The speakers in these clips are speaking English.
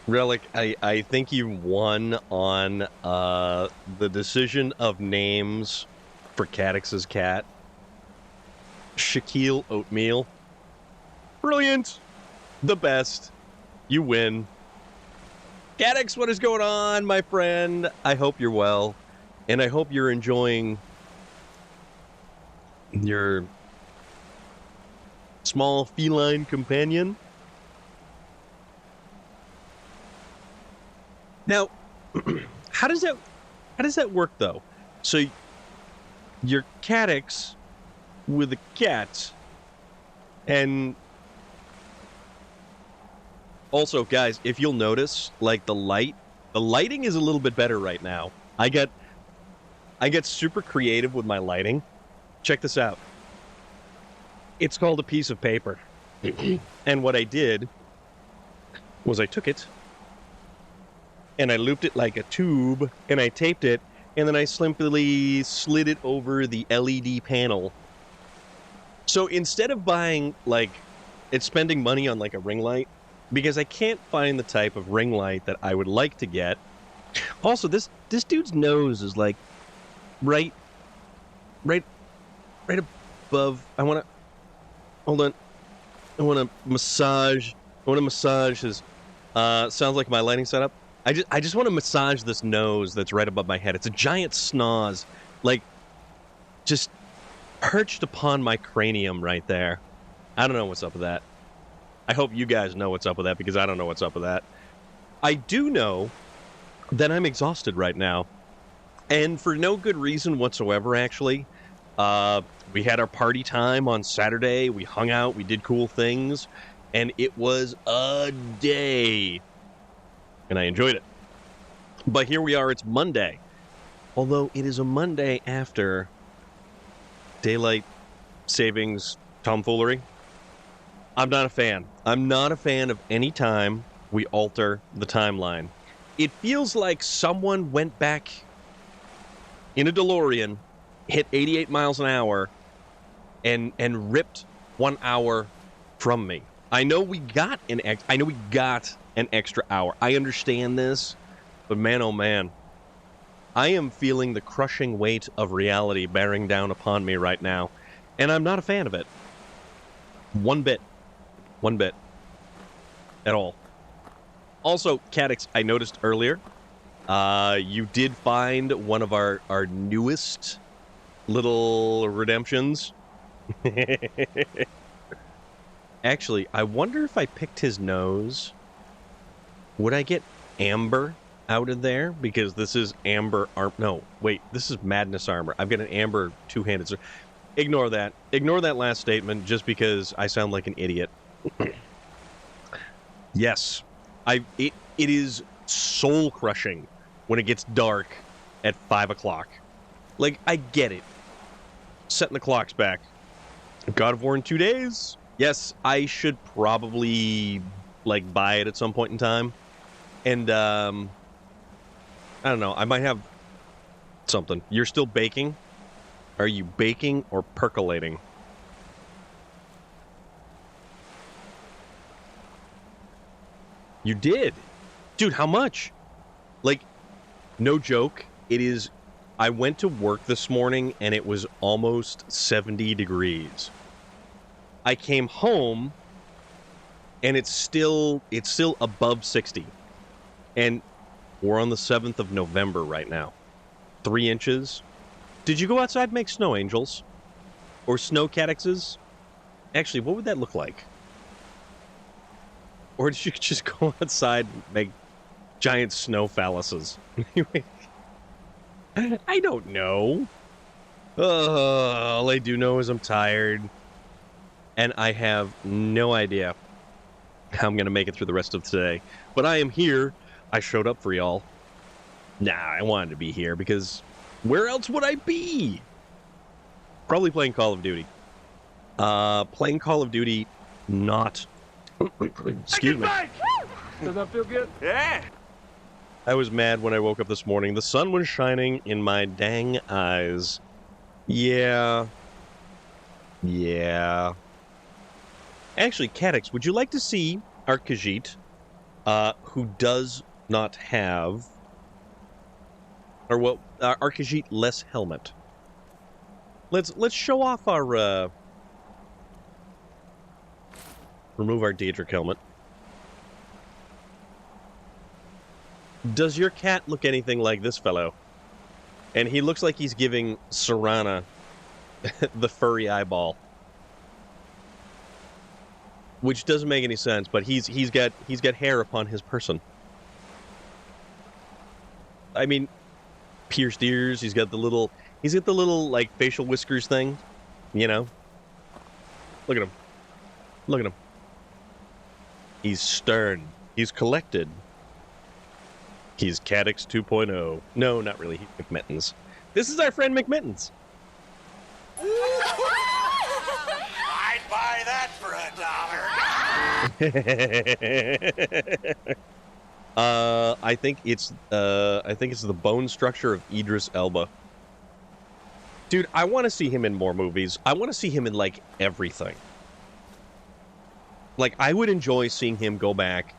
Relic, I think you won on the decision of names for Cadix's cat. Shaquille Oatmeal. Brilliant. The best. You win. Cadix, what is going on, my friend? I hope you're well, and I hope you're enjoying your small feline companion. Now, how does that work though? So your Caddx with a cat, and also, guys, if you'll notice, like the lighting is a little bit better right now. I get super creative with my lighting. Check this out. It's called a piece of paper. And what I did was I took it and I looped it like a tube and I taped it, and then I simply slid it over the LED panel. So instead of buying, like, it's spending money on like a ring light, because I can't find the type of ring light that I would like to get. Also, this dude's nose is like right above. I want to massage his. Sounds like my lighting setup. I just want to massage this nose that's right above my head. It's a giant snoz, like just perched upon my cranium right there. I don't know what's up with that. I hope you guys know what's up with that, because I don't know what's up with that. I do know that I'm exhausted right now, and for no good reason whatsoever, actually. We had our party time on Saturday. We hung out. We did cool things, and it was a day, and I enjoyed it. But here we are. It's Monday, although it is a Monday after daylight savings tomfoolery. I'm not a fan. I'm not a fan of any time we alter the timeline. It feels like someone went back in a DeLorean, hit 88 miles an hour, and ripped 1 hour from me. I know we got an extra hour. I understand this, but man, oh man, I am feeling the crushing weight of reality bearing down upon me right now, and I'm not a fan of it. One bit at all. Also, Caddx, I noticed earlier, you did find one of our newest little redemptions. Actually, I wonder if I picked his nose, would I get amber out of there? Because this is amber arm. No, wait, this is madness armor. I've got an amber two-handed sword. Ignore that. Ignore that last statement just because I sound like an idiot. Yes, it is soul crushing when it gets dark at 5 o'clock. Like, I get it. Setting the clocks back. God of War in 2 days. Yes, I should probably like buy it at some point in time. And I don't know. I might have something. You're still baking? Are you baking or percolating? You did? Dude, how much? Like, no joke. It is... I went to work this morning and it was almost 70 degrees. I came home and it's still above 60. And we're on the 7th of November right now. 3 inches. Did you go outside and make snow angels? Or snow caddexes? Actually, what would that look like? Or did you just go outside and make giant snow phalluses? I don't know. All I do know is I'm tired. And I have no idea how I'm going to make it through the rest of today. But I am here. I showed up for y'all. Nah, I wanted to be here because where else would I be? Probably playing Call of Duty. Playing Call of Duty, not... Excuse me. Does that feel good? Yeah. I was mad when I woke up this morning. The sun was shining in my dang eyes. Yeah. Actually, Caddx, would you like to see our Khajiit, who does not have... Or, well, our Khajiit less helmet. Let's show off our... Remove our Daedric helmet. Does your cat look anything like this fellow? And he looks like he's giving Serana the furry eyeball, which doesn't make any sense. But he's got hair upon his person. I mean, pierced ears. He's got the little like facial whiskers thing. You know. Look at him. Look at him. He's stern. He's collected. He's Cadix 2.0. No, not really. He's McMittens. This is our friend McMittens. I'd buy that for $1. I think it's the bone structure of Idris Elba. Dude, I want to see him in more movies. I want to see him in, like, everything. Like, I would enjoy seeing him go back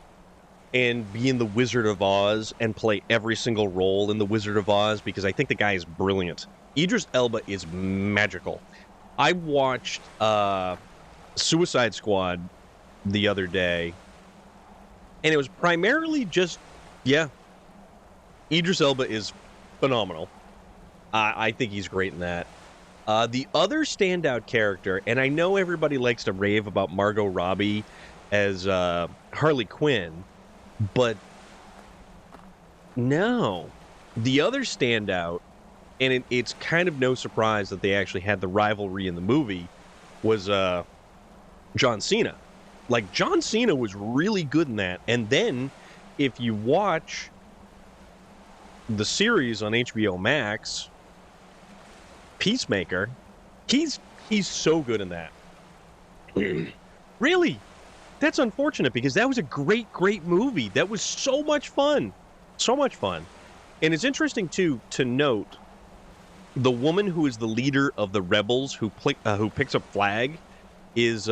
and be in The Wizard of Oz and play every single role in The Wizard of Oz, because I think the guy is brilliant. Idris Elba is magical. I watched Suicide Squad the other day, and it was primarily just, Idris Elba is phenomenal. I think he's great in that. The other standout character, and I know everybody likes to rave about Margot Robbie as Harley Quinn, but no. The other standout, and it's kind of no surprise that they actually had the rivalry in the movie, was John Cena. Like, John Cena was really good in that. And then, if you watch the series on HBO Max, Peacemaker, he's so good in that. Really? That's unfortunate, because that was a great movie. That was so much fun. So much fun. And it's interesting, too, to note the woman who is the leader of the rebels who picks up flag is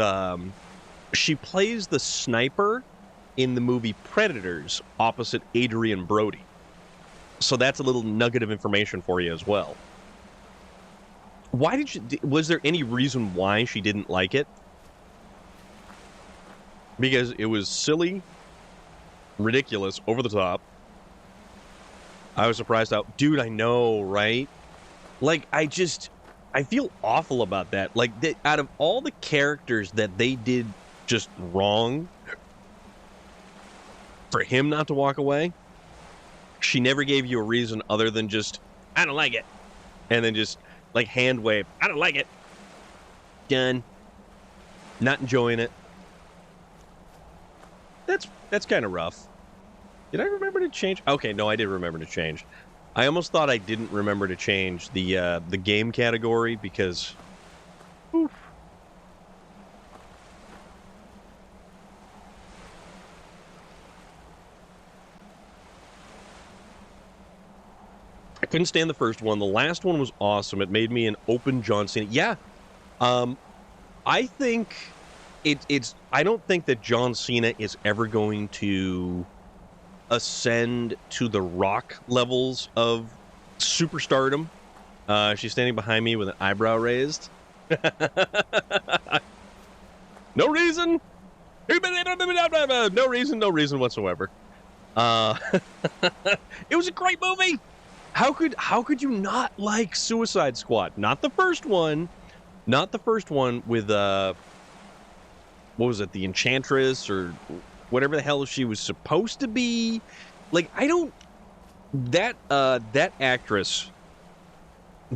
she plays the sniper in the movie Predators opposite Adrian Brody. So that's a little nugget of information for you as well. Was there any reason why she didn't like it? Because it was silly, ridiculous, over the top. I was surprised out. Dude, I know, right? Like, I feel awful about that. Like, out of all the characters that they did just wrong, for him not to walk away, she never gave you a reason other than just, I don't like it. And then just, like, hand wave, I don't like it. Done. Not enjoying it. That's kind of rough. Did I remember to change? Okay, no, I did remember to change. I almost thought I didn't remember to change the game category because, oof. I couldn't stand the first one. The last one was awesome. It made me an open John Cena. Yeah, I think it's. I don't think that John Cena is ever going to ascend to the Rock levels of superstardom. She's standing behind me with an eyebrow raised. No reason. No reason whatsoever. It was a great movie. How could you not like Suicide Squad? Not the first one. Not the first one with what was it, the Enchantress or whatever the hell she was supposed to be. Like, I don't... That actress,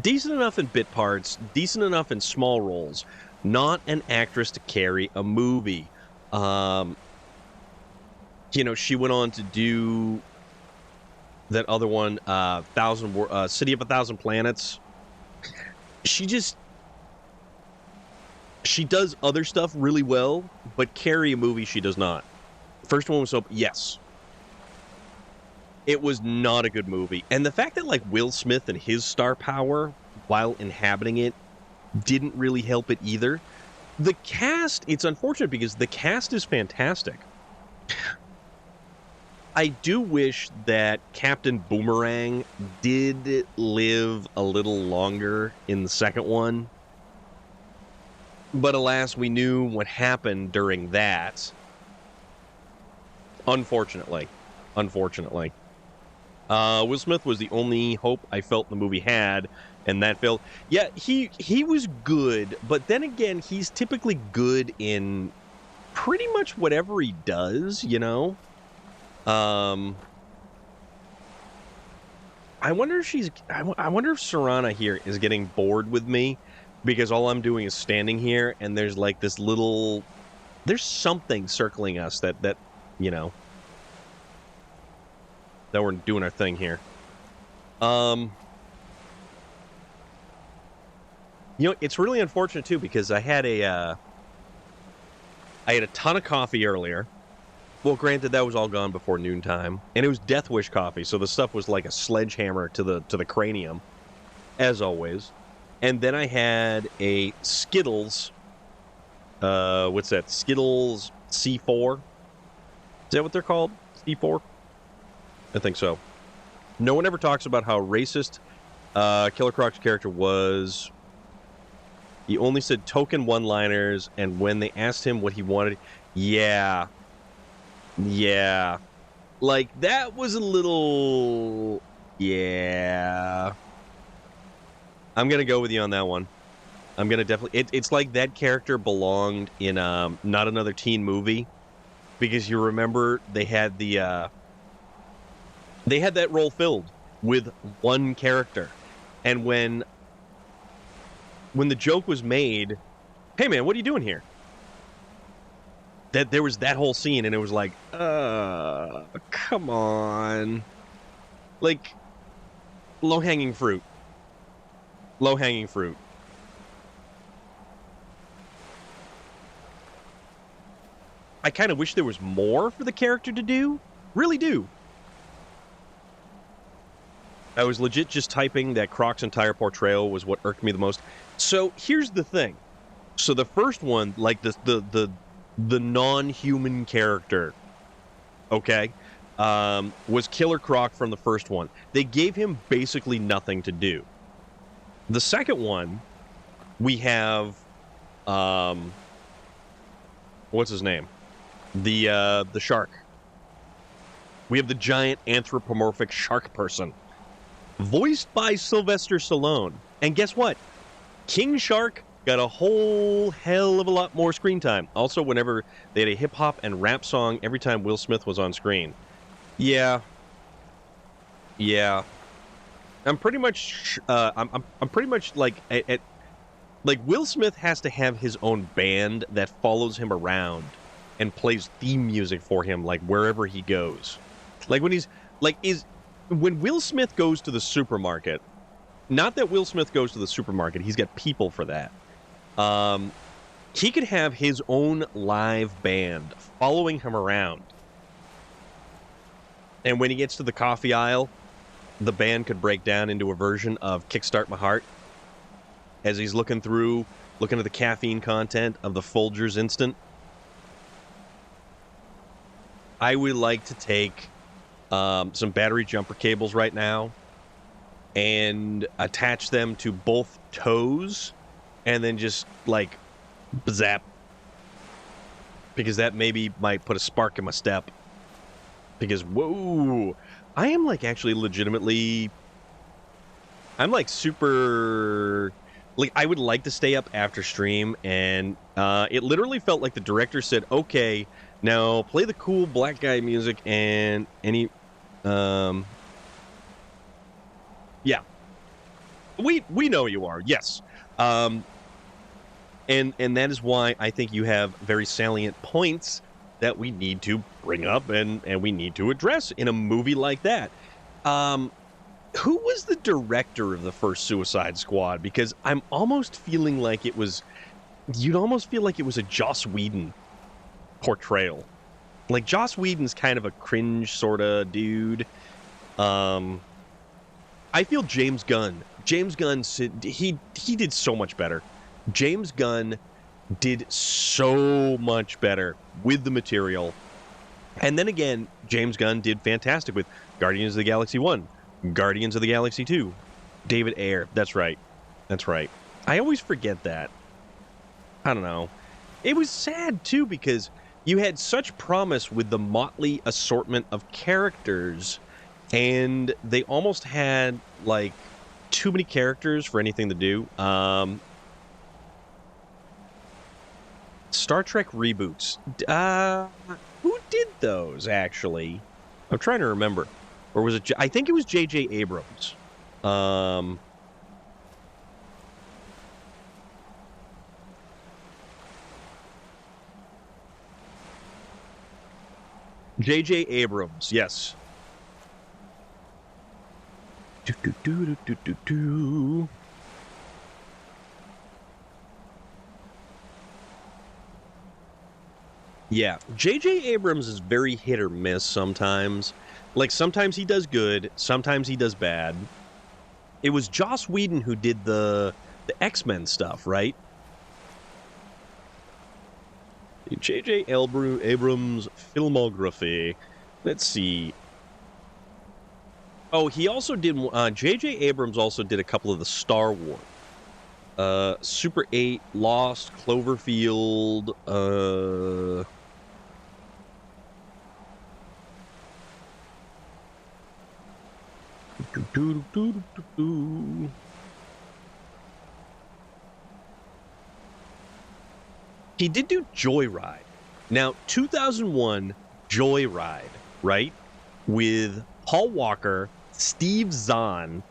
decent enough in bit parts, decent enough in small roles, not an actress to carry a movie. You know, she went on to do that other one, City of a Thousand Planets. She does other stuff really well, but carry a movie she does not. First one was yes. It was not a good movie. And the fact that, like, Will Smith and his star power while inhabiting it didn't really help it either. The cast, it's unfortunate because the cast is fantastic. I do wish that Captain Boomerang did live a little longer in the second one. But alas, we knew what happened during that. Unfortunately. Will Smith was the only hope I felt the movie had. and that failed. Yeah, he was good, but then again, he's typically good in pretty much whatever he does, you know? I wonder if I wonder if Serana here is getting bored with me because all I'm doing is standing here and there's like this little, there's something circling us that you know, that we're doing our thing here. You know, it's really unfortunate too because I had a ton of coffee earlier. Well, granted, that was all gone before noontime, and it was Death Wish coffee, so the stuff was like a sledgehammer to the cranium, as always. And then I had a Skittles. What's that? Skittles C4. Is that what they're called? C4. I think so. No one ever talks about how racist Killer Croc's character was. He only said token one-liners, and when they asked him what he wanted, yeah. Like, that was a little... Yeah. I'm going to go with you on that one. I'm going to definitely... It's like that character belonged in Not Another Teen Movie, because you remember they had the... They had that role filled with one character. And when the joke was made, hey man, what are you doing here? That there was that whole scene, and it was like, come on. Like, low-hanging fruit. Low-hanging fruit. I kind of wish there was more for the character to do. Really do. I was legit just typing that Croc's entire portrayal was what irked me the most. So here's the thing. So the first one, like the non-human character, okay, was Killer Croc from the first one. They gave him basically nothing to do. The second one, we have, what's his name? The shark. We have the giant anthropomorphic shark person, voiced by Sylvester Stallone. And guess what? King Shark got a whole hell of a lot more screen time. Also, whenever they had a hip-hop and rap song every time Will Smith was on screen. Yeah. I'm pretty much, I'm pretty much like, like Will Smith has to have his own band that follows him around and plays theme music for him, like wherever he goes. Like when he's, like, when Will Smith goes to the supermarket, not that Will Smith goes to the supermarket, he's got people for that. He could have his own live band following him around. And when he gets to the coffee aisle, the band could break down into a version of Kickstart My Heart as he's looking at the caffeine content of the Folgers Instant. I would like to take some battery jumper cables right now and attach them to both toes and then just, like, zap. Because that maybe might put a spark in my step. Because, whoa, I am, like, actually legitimately... I'm, like, super... Like, I would like to stay up after stream, and it literally felt like the director said, okay, now play the cool black guy music and any... Yeah. We know you are, yes. And that is why I think you have very salient points that we need to bring up and we need to address in a movie like that. Who was the director of the first Suicide Squad? Because I'm almost feeling like it was... You'd almost feel like it was a Joss Whedon portrayal. Like, Joss Whedon's kind of a cringe sort of dude. I feel James Gunn. James Gunn, he did so much better. James Gunn did so much better with the material. And then again, James Gunn did fantastic with Guardians of the Galaxy 1, Guardians of the Galaxy 2, David Ayer. That's right. I always forget that. I don't know. It was sad, too, because you had such promise with the motley assortment of characters, and they almost had, like, too many characters for anything to do. Star Trek reboots. Who did those, actually? I'm trying to remember. Or was it... I think it was J.J. Abrams. J.J. Abrams, yes. Yeah, J.J. Abrams is very hit or miss sometimes. Like, sometimes he does good, sometimes he does bad. It was Joss Whedon who did the X-Men stuff, right? J.J. Abrams' filmography. Let's see. Oh, he also did... J.J. Abrams also did a couple of the Star Wars. Super 8, Lost, Cloverfield, He did do Joyride. Now, 2001 Joyride, right? With Paul Walker, Steve Zahn.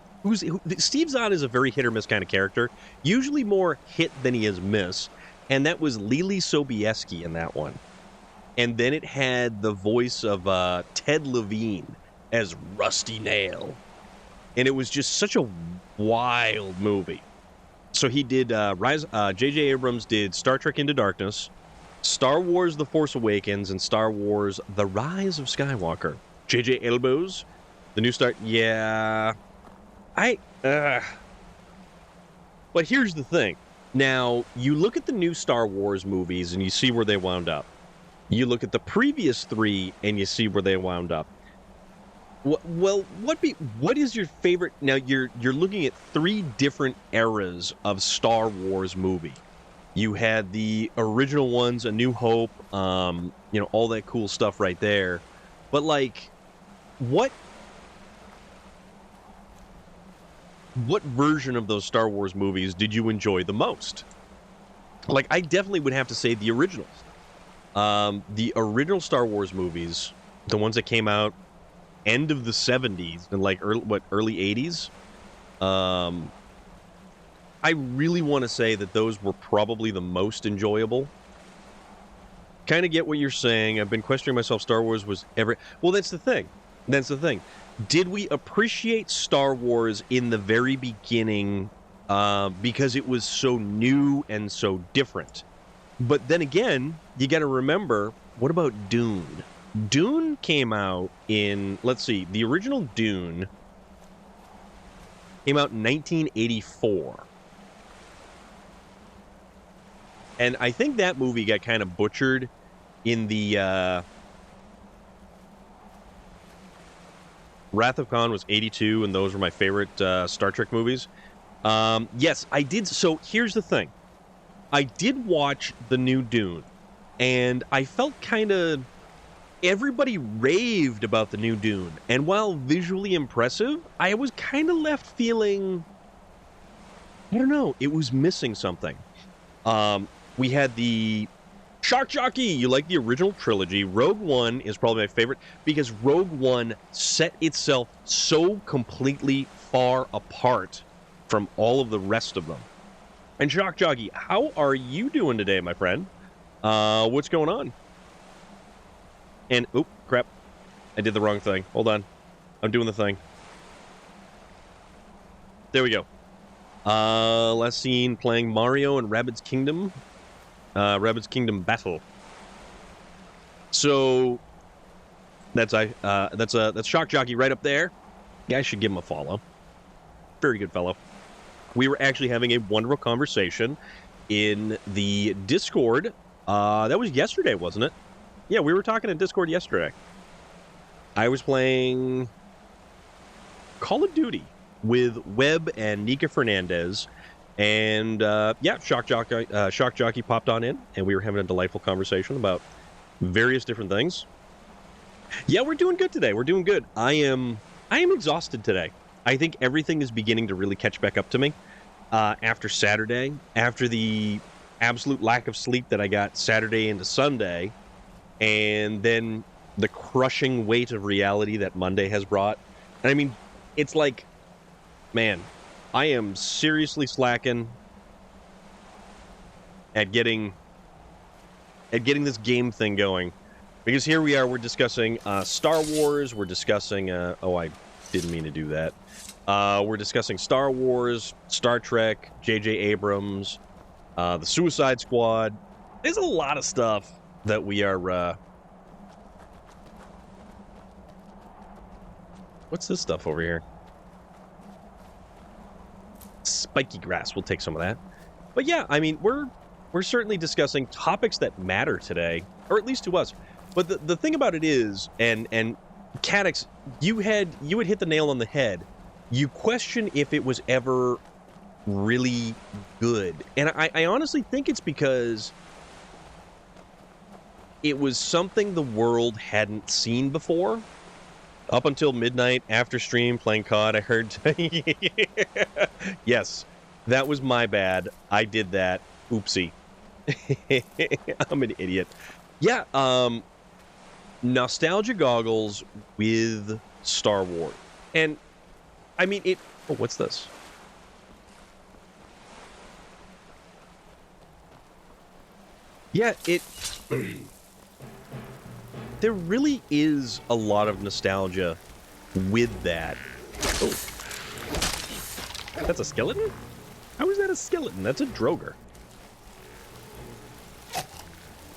Steve Zahn is a very hit or miss kind of character. Usually more hit than he is miss. And that was Lily Sobieski in that one. And then it had the voice of Ted Levine as Rusty Nail. And it was just such a wild movie. So he did J.J. Abrams did Star Trek Into Darkness, Star Wars The Force Awakens, and Star Wars The Rise of Skywalker. J.J. Elbows, the new Star... Yeah... But here's the thing. Now, you look at the new Star Wars movies and you see where they wound up. You look at the previous three and you see where they wound up. Well, what is your favorite? Now, you're looking at three different eras of Star Wars movie. You had the original ones, A New Hope, all that cool stuff right there. But, like, what version of those Star Wars movies did you enjoy the most? Like, I definitely would have to say the originals. The original Star Wars movies, the ones that came out end of the 70s and like early 80s. I really want to say that those were probably the most enjoyable. Kind of get what you're saying. I've been questioning myself. Star Wars was well, that's the thing. Did we appreciate Star Wars in the very beginning because it was so new and so different? But then again, you got to remember, what about Dune? Dune came out in, let's see, the original Dune came out in 1984. And I think that movie got kind of butchered in the Wrath of Khan was 82, and those were my favorite Star Trek movies. Yes, I did. So here's the thing. I did watch the new Dune, and I felt kind of... Everybody raved about the new Dune, and while visually impressive, I was kind of left feeling... I don't know, it was missing something. We had the... Shark Jockey, you like the original trilogy. Rogue One is probably my favorite because Rogue One set itself so completely far apart from all of the rest of them. And Shark Jockey, how are you doing today, my friend? What's going on? And, oop, crap. I did the wrong thing. Hold on. I'm doing the thing. There we go. Last scene playing Mario and Rabbids Kingdom. Rabbids Kingdom Battle. So that's Shock Jockey right up there. Yeah, I should give him a follow. Very good fellow. We were actually having a wonderful conversation in the Discord. That was yesterday, wasn't it? Yeah, we were talking in Discord yesterday. I was playing Call of Duty with Webb and Nika Fernandez. And, yeah, Shock Jockey popped on in, and we were having a delightful conversation about various different things. Yeah, we're doing good today. We're doing good. I am exhausted today. I think everything is beginning to really catch back up to me after Saturday, after the absolute lack of sleep that I got Saturday into Sunday, and then the crushing weight of reality that Monday has brought. And I mean, it's like, man, I am seriously slacking at getting this game thing going. Because here we are, we're discussing Star Wars, we're discussing, oh, I didn't mean to do that. We're discussing Star Wars, Star Trek, J.J. Abrams, the Suicide Squad. There's a lot of stuff that we are, what's this stuff over here? Spiky grass, we'll take some of that. But yeah, I mean, we're certainly discussing topics that matter today, or at least to us. But the thing about it is, and Cadix, you had hit the nail on the head. You question if it was ever really good. And I honestly think it's because it was something the world hadn't seen before. Up until midnight, after stream, playing COD, I heard... Yes, that was my bad. I did that. Oopsie. I'm an idiot. Yeah, nostalgia goggles with Star Wars. And, I mean, it... Oh, what's this? Yeah, it... There really is a lot of nostalgia with that. Oh. That's a skeleton? How is that a skeleton? That's a Droger.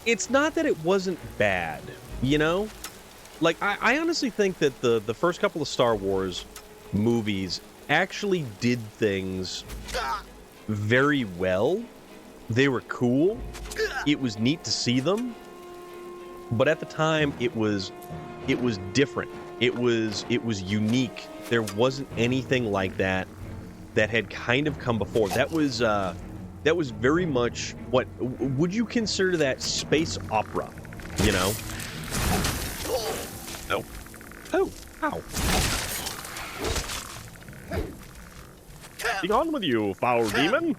It's not that it wasn't bad, you know? Like, I honestly think that the first couple of Star Wars movies actually did things very well. They were cool. It was neat to see them. But at the time, it was different. It was unique. There wasn't anything like that had kind of come before. That was very much what would you consider that space opera, you know? Oh. Oh. Ow. Be gone with you, foul demon.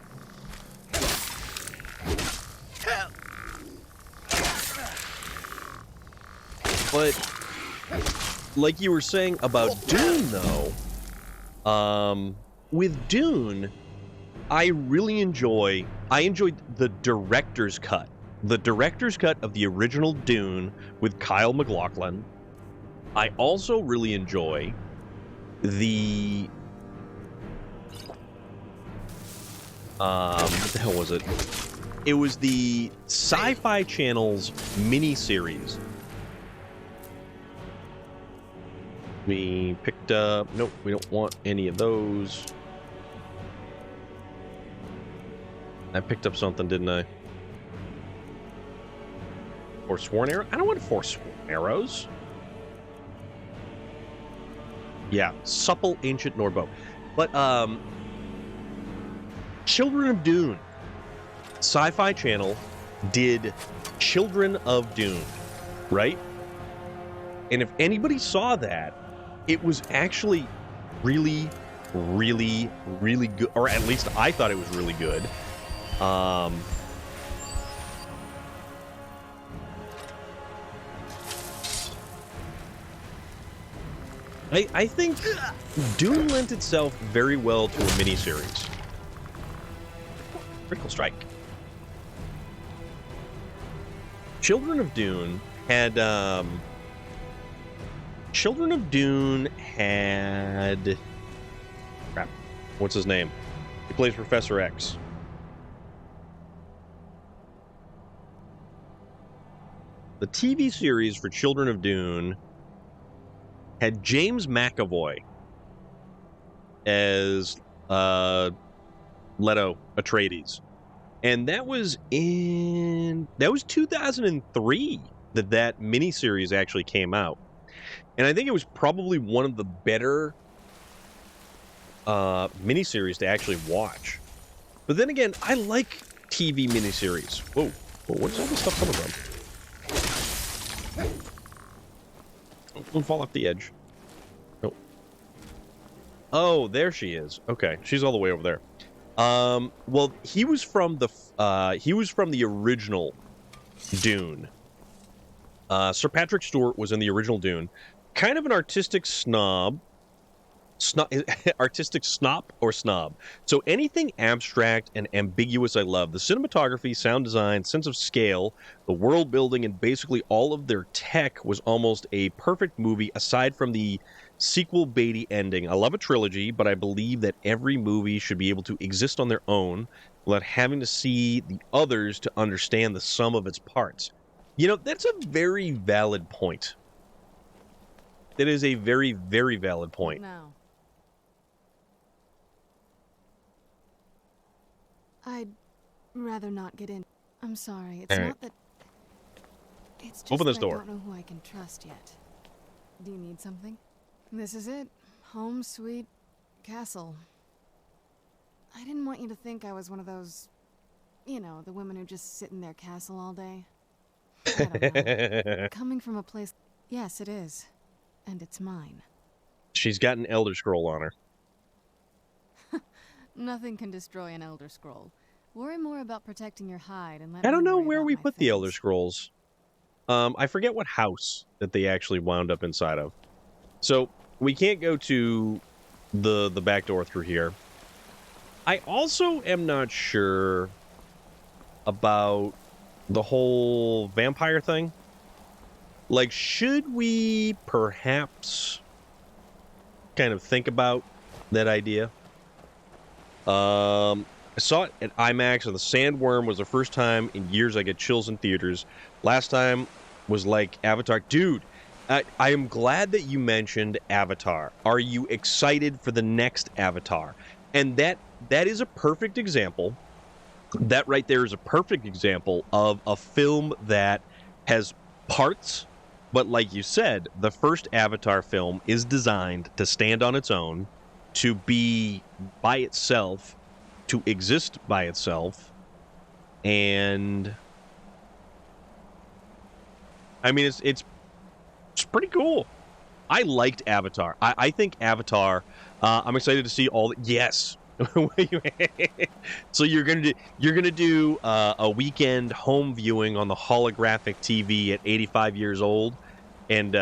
But like you were saying about Dune, though, with Dune, I enjoyed the director's cut. The director's cut of the original Dune with Kyle MacLachlan. I also really enjoy the... what the hell was it? It was the Sci-Fi Channel's miniseries. We picked up... Nope, we don't want any of those. I picked up something, didn't I? Forsworn arrow? I don't want forsworn arrows. Yeah, supple ancient Nordbow. But, Children of Dune. Sci-Fi Channel did Children of Dune, right? And if anybody saw that, it was actually really, really, really good. Or at least I thought it was really good. I think Dune lent itself very well to a miniseries. Critical strike. Children of Dune had crap. What's his name? He plays Professor X. The TV series for Children of Dune had James McAvoy as Leto Atreides. And that was 2003 that miniseries actually came out. And I think it was probably one of the better miniseries to actually watch. But then again, I like TV miniseries. Whoa, where's all this stuff coming from? Don't fall off the edge. Oh. Oh, there she is. Okay, she's all the way over there. Well, he was from the original Dune. Sir Patrick Stewart was in the original Dune. Kind of an artistic snob. Artistic snop or snob. So anything abstract and ambiguous I love. The cinematography, sound design, sense of scale, the world building, and basically all of their tech was almost a perfect movie aside from the sequel baity ending. I love a trilogy, but I believe that every movie should be able to exist on their own without having to see the others to understand the sum of its parts. You know, that's a very valid point. That is a very, very valid point. No. I'd rather not get in. I'm sorry. It's not that. It's just Open this that door. I don't know who I can trust yet. Do you need something? This is it. Home, sweet castle. I didn't want you to think I was one of those, you know, the women who just sit in their castle all day. I don't know. Coming from a place. Yes, it is. And it's mine. She's got an Elder Scroll on her. Nothing can destroy an Elder Scroll. Worry more about protecting your hide and let I don't me know worry where about we my put the Elder things. Scrolls. I forget what house that they actually wound up inside of. So we can't go to the back door through here. I also am not sure about the whole vampire thing. Like, should we perhaps kind of think about that idea? I saw it at IMAX, and the Sandworm was the first time in years I get chills in theaters. Last time was like Avatar. Dude, I am glad that you mentioned Avatar. Are you excited for the next Avatar? And that is a perfect example. That right there is a perfect example of a film that has parts, but like you said, the first Avatar film is designed to stand on its own, to be by itself, to exist by itself, and I mean it's pretty cool. I liked Avatar. I think Avatar. I'm excited to see all. Yes. So you're gonna do a weekend home viewing on the holographic TV at 85 years old, and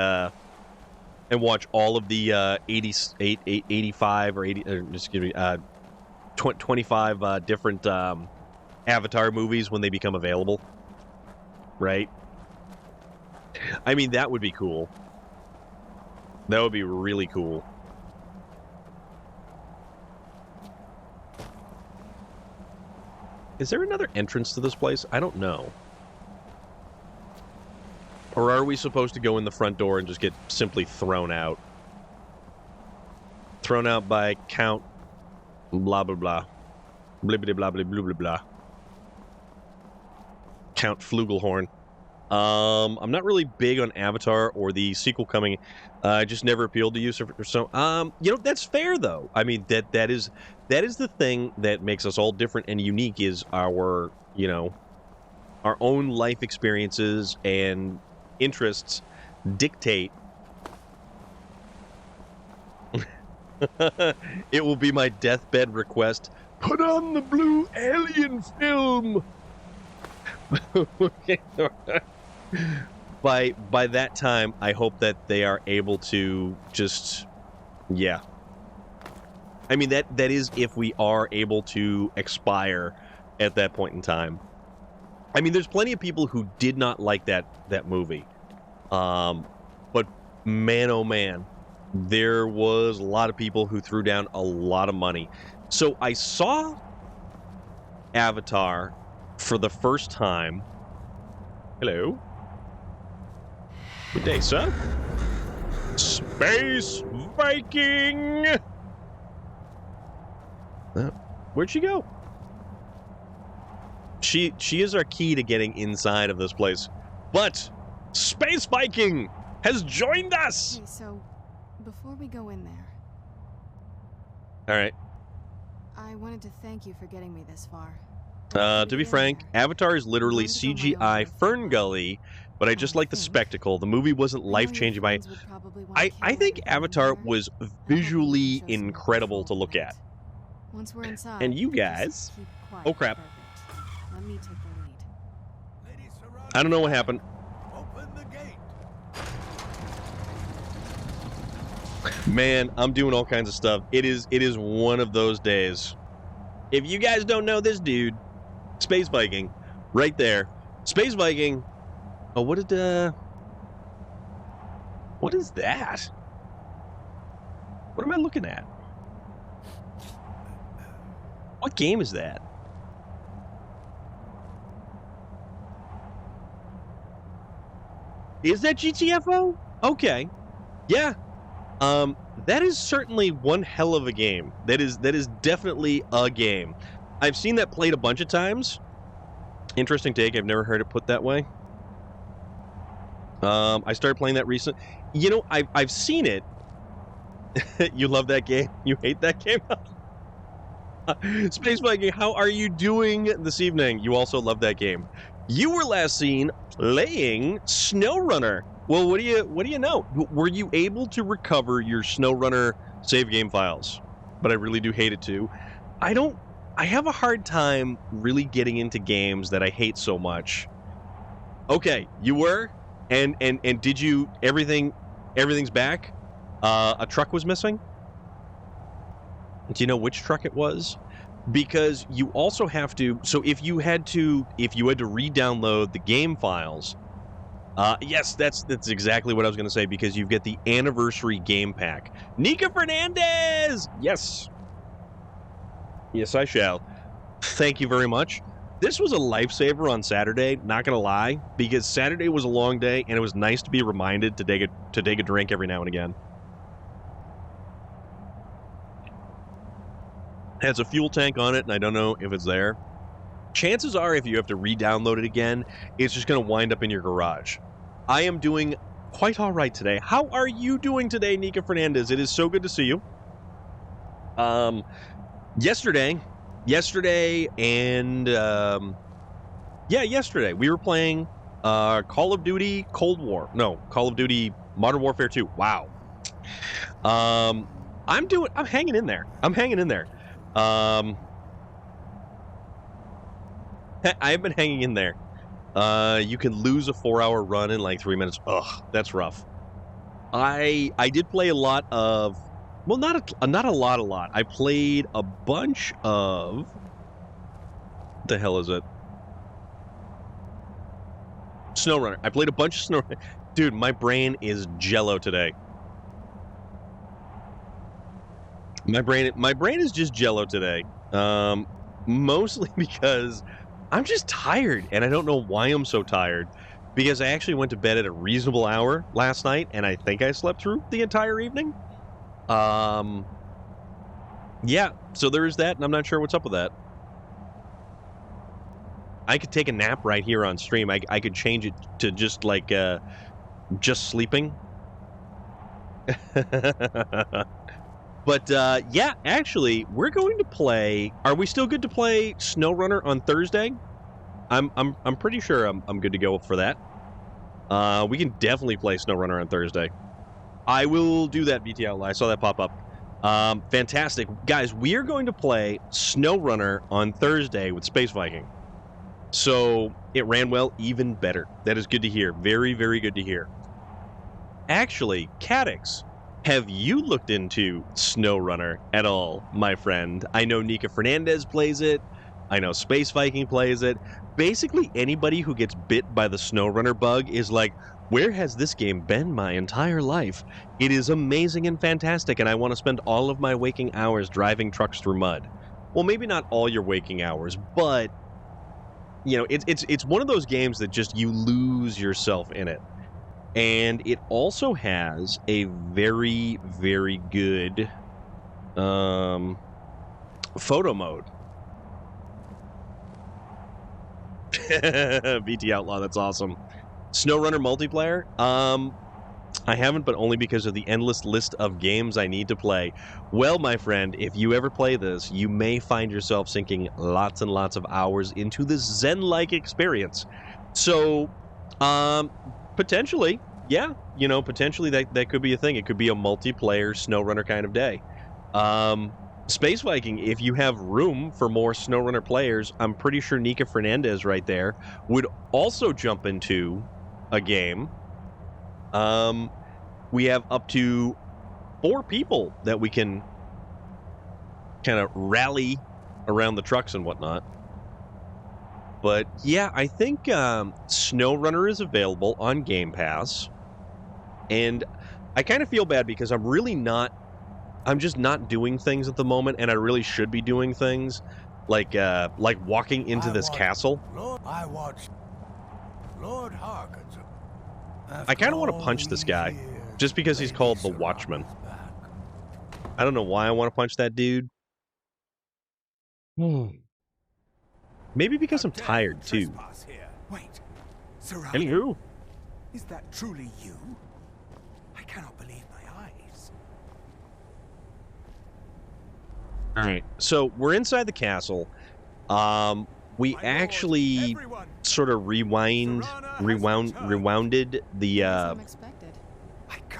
watch all of the 85 or 80, excuse me, 25 different Avatar movies when they become available, right? I mean, that would be cool. That would be really cool. Is there another entrance to this place? I don't know. Or are we supposed to go in the front door and just get simply thrown out? Thrown out by Count blah blah blah. Blibbity blah blah blah blah blah. Count Flugelhorn. I'm not really big on Avatar or the sequel coming. Just never appealed to you. So, you know, that's fair though. I mean, that is the thing that makes us all different and unique is our, you know, our own life experiences and interests dictate. It will be my deathbed request. Put on the blue alien film. By that time, I hope that they are able to just, yeah. I mean, that is if we are able to expire at that point in time. I mean, there's plenty of people who did not like that movie. But man, oh man, there was a lot of people who threw down a lot of money. So I saw Avatar for the first time. Hello. Good day, sir. Space Viking! Where'd she go? She is our key to getting inside of this place. But Space Viking has joined us! Okay, so before we go in there, Alright. I wanted to thank you for getting me this far. To be frank, Avatar is literally CGI Fern Gully but I just like the spectacle. The movie wasn't life-changing. I think Avatar was visually incredible to look at. Once we're inside, And you guys... Oh, crap. Let me take the lead. I don't know what happened. Open the gate. Man, I'm doing all kinds of stuff. It is one of those days. If you guys don't know this dude, Space Viking, right there. Space Viking. Oh, what is that? What am I looking at? What game is that? Is that GTFO? Okay. Yeah. That is certainly one hell of a game. That is definitely a game. I've seen that played a bunch of times. Interesting take. I've never heard it put that way. I started playing that recently. You know, I've seen it. You love that game? You hate that game? Space Viking, how are you doing this evening? You also love that game. You were last seen playing SnowRunner. Well, what do you know? Were you able to recover your SnowRunner save game files? But I really do hate it too. I have a hard time really getting into games that I hate so much. Okay, you were? And did you everything's back? A truck was missing? Do you know which truck it was? Because you also have to, so if you had to re-download the game files, yes, that's exactly what I was going to say, because you get the anniversary game pack. Nika Fernandez! Yes, I shall. Thank you very much. This was a lifesaver on Saturday, not going to lie, because Saturday was a long day, and it was nice to be reminded to take a drink every now and again. It has a fuel tank on it, and I don't know if it's there. Chances are, if you have to re-download it again, it's just going to wind up in your garage. I am doing quite all right today. How are you doing today, Nika Fernandez? It is so good to see you. Yesterday, and yesterday we were playing Call of Duty Cold War. No, Call of Duty Modern Warfare 2. Wow. I'm hanging in there. I've been hanging in there. You can lose a 4-hour run in like 3 minutes. Ugh, that's rough. I did play a lot of, well, not a lot. I played a bunch of, what the hell is it? SnowRunner. I played a bunch of SnowRunner. Dude, my brain is jello today. My brain is just jello today. Mostly because I'm just tired, and I don't know why I'm so tired. Because I actually went to bed at a reasonable hour last night, and I think I slept through the entire evening. Yeah, so there is that, and I'm not sure what's up with that. I could take a nap right here on stream. I could change it to just like just sleeping. But yeah, actually, we're going to play. Are we still good to play SnowRunner on Thursday? I'm pretty sure I'm good to go for that. We can definitely play SnowRunner on Thursday. I will do that, BTL. I saw that pop up. Fantastic, guys. We are going to play SnowRunner on Thursday with Space Viking. So it ran well, even better. That is good to hear. Very, very good to hear. Actually, Cadix, have you looked into SnowRunner at all, my friend? I know Nika Fernandez plays it. I know Space Viking plays it. Basically, anybody who gets bit by the SnowRunner bug is like, where has this game been my entire life? It is amazing and fantastic, and I want to spend all of my waking hours driving trucks through mud. Well, maybe not all your waking hours, but you know, it's one of those games that just you lose yourself in it. And it also has a very, very good photo mode. BT Outlaw, that's awesome. SnowRunner multiplayer? I haven't, but only because of the endless list of games I need to play. Well, my friend, if you ever play this, you may find yourself sinking lots and lots of hours into this Zen-like experience. So, Potentially, yeah. You know, potentially that could be a thing. It could be a multiplayer SnowRunner kind of day. Space Viking, if you have room for more SnowRunner players, I'm pretty sure Nika Fernandez right there would also jump into a game. We have up to 4 people that we can kind of rally around the trucks and whatnot. But yeah, I think SnowRunner is available on Game Pass. And I kind of feel bad because I'm just not doing things at the moment, and I really should be doing things like walking into this castle. I watched Lord Harkins. I kind of want to punch this guy just because he's called the Watchman. I don't know why I want to punch that dude. Maybe because I'm tired too. Wait, Anywho, is that truly you? I cannot believe my eyes. all right. So we're inside the castle. We actually sort of rewounded the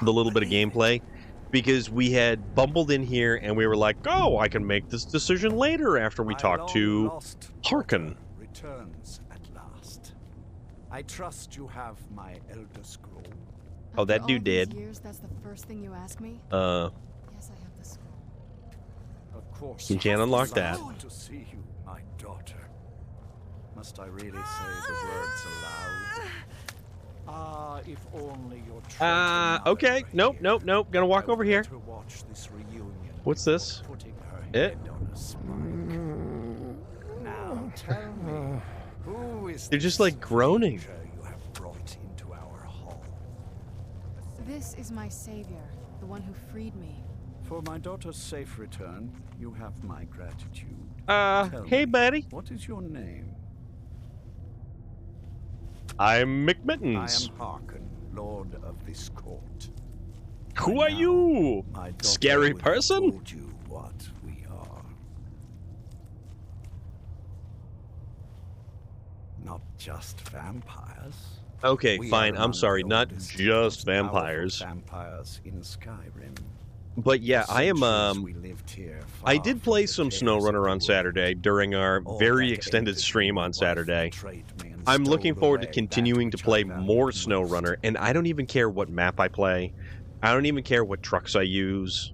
little bit of gameplay because we had bumbled in here and we were like, oh, I can make this decision later after we talk to Harkin. Returns at last. I trust you have my Elder Scroll. Oh, that dude did. Years, that's the first thing you ask me? Yes, I have the scroll. Of course. You can't unlock that. To see you, my daughter. Must I really say the words aloud? Ah, if only your okay. Nope. Gonna walk over here. To watch this reunion. What's this? Putting her head on a spike. Now tell me, who is They're just like groaning. you have brought into our hall? This is my savior, the one who freed me. For my daughter's safe return, you have my gratitude. Hey, buddy. What is your name? I'm I McMittens. am Harkin, Lord of this court. Who are you? My daughter Scary will have person? told you what we are. Not just vampires. Okay, We fine. are I'm among sorry. the Not oldest, just most powerful vampires. Vampires in Skyrim. But yeah, I am. Centuries we lived here, I far did from play the some cares SnowRunner of the on world. Saturday during our All very that extended ended stream when on my wife Saturday. betrayed me and I'm looking stole forward to away continuing that to which play I valued more most. SnowRunner, and I don't even care what map I play. I don't even care what trucks I use.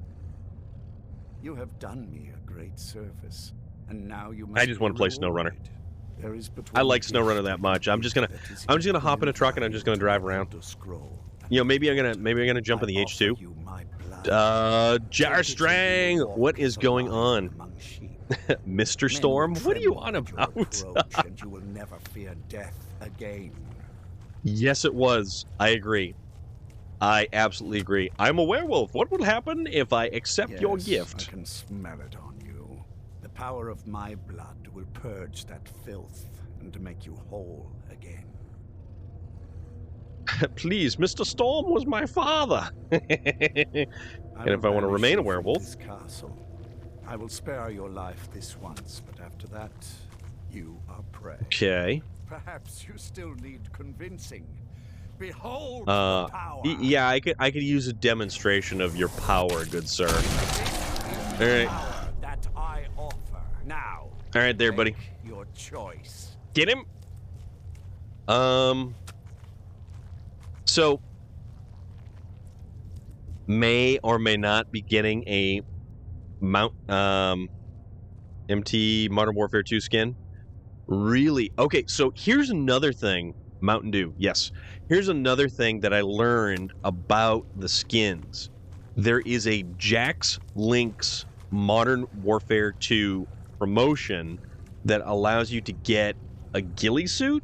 You have done me a great service, and now you must I just want to play SnowRunner. rewarded. There is but I one like gift SnowRunner I that much. can I'm just give gonna that is hop in a truck and I'm just gonna equally drive around. valuable to Scroll. You know, maybe I'm gonna jump in the I offer H2. you my blood. Jarstrang, what is going on? Among sheep. Mr. Men Storm, will what are you tremble on at your about? approach, and you will never fear death again. Yes, it was. I agree. I absolutely agree. I'm a werewolf. What will happen if I accept your Yes, gift? I can smell it on you. The power of my blood will purge that filth and make you whole again. Please, Mr. Storm was my father. And if I want to remain a werewolf, This castle. I will spare your life this once, but after that, you are prey. okay. Perhaps you still need convincing. Behold Uh, the power. Yeah, I could use a demonstration of your power, good sir. All right, Power that I offer. Now, all right, there, buddy. make your choice. Get him. So may or may not be getting a MT Modern Warfare 2 skin. Really? Okay, so here's another thing. Mountain Dew, yes. Here's another thing that I learned about the skins. There is a Jax Links Modern Warfare 2 promotion that allows you to get a ghillie suit.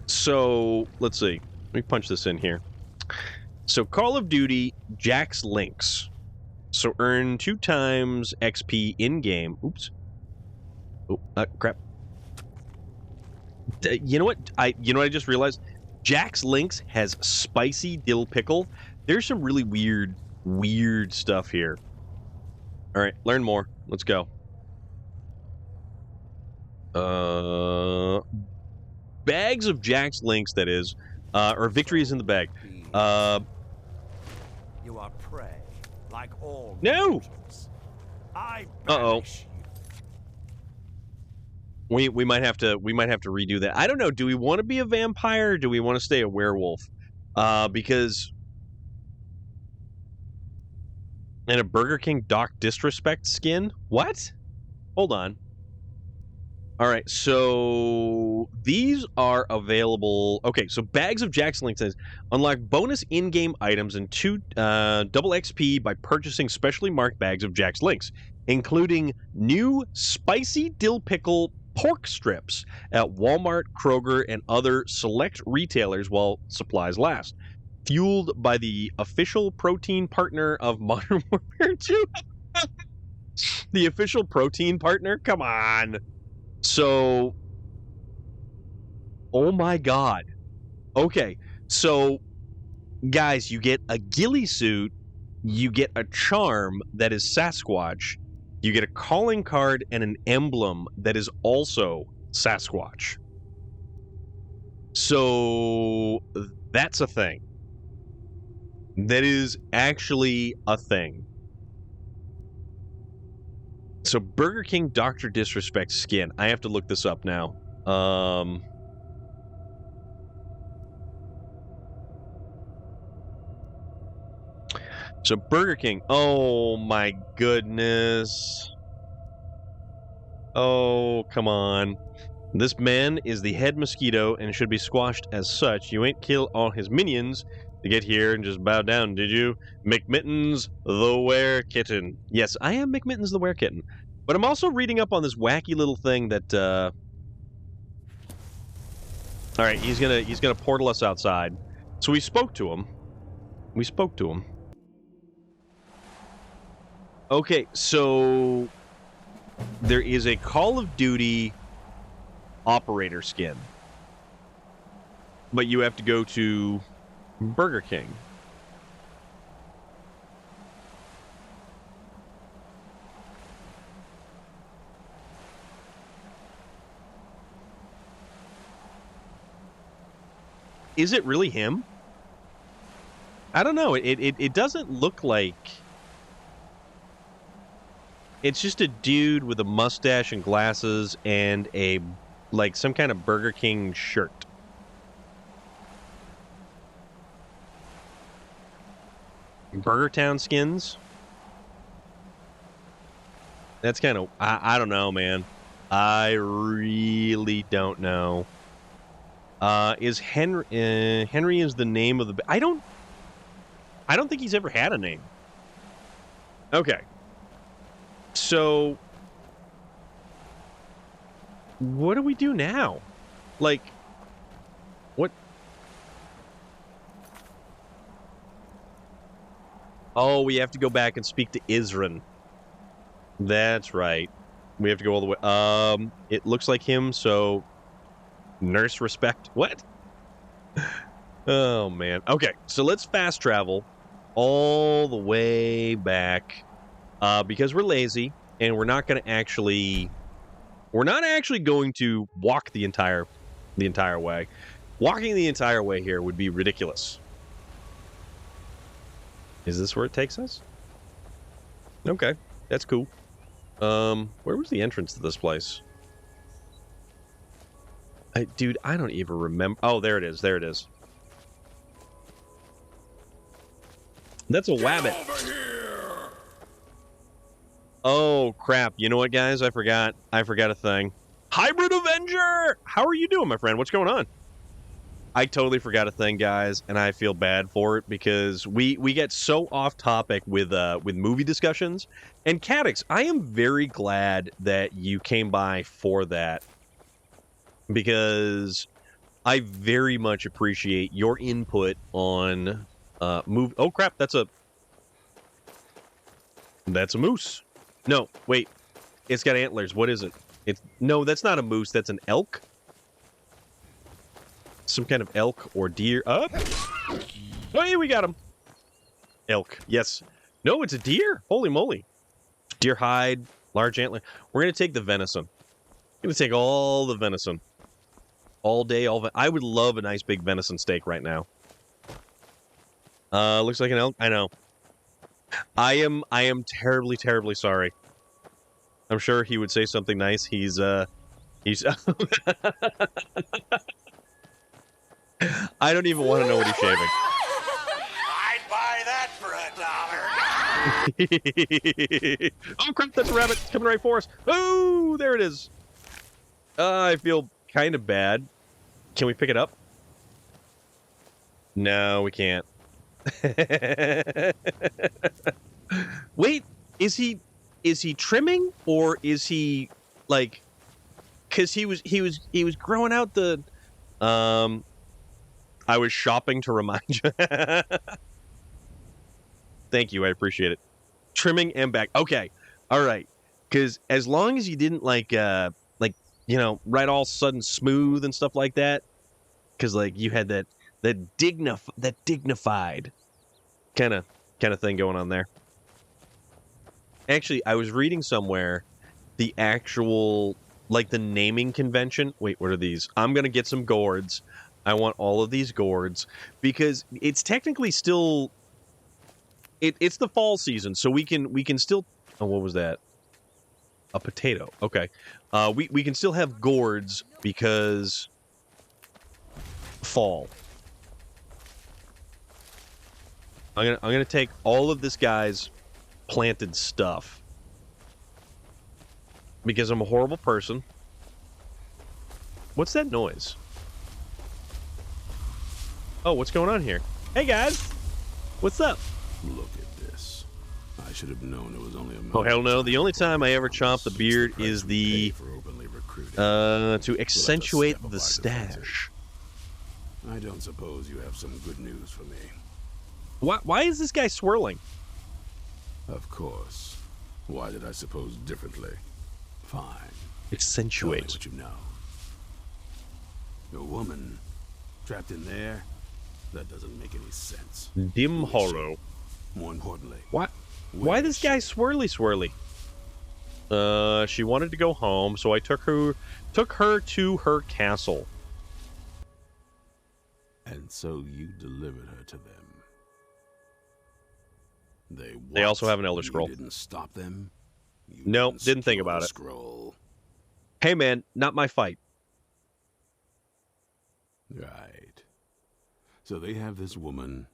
So, let's see. Let me punch this in here. So, Call of Duty Jax Links. So, earn 2 times XP in-game. Oops. Oh, crap. You know what? I just realized? Jax Links has spicy dill pickle. There's some really weird stuff here. All right, learn more. Let's go. Bags of Jack's Links, that is. Or victory is in the bag. You are prey, like all No! mortals. I Uh-oh. banish you. We might have to redo that. I don't know. Do we want to be a vampire or do we want to stay a werewolf? Because and a Burger King Doc Disrespect skin? What? Hold on. All right, so these are available. Okay, so Bags of Jack's Link says unlock bonus in-game items and double XP by purchasing specially marked bags of Jack's Links, including new spicy dill pickle pork strips at Walmart, Kroger, and other select retailers while supplies last. Fueled by the official protein partner of Modern Warfare 2. The official protein partner? Come on. So, oh my god. Okay, so, guys, you get a ghillie suit, you get a charm that is Sasquatch, you get a calling card and an emblem that is also Sasquatch. So, that's a thing. That is actually a thing. So Burger King Dr. Disrespect skin. I have to look this up now. So Burger King. Oh my goodness. Oh, come on. This man is the head mosquito and should be squashed as such. You ain't kill all his minions to get here and just bow down, did you? McMittens the Werekitten. Yes, I am McMittens the Werekitten. But I'm also reading up on this wacky little thing that, all right, he's gonna portal us outside. So we spoke to him. Okay, so there is a Call of Duty operator skin. But you have to go to Burger King. Is it really him? I don't know. It doesn't look like... It's just a dude with a mustache and glasses and a, like, some kind of Burger King shirt. Burger Town skins? That's kind of... I don't know, man. I really don't know. Is Henry... Henry is the name of the... I don't think he's ever had a name. Okay. So... what do we do now? Like... what... oh, we have to go back and speak to Isran. That's right. We have to go all the way... it looks like him, so... nurse respect. What? Oh, man. Okay, so let's fast travel all the way back. Because we're lazy, and we're not going to actually... we're not actually going to walk the entire way. Walking the entire way here would be ridiculous. Is this where it takes us? Okay, that's cool. Where was the entrance to this place? Dude, I don't even remember. Oh, there it is. There it is. That's a wabbit. Oh, crap. You know what, guys? I forgot a thing. Hybrid Avenger! How are you doing, my friend? What's going on? I totally forgot a thing, guys, and I feel bad for it because we get so off topic with movie discussions. And Cadix, I am very glad that you came by for that because I very much appreciate your input on movie. Oh crap, that's a moose. No, wait, it's got antlers. What is it? No, that's not a moose. That's an elk. Some kind of elk or deer. Oh, yeah, we got him. Elk, yes. No, it's a deer. Holy moly. Deer hide, large antler. We're going to take the venison. Gonna take all the venison. All day, I would love a nice big venison steak right now. Looks like an elk. I know. I am terribly, terribly sorry. I'm sure he would say something nice. He's I don't even want to know what he's shaving. I'd buy that for $1. Oh crap, that's a rabbit coming right for us. Oh, there it is. I feel kind of bad. Can we pick it up? No, we can't. Wait, is he trimming, or is he like, cuz he was growing out the I was shopping to remind you. Thank you, I appreciate it. Trimming and back. Okay. All right. Cuz as long as you didn't like right all sudden smooth and stuff like that, cuz like you had that dignified kind of thing going on there. Actually, I was reading somewhere the actual, like, the naming convention. Wait, what are these? I'm going to get some gourds. I want all of these gourds because it's technically still it's the fall season, so we can still. Oh, what was that? A potato. Okay. We can still have gourds because fall. I'm gonna take all of this guy's planted stuff because I'm a horrible person. What's that noise? Oh, what's going on here? Hey guys, what's up? Look at this. I should have known it was only a Oh hell no! The only time I ever chomp the beard is the to accentuate the stash. I don't suppose you have some good news for me. Why is this guy swirling? Of course. Why did I suppose differently? Fine. Accentuate. Tell me what you know. A woman trapped in there? That doesn't make any sense. Dim Hollow. More importantly, why this guy swirly? She wanted to go home, so I took her to her castle. And so you delivered her to them. They also have an Elder Scroll. You didn't stop them? Nope, didn't think about it. Scroll. Hey man, not my fight. Right. So they have this woman.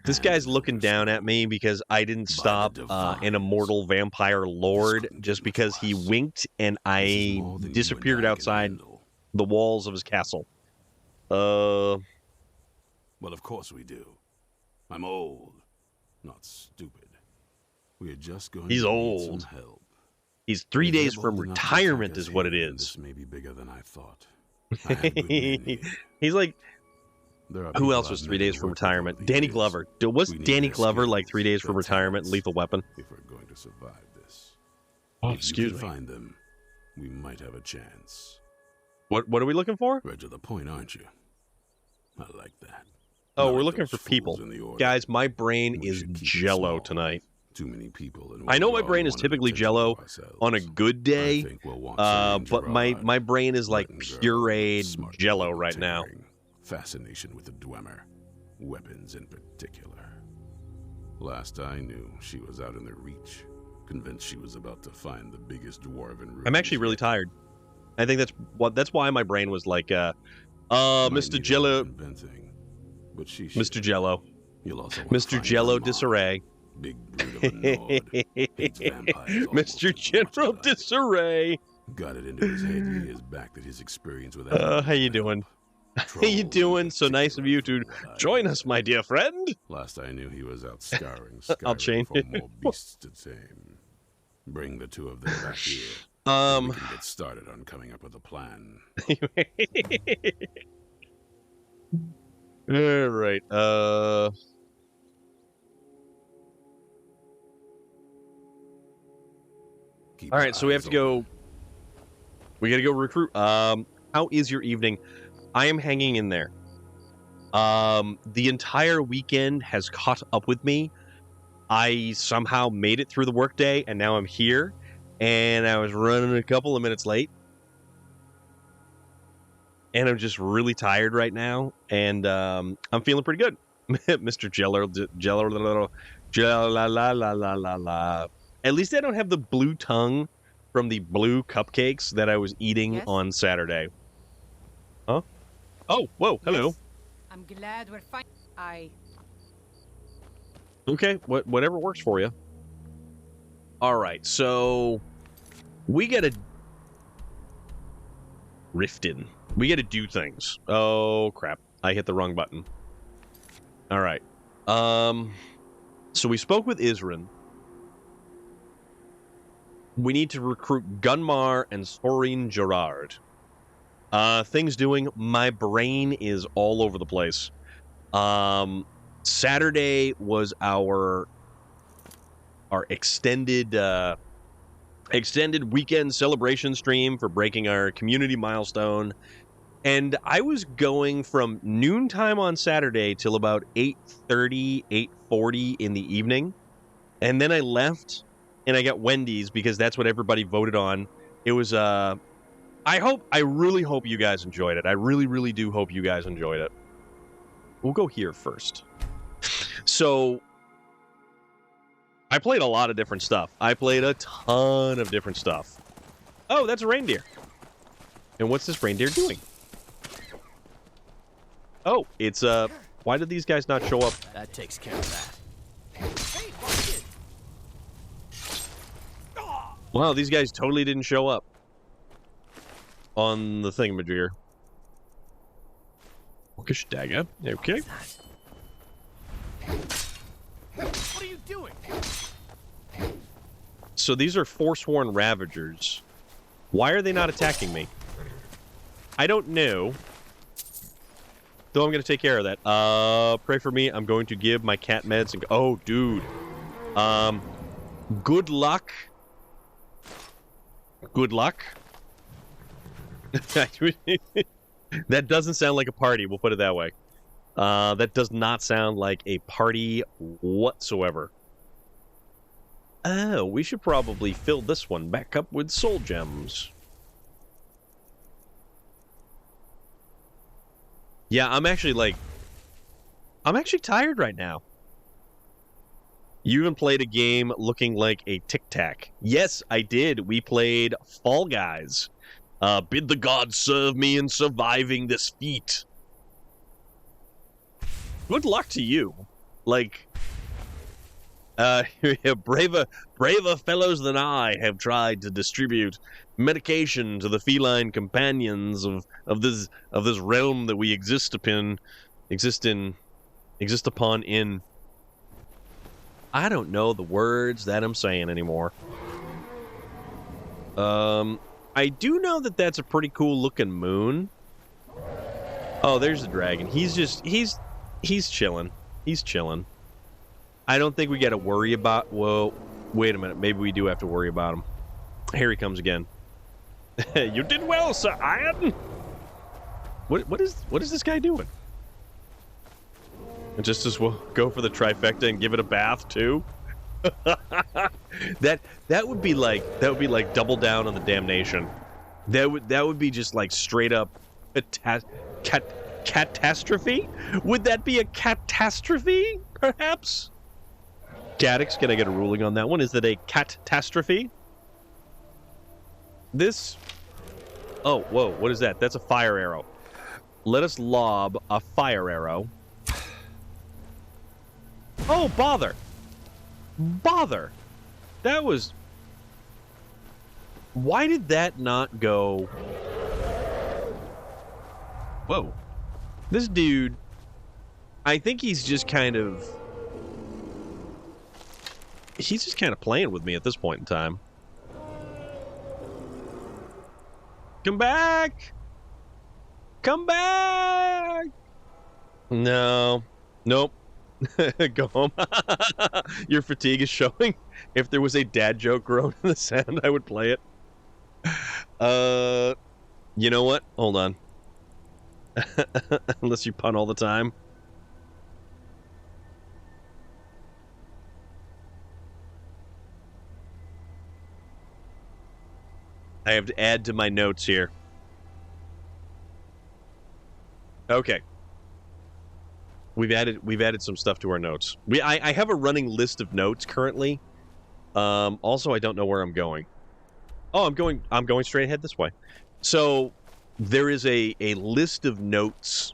This guy's looking down at me because I didn't stop an immortal vampire lord just because he winked and I disappeared outside the walls of his castle. Well, of course we do. I'm old, not stupid. We are just going He's to need old. some help. He's 3 days from retirement is what it is. This may be bigger than I thought. I have good men here. He's like, There are who people else I've was 3 met days who from worked with retirement? over the Danny years. Glover. Was We need Danny their Glover skills, like 3 days from their retirement? talents, Lethal Weapon. If we're going to survive this. Oh, If you excuse can me. find them, we might have a chance. What are we looking for? Right to the point, aren't you? I like that. Oh, Not we're like looking those for fools people. in the order. Guys, my brain We is should keep it jello small. tonight. Too many people. And I know we my all brain is want typically attention to jello ourselves. on a good I day, think we'll want Sir but my Gerard, brain is like Breton girl, pureed smart jello little right now. tinkering, Fascination with the Dwemer, weapons in particular. Last I knew, she was out in the Reach, convinced she was about to find the biggest dwarven ruins. I'm actually really yet. tired. I think that's why my brain was like, Might Mr. need Jello, help inventing, but she Mr. should. Jello, You'll also want Mr. to find Jello her mom, disarray, Big brute of a Nord, hates vampires almost Mr. as much General as I do. disarray. Got it into his head years back that his experience with How you doing? How you doing? So nice of you to join us, my dear friend. Last I knew, he was out scouring Skyrim I'll change for it. more beasts to tame. Bring the two of them back here. We can get started on coming up with a plan. All right. Keep All your right. So we have eyes to go. open. We got to go recruit. How is your evening? I am hanging in there. The entire weekend has caught up with me. I somehow made it through the workday, and now I'm here. And I was running a couple of minutes late. and I'm just really tired right now, and I'm feeling pretty good. Mr. Jello. At least I don't have the blue tongue from the blue cupcakes that I was eating on Saturday. Huh? Oh, whoa, hello. Yes. I'm glad we're fine. Okay, whatever works for you. All right, so we gotta Riften. We gotta do things. Oh crap! I hit the wrong button. All right. So we spoke with Isrin. We need to recruit Gunmar and Sorin Gerard. Things doing. My brain is all over the place. Saturday was our extended weekend celebration stream for breaking our community milestone. And I was going from noontime on Saturday till about 8:30, 8:40 in the evening. And then I left and I got Wendy's because that's what everybody voted on. It was I really hope you guys enjoyed it. I really, really do hope you guys enjoyed it. We'll go here first. So I played a lot of different stuff. I played a ton of different stuff. Oh, that's a reindeer. And what's this reindeer doing? Oh, it's why did these guys not show up? That takes care of that. Hey, watch it. Wow, these guys totally didn't show up on the thingamajigger. Orcish dagger. Okay. What are you doing? So these are Forsworn Ravagers. Why are they not attacking me? I don't know. Though I'm going to take care of that. Pray for me. I'm going to give my cat meds and... Oh, dude. Good luck. Good luck. That doesn't sound like a party. We'll put it that way. That does not sound like a party whatsoever. Oh, we should probably fill this one back up with soul gems. Yeah, I'm actually tired right now. You even played a game looking like a tic-tac. Yes, I did. We played Fall Guys. Bid the gods serve me in surviving this feat. Good luck to you. Like, braver fellows than I have tried to distribute medication to the feline companions of this realm that we exist upon in. I don't know the words that I'm saying anymore. I do know that that's a pretty cool looking moon. Oh, there's the dragon. He's chilling. He's chilling. I don't think we got to worry about... Whoa, wait a minute. Maybe we do have to worry about him. Here he comes again. You did well, Sir Iron. What is this guy doing? Just as well go for the trifecta and give it a bath too. that would be like double down on the damnation. That would be just like straight up catastrophe. Would that be a catastrophe? Perhaps. Gaddix, can I get a ruling on that one? Is that a catastrophe? This. Oh, whoa! What is that? That's a fire arrow. Let us lob a fire arrow. Oh, bother! Bother! That was... Why did that not go... Whoa. This dude... I think he's just kind of... He's just kind of playing with me at this point in time. Come back! Come back! No. Nope. Go home. Your fatigue is showing. If there was a dad joke grown in the sand, I would play it. You know what? Hold on. Unless you pun all the time. I have to add to my notes here. Okay. We've added some stuff to our notes. I have a running list of notes currently. Also, I don't know where I'm going. Oh, I'm going straight ahead this way. So there is a list of notes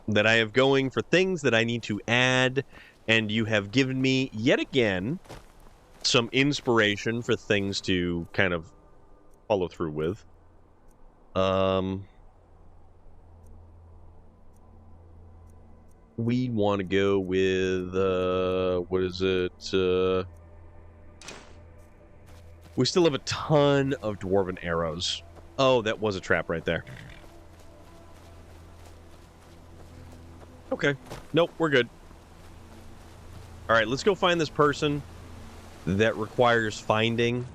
that I have going for things that I need to add, and you have given me yet again some inspiration for things to kind of follow through with. We want to go with what is it? We still have a ton of dwarven arrows. Oh, that was a trap right there. Okay. Nope, we're good. All right, let's go find this person that requires finding.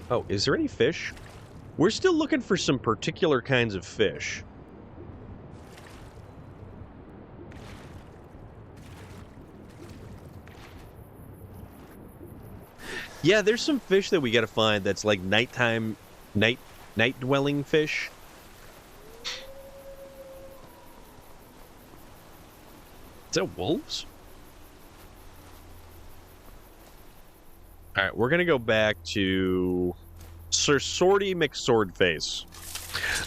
Oh, is there any fish? We're still looking for some particular kinds of fish. Yeah, there's some fish that we gotta find that's like nighttime, night-dwelling fish. Is that wolves? Alright, we're gonna go back to Sir Swordy McSwordface.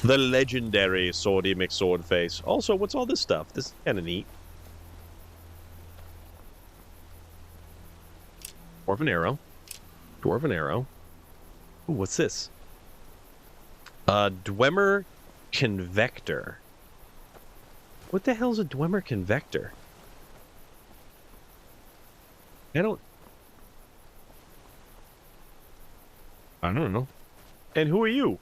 The legendary Swordy McSwordface. Also, what's all this stuff? This is kinda neat. Dwarven arrow. Dwarven arrow. Ooh, what's this? Dwemer Convector. What the hell's a Dwemer Convector? I don't know. And who are you?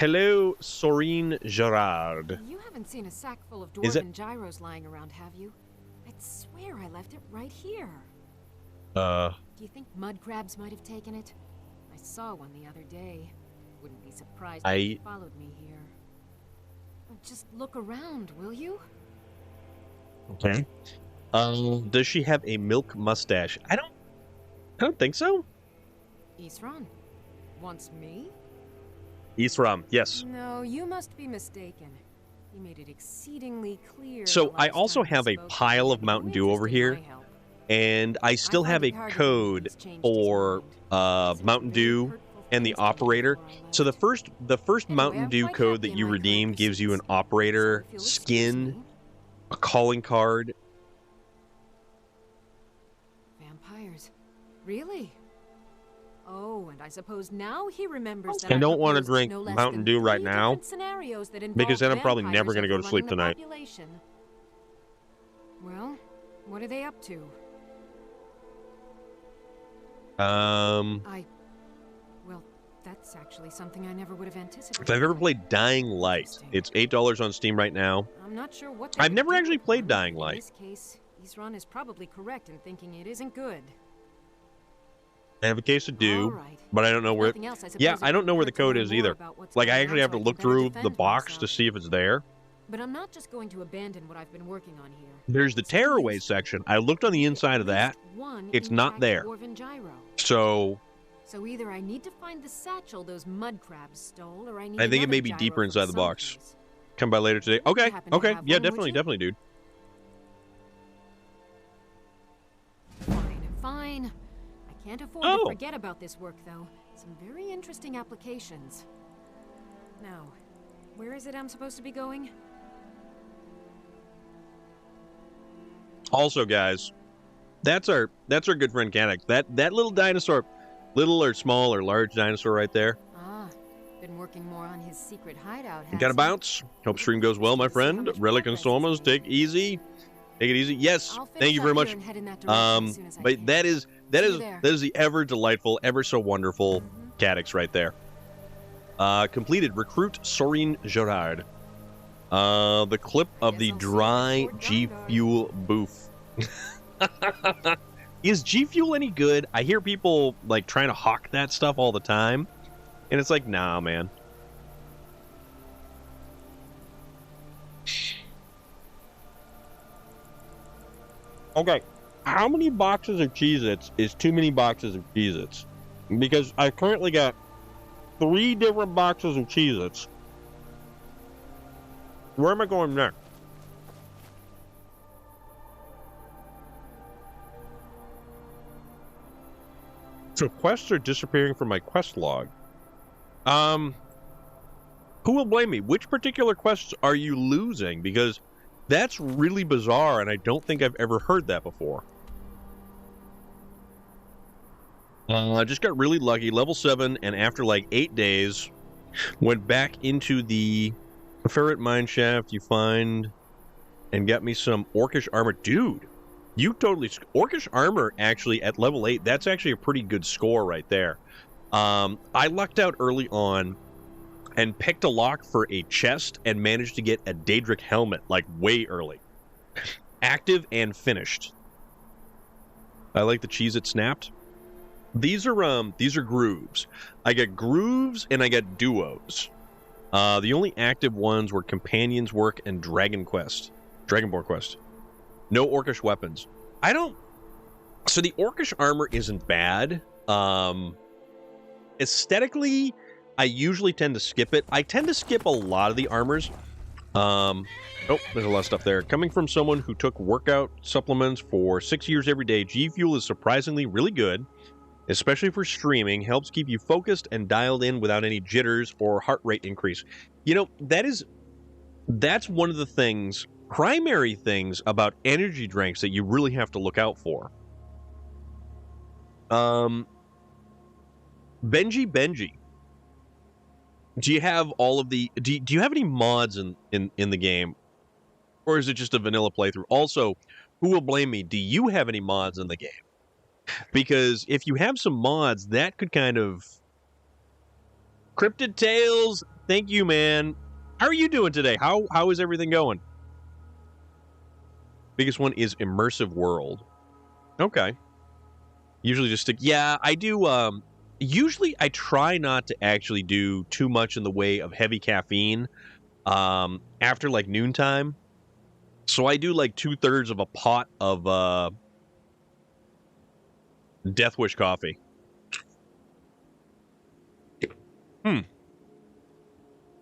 Hello, Sorine Gerard. You haven't seen a sack full of Is it- dwarven gyros lying around, have you? I'd swear I left it right here. Do you think mud crabs might have taken it? I saw one the other day. Wouldn't be surprised if they followed me here. Just look around, will you? Okay. Does she have a milk mustache? I don't think so. Isran wants me? Isram, yes. No, you must be mistaken. He made it exceeding clear. So the I last also time we have a spoke pile that of he had Mountain no Dew over interest in here, my help. and I still I have a find it hard to believe code he's changed his for mind. Mountain Dew and the operator. So the first Mountain Dew code that you redeem gives you an operator skin, a calling card. Vampires. Really? Oh, and I suppose now he remembers that I don't want wanna drink Mountain Dew right now, because then I'm probably never gonna go to sleep tonight. Well, what are they up to? Well, that's actually something I never would have anticipated. If I've ever played Dying Light, it's $8 on Steam right now. I'm not sure what I've never actually played Dying In Light. this case, Isran is probably correct in thinking it isn't good. I have a case of Dew, All right. but I don't know where. Nothing else, I suppose Yeah, it I don't wouldn't know where the hurt to code learn is more either. about what's Like, I going actually on have so to I look can better through the defend box to myself. see if it's there. But I'm not just going to abandon what I've been working on here. There's the tearaway section. I looked on the inside of that. One It's not intact there. dwarven gyro. So So either I need to find the satchel those mud crabs stole, or I need I think it another may be gyro deeper from inside the box. someplace. Come by later today. You Okay, happen to okay. have Yeah, one, would definitely, you? definitely, dude. Fine. I can't afford Oh. to forget about this work, though. Some very interesting applications. Now, where is it I'm supposed to be going? Also, guys, that's our good friend Canucks. That little dinosaur, little or small or large dinosaur right there. Ah, been working more on his secret hideout. You gotta bounce. Hope stream goes well, my friend. Relic and Somas, take it easy. Yes, thank you very much. But that is the ever delightful, ever so wonderful Caddix right there. Completed. Recruit Sorine Gerard. The clip of the dry G Fuel booth. Is G Fuel any good? I hear people like trying to hawk that stuff all the time, and it's like, nah, man. Okay, how many boxes of Cheez-Its is too many boxes of Cheez-Its? Because I currently got 3 different boxes of Cheez-Its. Where am I going next? So quests are disappearing from my quest log. Who will blame me? Which particular quests are you losing? Because that's really bizarre, and I don't think I've ever heard that before. I just got really lucky, level 7, and after like 8 days, went back into the ferret mine shaft. You find and got me some orcish armor. Dude, you totally... Orcish armor, actually, at level 8, that's actually a pretty good score right there. I lucked out early on and picked a lock for a chest and managed to get a Daedric helmet, like, way early. Active and finished. I like the cheese it snapped. These are grooves. I got grooves and I got duos. The only active ones were Companion's Work and Dragonborn Quest. No orcish weapons. So the orcish armor isn't bad. Aesthetically, I usually tend to skip it. I tend to skip a lot of the armors. Oh, there's a lot of stuff there. Coming from someone who took workout supplements for 6 years every day, G Fuel is surprisingly really good, especially for streaming. Helps keep you focused and dialed in without any jitters or heart rate increase. You know, that's one of the primary things about energy drinks that you really have to look out for. Benji. Do you have all of the... Do you have any mods in the game? Or is it just a vanilla playthrough? Also, who will blame me? Do you have any mods in the game? Because if you have some mods, that could kind of... Cryptid Tales, thank you, man. How are you doing today? How is everything going? Biggest one is Immersive World. Okay. Usually just stick... Yeah, I do... Usually, I try not to actually do too much in the way of heavy caffeine after, like, noontime. So I do, like, 2/3 of a pot of Death Wish coffee. I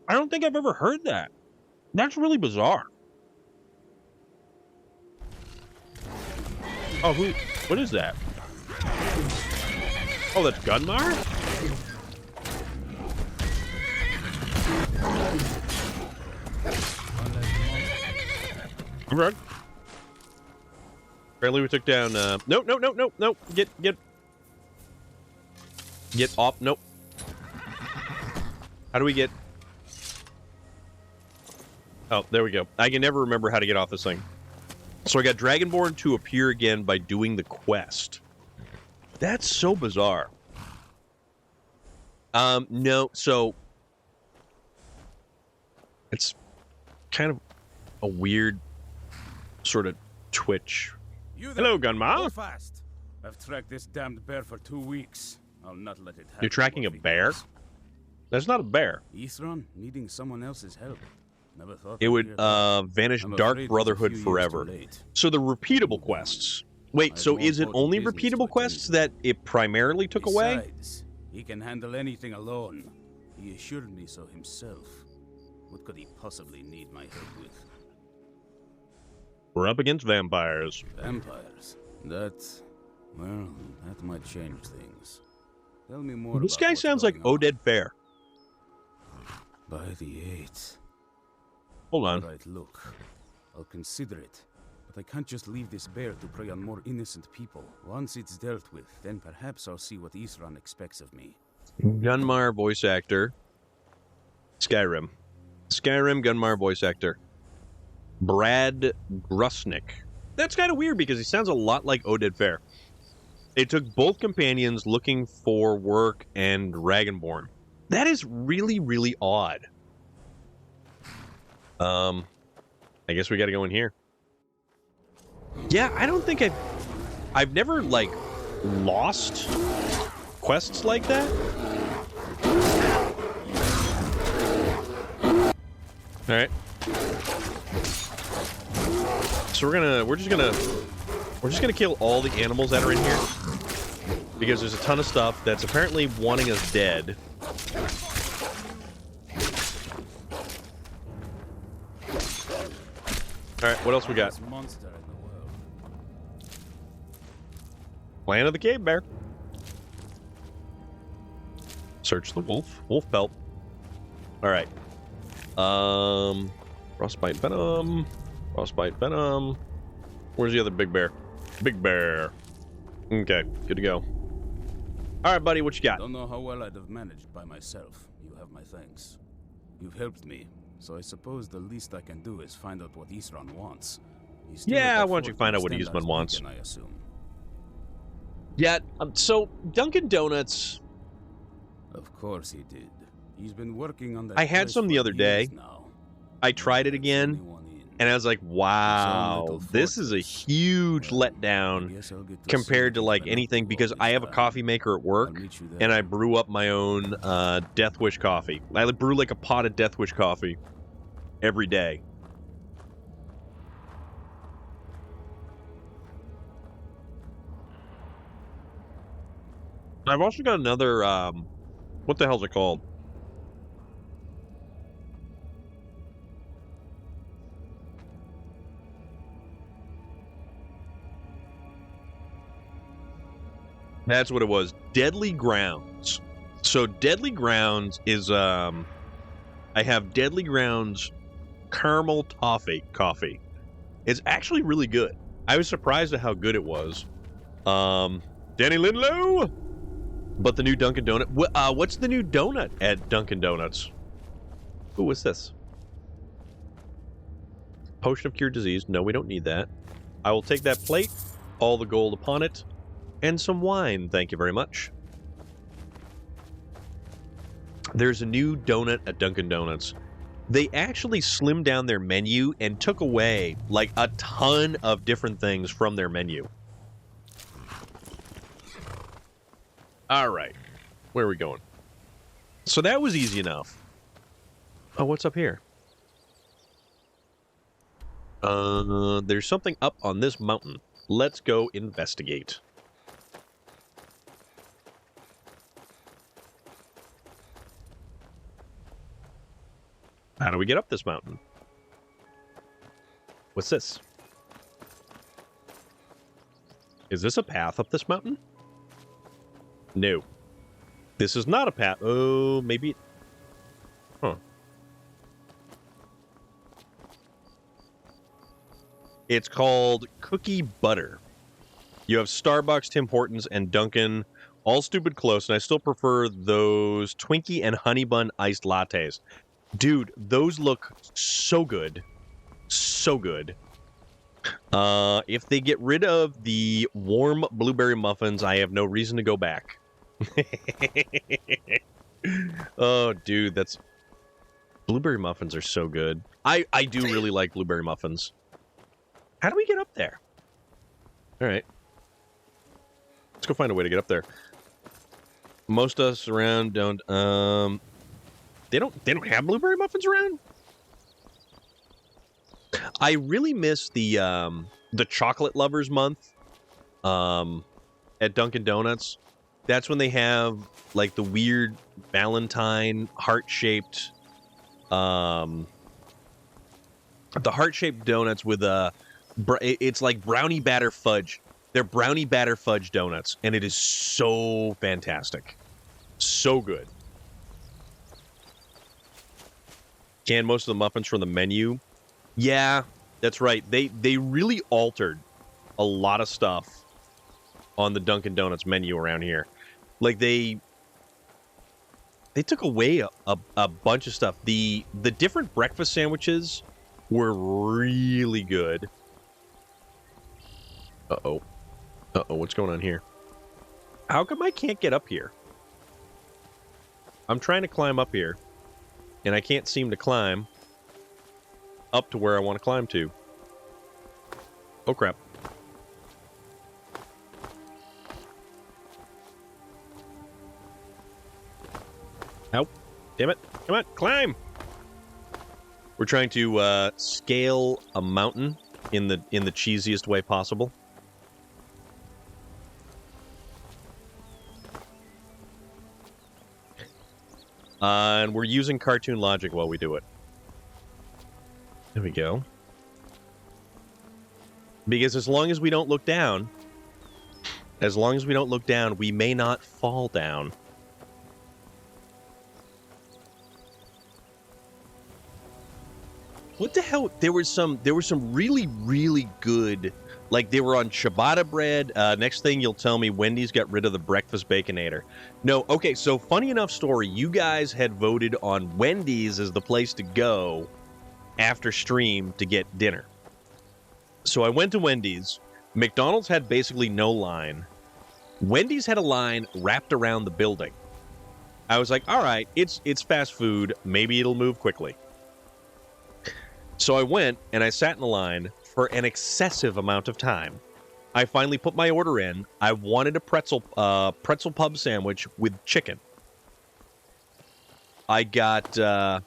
don't think I've ever heard that. That's really bizarre. Oh, what is that? Oh, that's Gunmar? I'm right. Apparently we took down, no. Get off, nope. How do we get... Oh, there we go. I can never remember how to get off this thing. So I got Dragonborn to appear again by doing the quest. That's so bizarre. No, so... It's kind of a weird sort of twitch. Hello, Gunma. Fast. I've tracked this damned bear for 2 weeks. I'll not let it happen. You're tracking a bear? That's not a bear. Ithron needing someone else's help. Never thought it would vanish Dark Brotherhood forever. So the repeatable quests. Wait, so is it only repeatable quests that it primarily took away? He can handle anything alone. He assured me so himself. What could he possibly need my help with? We're up against vampires. Vampires? That might change things. Tell me more. This guy sounds like Oded Fair. By the 8th. Hold on. Right, look. I'll consider it. But I can't just leave this bear to prey on more innocent people. Once it's dealt with, then perhaps I'll see what Ithran expects of me. Gunmar voice actor. Skyrim, Gunmar voice actor. Brad Grusnick. That's kind of weird because he sounds a lot like Oded Fair. It took both companions looking for work and Dragonborn. That is really, really odd. I guess we got to go in here. Yeah, I don't think I've never, like, lost quests like that. All right. So we're just gonna kill all the animals that are in here because there's a ton of stuff that's apparently wanting us dead. All right, what else we got? This monster in the world. Plan of the cave bear. Search the wolf. Wolf pelt. All right. Frostbite venom. Frostbite venom. Where's the other big bear? Big bear. Okay, good to go. All right, buddy, what you got? Don't know how well I'd have managed by myself. You have my thanks. You've helped me, so I suppose the least I can do is find out what Isran wants. Yeah, why don't you find out what Eastman wants? I assume. Yeah, so Dunkin' Donuts. Of course he did. He's been working on that. I had place some the for other day. years now. I tried it again, and I was like, wow, this is a huge letdown compared to like anything, because I have a coffee maker at work, and I brew up my own Death Wish coffee. I brew like a pot of Death Wish coffee every day. I've also got another, what the hell's it called? That's what it was. Deadly Grounds. So Deadly Grounds is, I have Deadly Grounds caramel toffee coffee. It's actually really good. I was surprised at how good it was. Danny Linlow! But the new Dunkin' Donut. What's the new donut at Dunkin' Donuts? Ooh, what's this? Potion of Cure Disease. No, we don't need that. I will take that plate, all the gold upon it, and some wine. Thank you very much. There's a new donut at Dunkin' Donuts. They actually slimmed down their menu and took away, like, a ton of different things from their menu. All right, where are we going? So that was easy enough. Oh, what's up here? There's something up on this mountain. Let's go investigate. How do we get up this mountain? What's this? Is this a path up this mountain? No. This is not a path. Oh, maybe. Huh. It's called Cookie Butter. You have Starbucks, Tim Hortons, and Dunkin', all stupid close, and I still prefer those Twinkie and Honey Bun iced lattes. Dude, those look so good. So good. If they get rid of the warm blueberry muffins, I have no reason to go back. Oh, dude, that's... Blueberry muffins are so good. I do really like blueberry muffins. How do we get up there? All right. Let's go find a way to get up there. Most of us around don't... They don't have blueberry muffins around? I really miss the chocolate lovers month at Dunkin' Donuts. That's when they have like the weird Valentine heart-shaped the heart-shaped donuts with it's like brownie batter fudge. They're brownie batter fudge donuts, and it is so fantastic. So good. Canned most of the muffins from the menu. Yeah, that's right. They really altered a lot of stuff on the Dunkin' Donuts menu around here. Like they took away a bunch of stuff. The different breakfast sandwiches were really good. Uh-oh. Uh-oh, what's going on here? How come I can't get up here? I'm trying to climb up here, and I can't seem to climb up to where I want to climb to. Oh, crap. Ow. Damn it. Come on, climb! We're trying to scale a mountain in the cheesiest way possible. And we're using cartoon logic while we do it. There we go. Because as long as we don't look down, we may not fall down. What the hell? There was some really, really good, like they were on ciabatta bread. Next thing you'll tell me, Wendy's got rid of the breakfast Baconator. No, okay, so funny enough story, you guys had voted on Wendy's as the place to go after stream to get dinner. So I went to Wendy's. McDonald's had basically no line. Wendy's had a line wrapped around the building. I was like, all right, it's fast food. Maybe it'll move quickly. So I went and I sat in the line for an excessive amount of time. I finally put my order in. I wanted a pretzel pub sandwich with chicken. I got a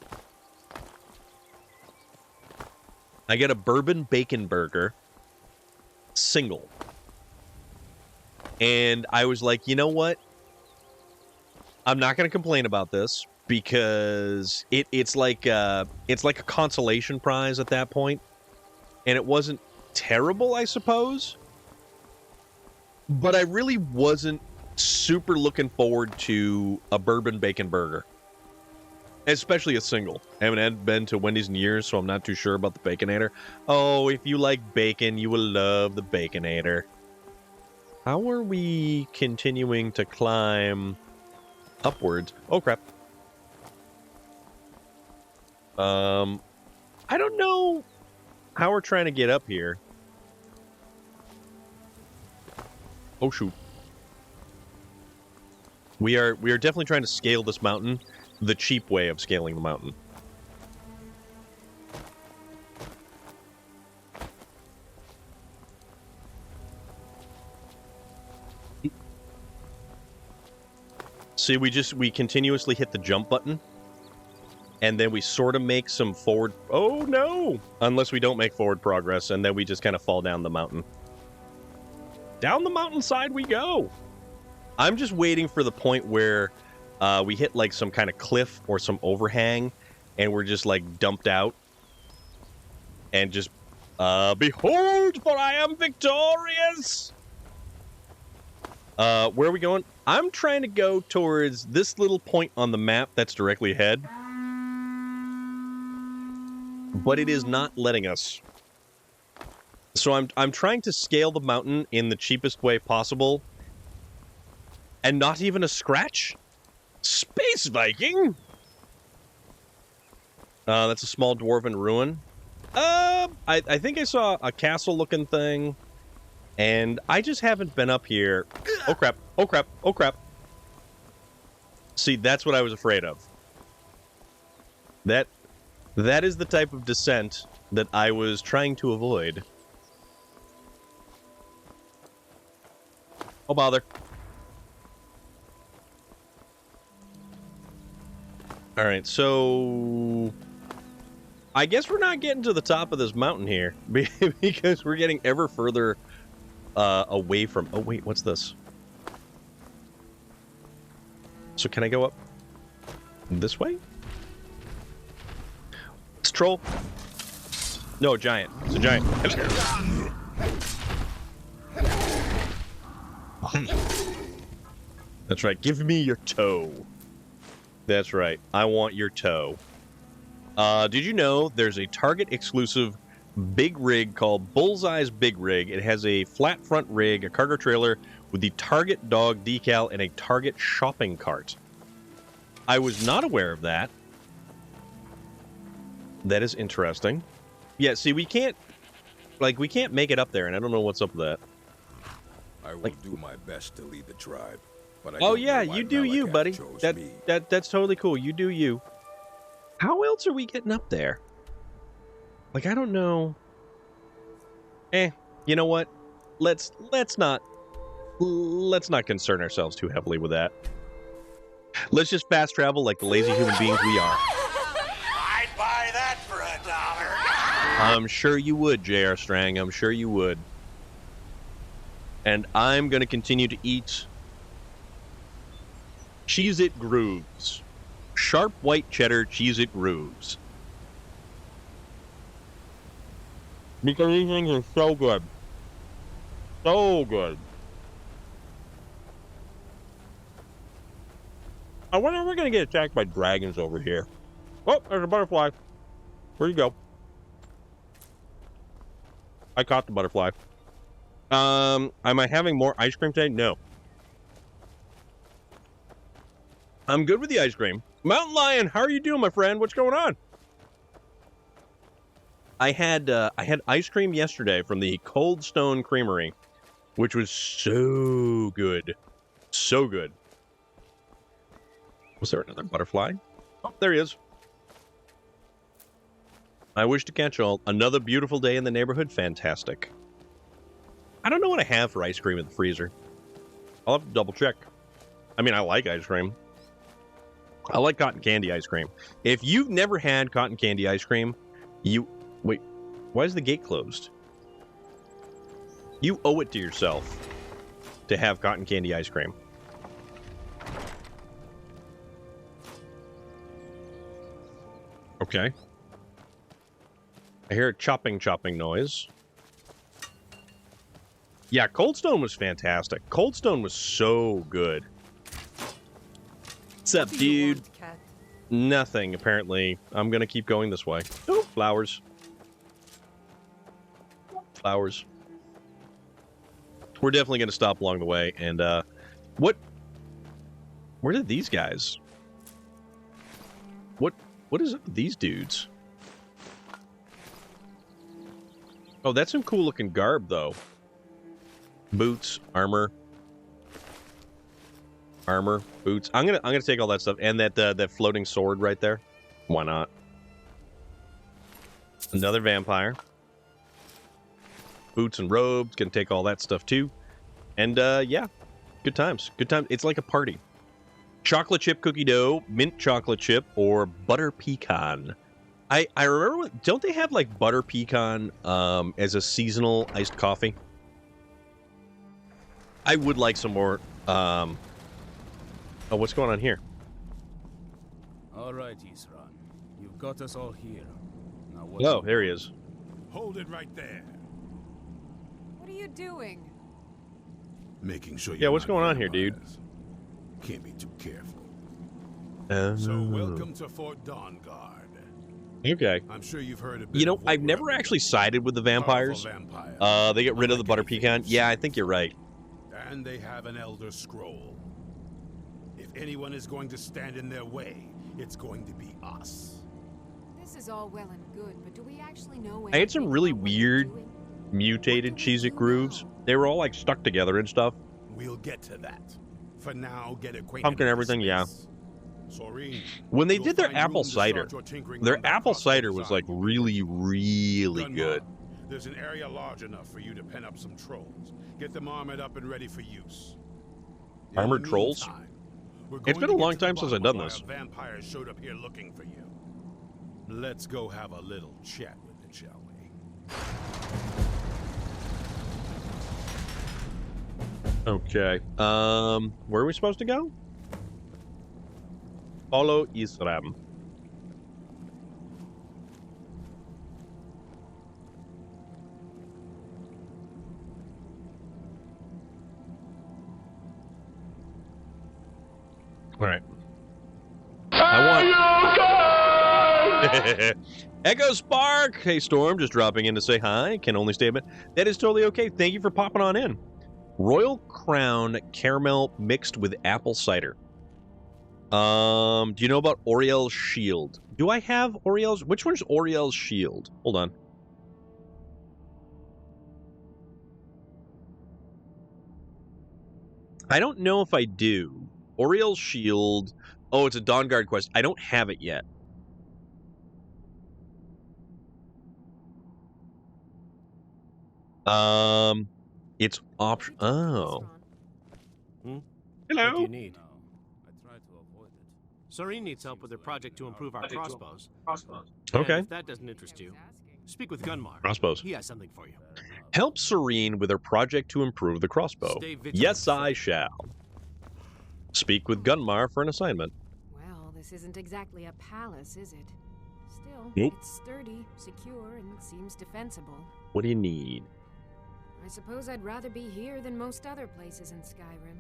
bourbon bacon burger, single. And I was like, you know what? I'm not going to complain about this because it's like a consolation prize at that point. And it wasn't terrible, I suppose. But I really wasn't super looking forward to a bourbon bacon burger. Especially a single. I haven't been to Wendy's in years, so I'm not too sure about the Baconator. Oh, if you like bacon, you will love the Baconator. How are we continuing to climb upwards? Oh, crap. I don't know how we're trying to get up here. Oh, shoot. We are definitely trying to scale this mountain the cheap way of scaling the mountain. See, we continuously hit the jump button, and then we sort of make some forward... Oh, no! Unless we don't make forward progress, and then we just kind of fall down the mountain. Down the mountainside we go! I'm just waiting for the point where we hit, like, some kind of cliff or some overhang, and we're just, like, dumped out. And just, behold, for I am victorious! Where are we going? I'm trying to go towards this little point on the map that's directly ahead. But it is not letting us. So I'm trying to scale the mountain in the cheapest way possible. And not even a scratch? Space Viking? That's a small dwarven ruin. I think I saw a castle-looking thing. And I just haven't been up here. Oh, crap. Oh, crap. Oh, crap. See, that's what I was afraid of. That is the type of descent that I was trying to avoid. Oh, bother. All right, so... I guess we're not getting to the top of this mountain here. Because we're getting ever further... away from... Oh, wait, what's this? So can I go up this way? It's a troll. No, a giant. It's a giant. That's right. Give me your toe. That's right. I want your toe. Did you know there's a Target exclusive big rig called Bullseye's Big Rig? It has a flat front rig, a cargo trailer with the Target dog decal, and a Target shopping cart. I was not aware of that. That is interesting. Yeah, see, we can't make it up there, and I don't know what's up with that. I will do my best to lead the tribe, but I oh don't yeah, know why you do you, Malachi buddy. chose me. That's totally cool. You do you. How else are we getting up there? Like, I don't know. You know what? Let's not concern ourselves too heavily with that. Let's just fast travel like the lazy human beings we are. I'd buy that for $1. I'm sure you would, J.R. Strang. I'm sure you would. And I'm going to continue to eat Cheez-It Grooves. Sharp white cheddar Cheez-It Grooves. Because these things are so good. So good. I wonder if we're going to get attacked by dragons over here. Oh, there's a butterfly. Where'd you go? I caught the butterfly. Am I having more ice cream today? No. I'm good with the ice cream. Mountain Lion, how are you doing, my friend? What's going on? I had ice cream yesterday from the Cold Stone Creamery, which was so good. So good. Was there another butterfly? Oh, there he is. I wish to catch all. Another beautiful day in the neighborhood. Fantastic. I don't know what I have for ice cream in the freezer. I'll have to double check. I mean, I like ice cream. I like cotton candy ice cream. If you've never had cotton candy ice cream, wait, why is the gate closed? You owe it to yourself to have cotton candy ice cream. Okay. I hear a chopping noise. Yeah, Cold Stone was fantastic. Cold Stone was so good. What's up, dude? Nothing, apparently. I'm gonna keep going this way. Oh, flowers. Flowers. We're definitely gonna stop along the way, and, where did these guys? What is up with these dudes? Oh, that's some cool looking garb, though. Boots, armor, boots. I'm gonna take all that stuff and that floating sword right there. Why not? Another vampire. Boots and robes. Gonna take all that stuff too. And yeah, good times. Good times. It's like a party. Chocolate chip cookie dough, mint chocolate chip, or butter pecan. I remember. Don't they have like butter pecan as a seasonal iced coffee? I would like some more. Oh, what's going on here? All right, Isran. You've got us all here. Now what? Oh, there he is. Hold it right there. What are you doing? Making sure Yeah, what's going on here, dude? Can't be too careful. So welcome to Fort Dawnguard. Okay. I'm sure you've heard of it. You know, I've never actually sided with the vampires. They get rid of the butter pecan. Yeah, I think you're right. And they have an Elder Scroll. If anyone is going to stand in their way, it's going to be us. This is all well and good, but do we actually know? I had some really weird, mutated Cheez-It grooves. They were all like stuck together and stuff. We'll get to that. For now, get acquainted. Pumpkin everything, yeah. Sorry. When they did their apple cider, was like really, really good. There's an area large enough for you to pen up some trolls. Get them armored up and ready for use. Armored trolls? It's been a long time since I've done this. Vampires showed up here looking for you. Let's go have a little chat with it, shall we? Okay. Where are we supposed to go? Follow Isram. All right. Echo Spark! Hey, Storm, just dropping in to say hi. Can only stay a bit. That is totally okay. Thank you for popping on in. Royal Crown caramel mixed with apple cider. Do you know about Oriel's Shield? Do I have Oriel's? Which one's Oriel's Shield? Hold on. I don't know if I do. Oriel's Shield. Oh, it's a Dawnguard quest. I don't have it yet. It's option. Oh. Hello. What do you need? No, I tried to avoid it. Serene needs help with her project to improve our crossbows. Okay. And if that doesn't interest you, speak with Gunmar. Crossbows. He has something for you. Help Serene with her project to improve the crossbow. Stay vigilant. Yes, I shall. Speak with Gunmar for an assignment. Well, this isn't exactly a palace, is it? Still, Nope. it's sturdy, secure, and seems defensible. What do you need? I suppose I'd rather be here than most other places in Skyrim.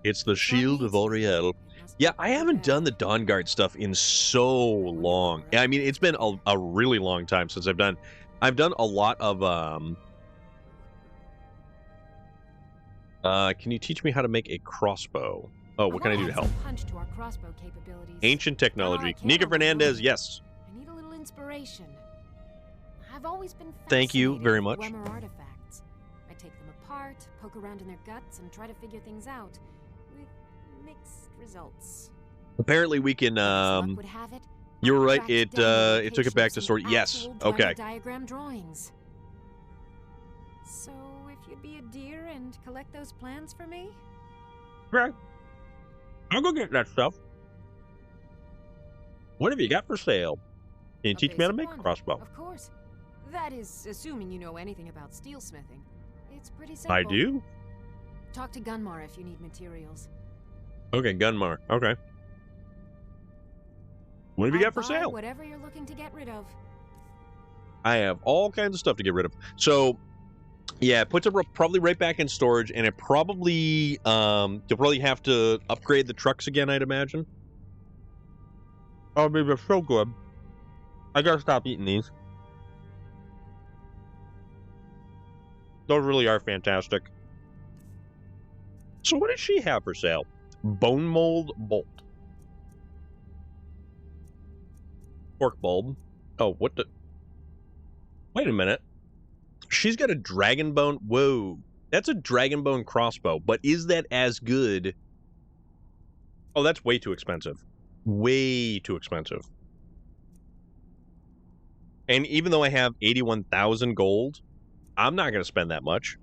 It's the Shield of Oriel. Yeah, I haven't done the Dawnguard stuff in so long. I mean, it's been a really long time since I've done a lot of can you teach me how to make a crossbow? Oh, what can I do to help? Punch to our crossbow capabilities. Ancient technology. Nika Fernandez, yes. I need a little inspiration. I've always been Thank you very much. With Dwemer artifacts. I take them apart, poke around in their guts, and try to figure things out with mixed results. Apparently we can you were right, it took it back to sort. Yes. Okay. Diagram drawings. So if you'd be a dear and collect those plans for me? Right. I'll go get that stuff. What have you got for sale? Can you teach me how to make a crossbow? Of course. That is, assuming you know anything about steelsmithing. It's pretty simple. I do. Talk to Gunmar if you need materials. Okay, Gunmar. Okay. What have you got for sale? Whatever you're looking to get rid of. I have all kinds of stuff to get rid of. So, yeah, it puts it probably right back in storage, and it probably you'll probably have to upgrade the trucks again, I'd imagine. Oh, baby, they're so good. I gotta stop eating these. Those really are fantastic. So what does she have for sale? Bone mold bolt. Fork bulb. Oh, what the... Wait a minute. She's got a dragon bone. Whoa. That's a dragon bone crossbow. But is that as good? Oh, that's way too expensive. Way too expensive. And even though I have 81,000 gold, I'm not going to spend that much.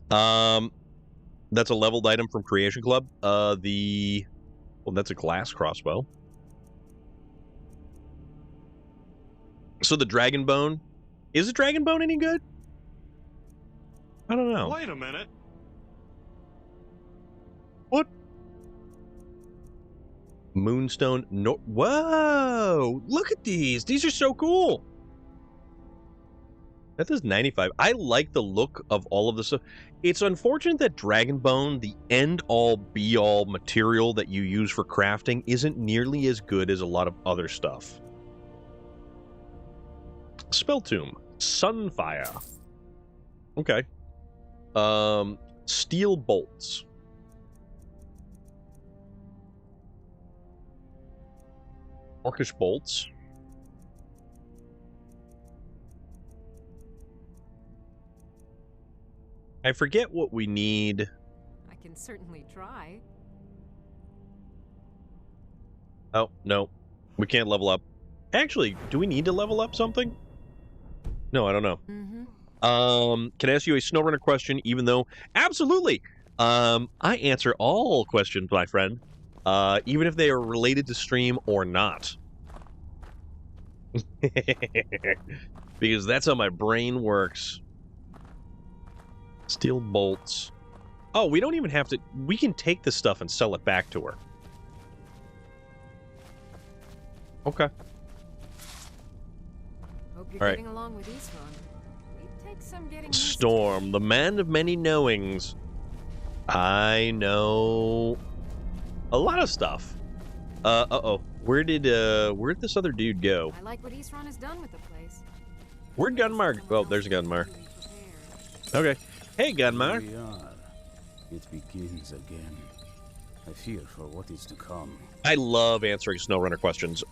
That's a leveled item from Creation Club. Well, that's a glass crossbow. So the dragon bone, is the dragon bone any good? I don't know. Wait a minute. What? Moonstone. No. Whoa! Look at these. These are so cool. That is 95. I like the look of all of this stuff. It's unfortunate that dragon bone, the end-all, be-all material that you use for crafting, isn't nearly as good as a lot of other stuff. Spell tomb. Sunfire. Okay. Steel bolts. Orcish bolts. I forget what we need. I can certainly try. Oh, no. We can't level up. Actually, do we need to level up something? No, I don't know. Can I ask you a SnowRunner question, even though... Absolutely! I answer all questions, my friend. Even if they are related to stream or not. Because that's how my brain works. Steel bolts. Oh, we don't even have to... We can take this stuff and sell it back to her. Okay. Hope you're getting along with Isran. It takes some getting used to. Storm, the man of many knowings. I know a lot of stuff. Uh-oh. Where'd this other dude go? I like what Isran has done with the place. Where'd Gunmar? Oh, there's Gunmar. Okay. Hey, Gunmar. Here we are. It begins again. I fear for what is to come. I love answering SnowRunner questions.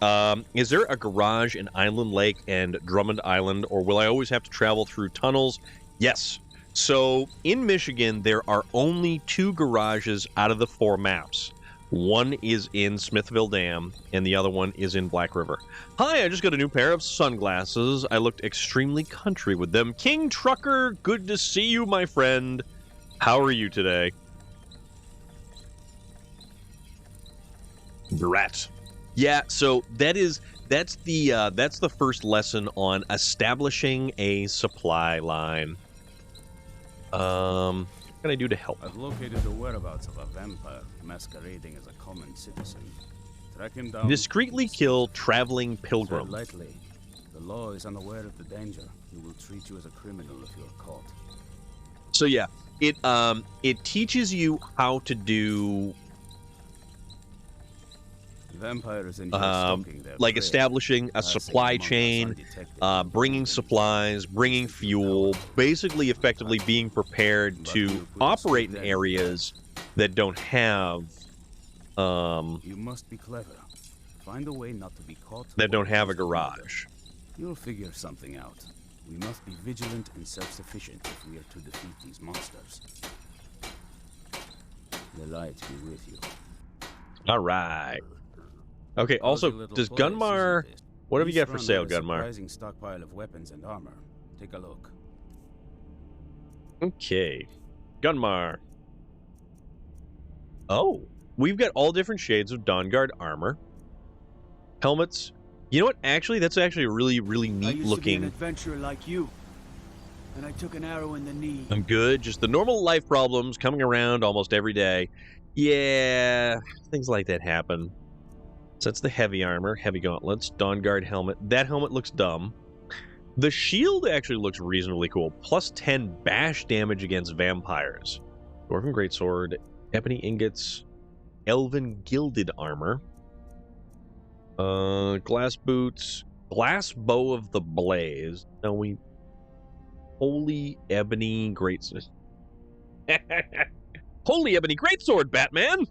Is there a garage in Island Lake and Drummond Island, or will I always have to travel through tunnels? Yes. So, in Michigan, there are only 2 garages out of the 4 maps. One is in Smithville Dam, and the other one is in Black River. Hi, I just got a new pair of sunglasses. I looked extremely country with them. King Trucker, good to see you, my friend. How are you today? Brat. Yeah, so that's the first lesson on establishing a supply line. What can I do to help? I've located the whereabouts of a vampire masquerading as a common citizen. Track him down. Discreetly kill traveling pilgrim. Tread lightly. The law is unaware of the danger. He will treat you as a criminal if you are caught. So yeah, it teaches you how to do Vampires enjoy stalking their like prey, establishing a passing supply among us chain, undetected, bringing supplies, bringing fuel, basically effectively being prepared to operate in areas that don't have You must be clever. Find a way not to be caught. that don't have a or garage. You'll figure something out. We must be vigilant and self-sufficient if we are to defeat these monsters. The light be with you. All right. Okay. Also, does Gunmar? What have you got for sale, Gunmar? Surprising stockpile of weapons and armor. Take a look. Okay, Gunmar. Oh, we've got all different shades of Dawnguard armor, helmets. You know what? Actually, that's actually a really, really neat looking. An adventurer like you, and I took an arrow in the knee. I'm good. Just the normal life problems coming around almost every day. Yeah, things like that happen. So that's the heavy armor, heavy gauntlets, Dawnguard helmet. That helmet looks dumb. The shield actually looks reasonably cool. Plus 10 bash damage against vampires. Dwarven greatsword, ebony ingots, elven gilded armor. Glass boots, glass bow of the blaze. No, holy ebony greatsword. Holy ebony greatsword, Batman!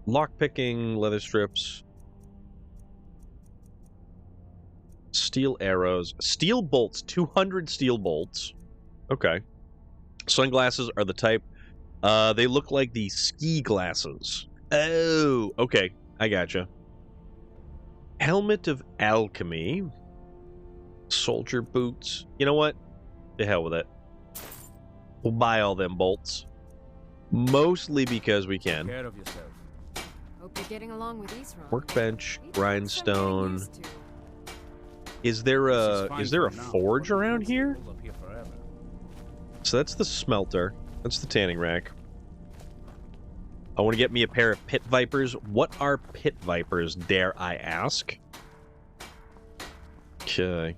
Lockpicking, leather strips, steel arrows, steel bolts, 200 steel bolts. Okay. Sunglasses are the type. They look like the ski glasses. Oh, okay. I gotcha. Helmet of alchemy. Soldier boots. You know what? The hell with it. We'll buy all them bolts. Mostly because we can. Take care of yourself. Hope you're getting along with Isra. Workbench, grindstone. Is there a forge around here? So that's the smelter. That's the tanning rack. I want to get me a pair of pit vipers. What are pit vipers, dare I ask? Okay.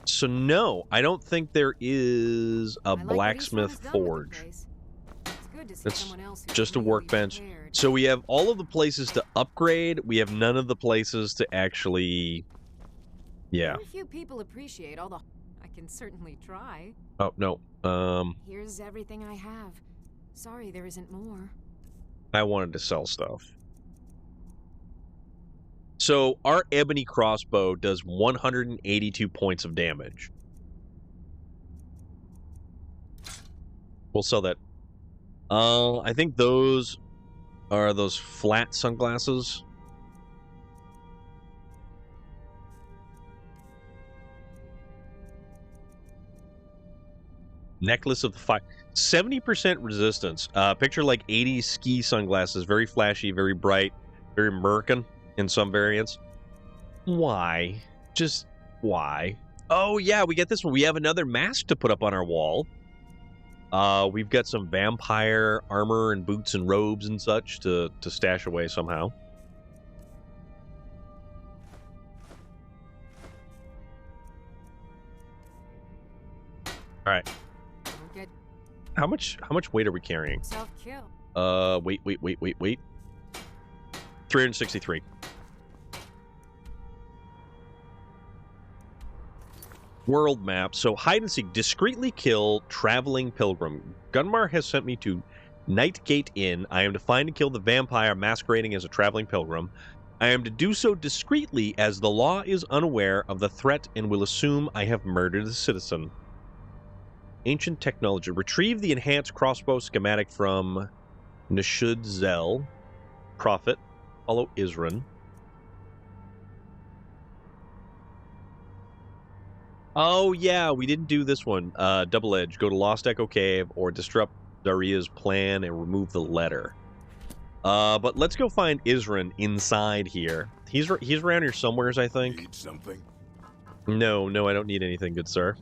So no, I don't think there is a blacksmith forge. It's just a workbench. So we have all of the places to upgrade. We have none of the places to actually... Yeah. Very few people appreciate all the... I can certainly try. Oh, no. Here's everything I have. Sorry there isn't more. I wanted to sell stuff. So our ebony crossbow does 182 points of damage. We'll sell that. I think those are those flat sunglasses. Necklace of the fire. 70% resistance. Picture like 80s ski sunglasses. Very flashy, very bright, very American in some variants. Why? Just why? Oh, yeah, we get this one. We have another mask to put up on our wall. We've got some vampire armor and boots and robes and such to stash away somehow. All right. How much weight are we carrying? Self-kill. Wait. 363. World map. So hide and seek. Discreetly kill traveling pilgrim. Gunmar has sent me to Nightgate Inn. I am to find and kill the vampire masquerading as a traveling pilgrim. I am to do so discreetly as the law is unaware of the threat and will assume I have murdered a citizen. Ancient technology. Retrieve the enhanced crossbow schematic from Nashud Zel. Prophet. Follow Isran. Oh, yeah, we didn't do this one. Double Edge. Go to Lost Echo Cave or disrupt Daria's plan and remove the letter. But let's go find Isran inside here. He's around here somewheres, I think. Need something? No, I don't need anything, good sir.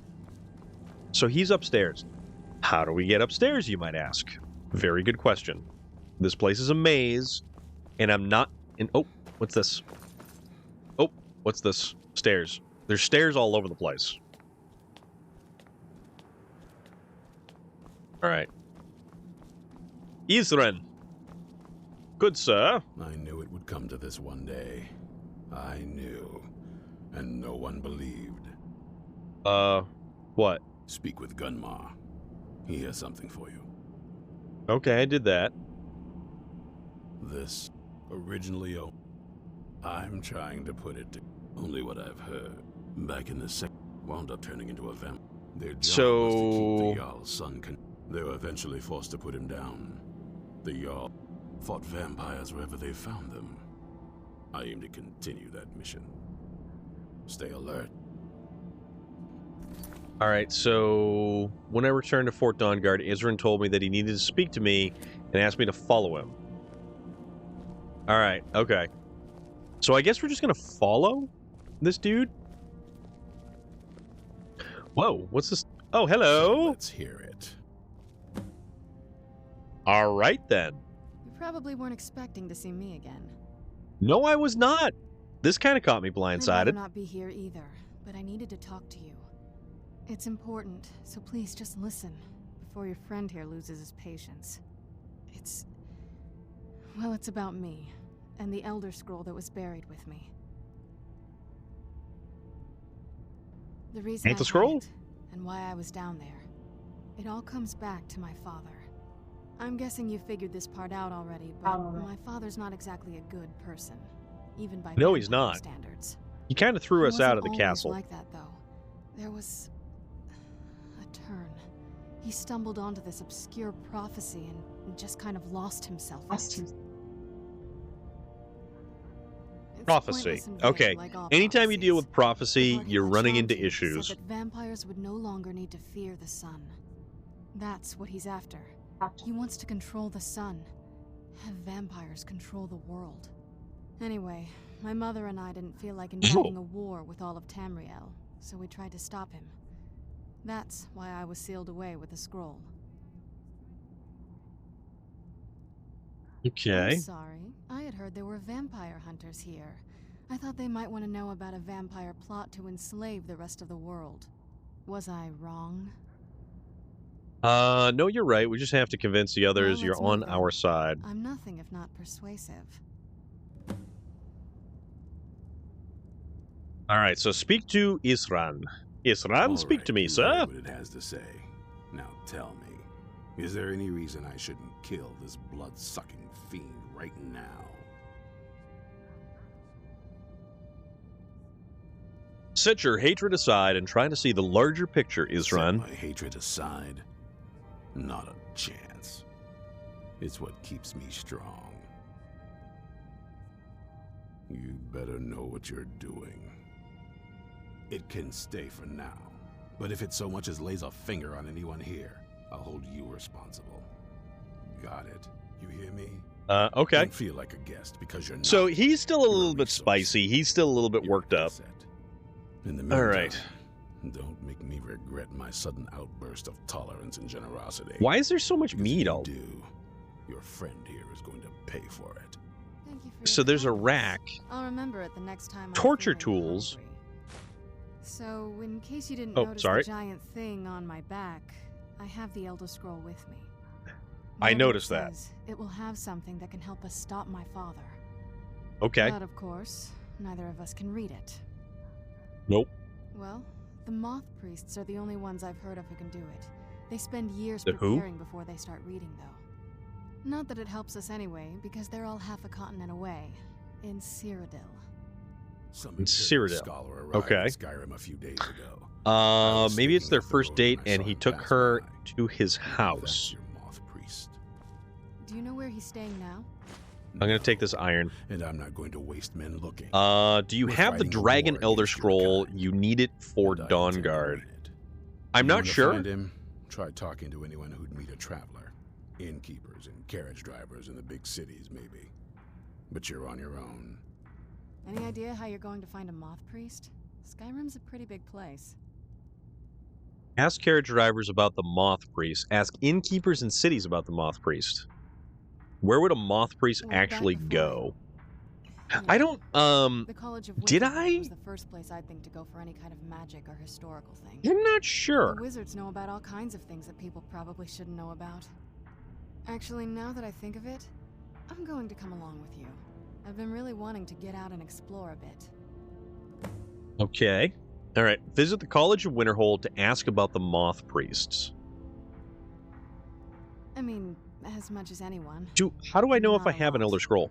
So he's upstairs. How do we get upstairs, you might ask? Very good question. This place is a maze, and I'm not in... Oh, what's this? Oh, what's this? Stairs. There's stairs all over the place. All right. Isran. Good, sir. I knew it would come to this one day. I knew. And no one believed. What? Speak with Gunmar. He has something for you. Okay, I did that. This originally I'm trying to put it to only what I've heard. Back in the wound up turning into a vamp. Their job was to keep the Jarl's son they were eventually forced to put him down. The Jarl fought vampires wherever they found them. I aim to continue that mission. Stay alert. All right, so when I returned to Fort Dawnguard, Isran told me that he needed to speak to me and asked me to follow him. All right, okay. So I guess we're just going to follow this dude? Whoa, what's this? Oh, hello. So let's hear it. All right, then. You probably weren't expecting to see me again. No, I was not. This kind of caught me I'd blindsided. rather not be here either, but I needed to talk to you. It's important, so please just listen before your friend here loses his patience. Well, it's about me and the Elder Scroll that was buried with me. The reason Ain't the I scroll? had it, and why I was down there. It all comes back to my father. I'm guessing you figured this part out already, but my father's not exactly a good person, even by No, he's vampire not. standards. He kind of threw He us out of wasn't the always castle. like that, though. There was a turn. He stumbled onto this obscure prophecy and just kind of lost himself. It's Prophecy. pointless and vague, Okay. like all Anytime you deal prophecies. with prophecy, The part he you're latched running into onto issues. said that vampires would no longer need to fear the sun. That's what he's after. He wants to control the sun. Have vampires control the world. Anyway, my mother and I didn't feel like inviting a war with all of Tamriel, so we tried to stop him. That's why I was sealed away with the scroll. Okay. I'm sorry. I had heard there were vampire hunters here. I thought they might want to know about a vampire plot to enslave the rest of the world. Was I wrong? No, you're right. We just have to convince the others Well, you're let's on move our side. I'm nothing if not persuasive. All right, so speak to Isran. Isran, All speak right, to me, you sir. heard what it has to say. Now tell me, is there any reason I shouldn't kill this blood-sucking fiend right now? Set your hatred aside and try to see the larger picture, Set Isran. my hatred aside? Not a chance. It's what keeps me strong. You better know what you're doing. It can stay for now, but if it so much as lays a finger on anyone here, I'll hold you responsible. Got it? You hear me? Okay. Don't feel like a guest because you're not. So he's still a You're little bit resource. spicy. He's still a little bit You're worked an up. asset. In the All meantime, right. don't make me regret my sudden outburst of tolerance and generosity. Why is there so much Because meat if you all? do, your friend here is going to pay for it. Thank you for So your there's a kindness. rack. I'll remember it the next time. I'm Torture feeling tools. hungry. So, in case you didn't Oh, notice sorry. the giant thing on my back, I have the Elder Scroll with me. I Whatever it noticed that. says, it will have something that can help us stop my father. Okay. But of course, neither of us can read it. Nope. Well, the Moth Priests are the only ones I've heard of who can do it. They spend years The who? preparing before they start reading, though. Not that it helps us anyway, because they're all half a continent away, in Cyrodiil. Some In imperial Cyrodiil. scholar arrived Okay. in Skyrim a few days ago. Maybe it's their sneaking up the first road date when I and saw he him took pass her by. to his That's house. your Moth Priest. Do you know where he's staying now? I'm gonna take this iron. And I'm not going to waste men looking. Do you We're have the fighting a Dragon war Elder against your Scroll? kind, You need it for and I intend to Dawnguard. win it. I'm You not want to sure. Find him? Try talking to anyone who'd meet a traveler. Innkeepers and carriage drivers in the big cities, maybe. But you're on your own. Any idea how you're going to find a Moth Priest? Skyrim's a pretty big place. Ask carriage drivers about the Moth Priest. Ask innkeepers in cities about the Moth Priest. Where would a Moth Priest Well, back actually before go? I don't, The College of did Wizards I? was the first place I'd think to go for any kind of magic or historical thing. I'm not sure. The wizards know about all kinds of things that people probably shouldn't know about. Actually, now that I think of it, I'm going to come along with you. I've been really wanting to get out and explore a bit. Okay. All right. Visit the College of Winterhold to ask about the Moth Priests. I mean, as much as anyone. How do I know if I Not a have an lot. Elder Scroll?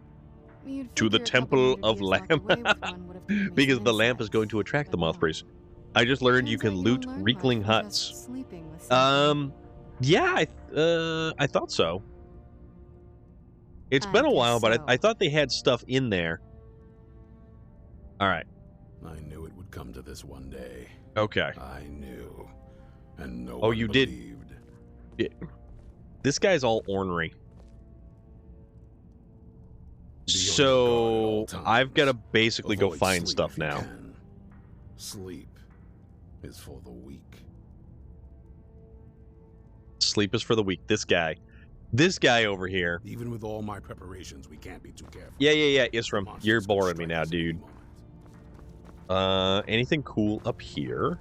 You'd To the figure a Temple couple of hundred years locked Lamp. away with one would have given me Because some the lamp is insight, going to attract the but Moth no. Priest. I just learned you Turns can out loot don't learn Reekling much from huts. just sleeping with something. Yeah, I thought so. It's I been a guess while, but so. I thought they had stuff in there. All right. I knew it would come to this one day. Okay. I knew. And no Oh, one you did. believed. Yeah. This guy's all ornery. So I've got to basically go Avoid find sleep stuff if you now. can. Sleep is for the weak. Sleep is for the weak. This guy over here. Even with all my preparations, we can't be too careful. Yeah, Isram. Monsters You're could boring me strike now, us at any dude. moment. Anything cool up here?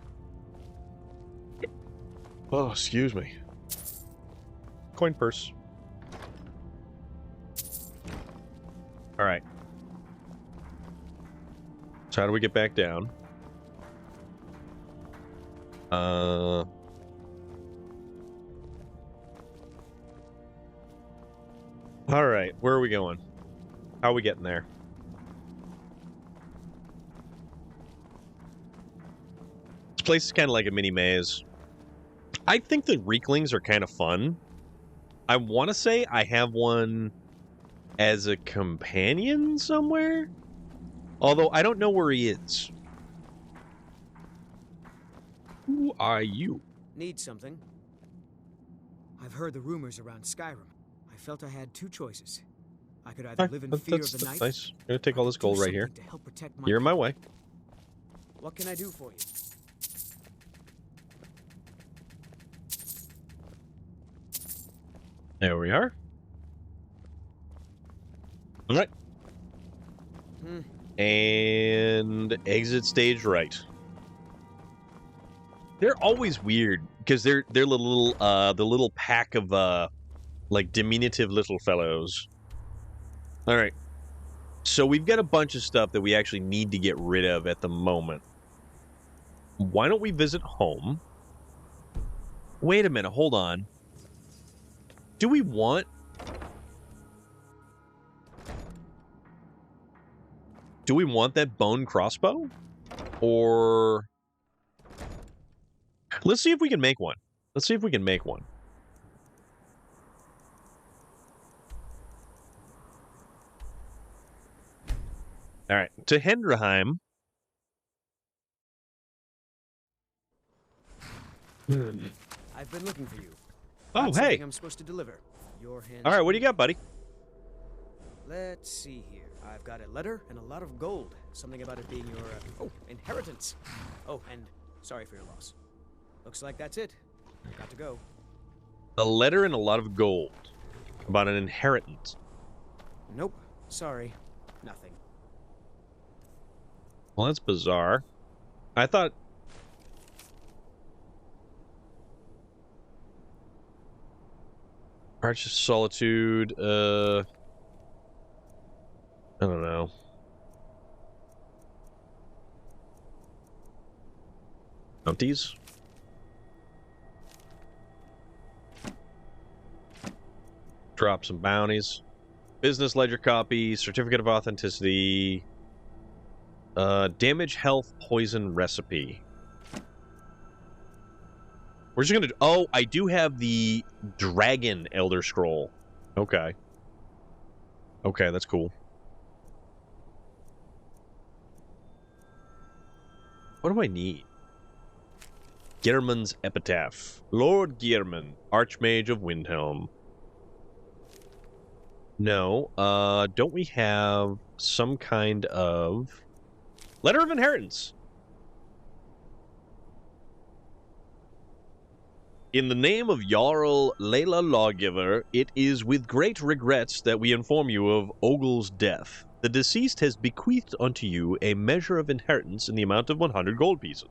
Oh, excuse me. Coin purse. All right. So how do we get back down? All right. Where are we going? How are we getting there? This place is kind of like a mini maze. I think the Reeklings are kind of fun. I want to say I have one as a companion somewhere. Although I don't know where he is. Who are you? Need something? I've heard the rumors around Skyrim. I felt I had two choices. I could either live in fear of the night. Nice. I'm gonna take all this gold right here. To help protect my You're in my way. What can I do for you? There we are. All right. And exit stage right. They're always weird because they're the little pack of like diminutive little fellows. All right. So we've got a bunch of stuff that we actually need to get rid of at the moment. Why don't we visit home? Wait a minute, hold on. Do we want... Do we want that bone crossbow? Or... Let's see if we can make one. Let's see if we can make one. All right, to Hendraheim. I've been looking for you. Oh, Got hey. something I'm supposed to deliver. Your hands. All right, what do you got, buddy? Let's see here. I've got a letter and a lot of gold. Something about it being your inheritance. Oh, and sorry for your loss. Looks like that's it. Got to go. A letter and a lot of gold. About an inheritance. Nope. Sorry. Nothing. Well, that's bizarre. I thought... Arch of Solitude, I don't know. Bounties? Drop some bounties. Business ledger copy, certificate of authenticity, damage, health, poison recipe. We're just gonna... Oh, I do have the Dragon Elder Scroll. Okay. Okay, that's cool. What do I need? Gehrman's Epitaph. Lord Gehrman, Archmage of Windhelm. No, don't we have some kind of... Letter of Inheritance. In the name of Jarl Layla Lawgiver, it is with great regrets that we inform you of Ogle's death. The deceased has bequeathed unto you a measure of inheritance in the amount of 100 gold pieces.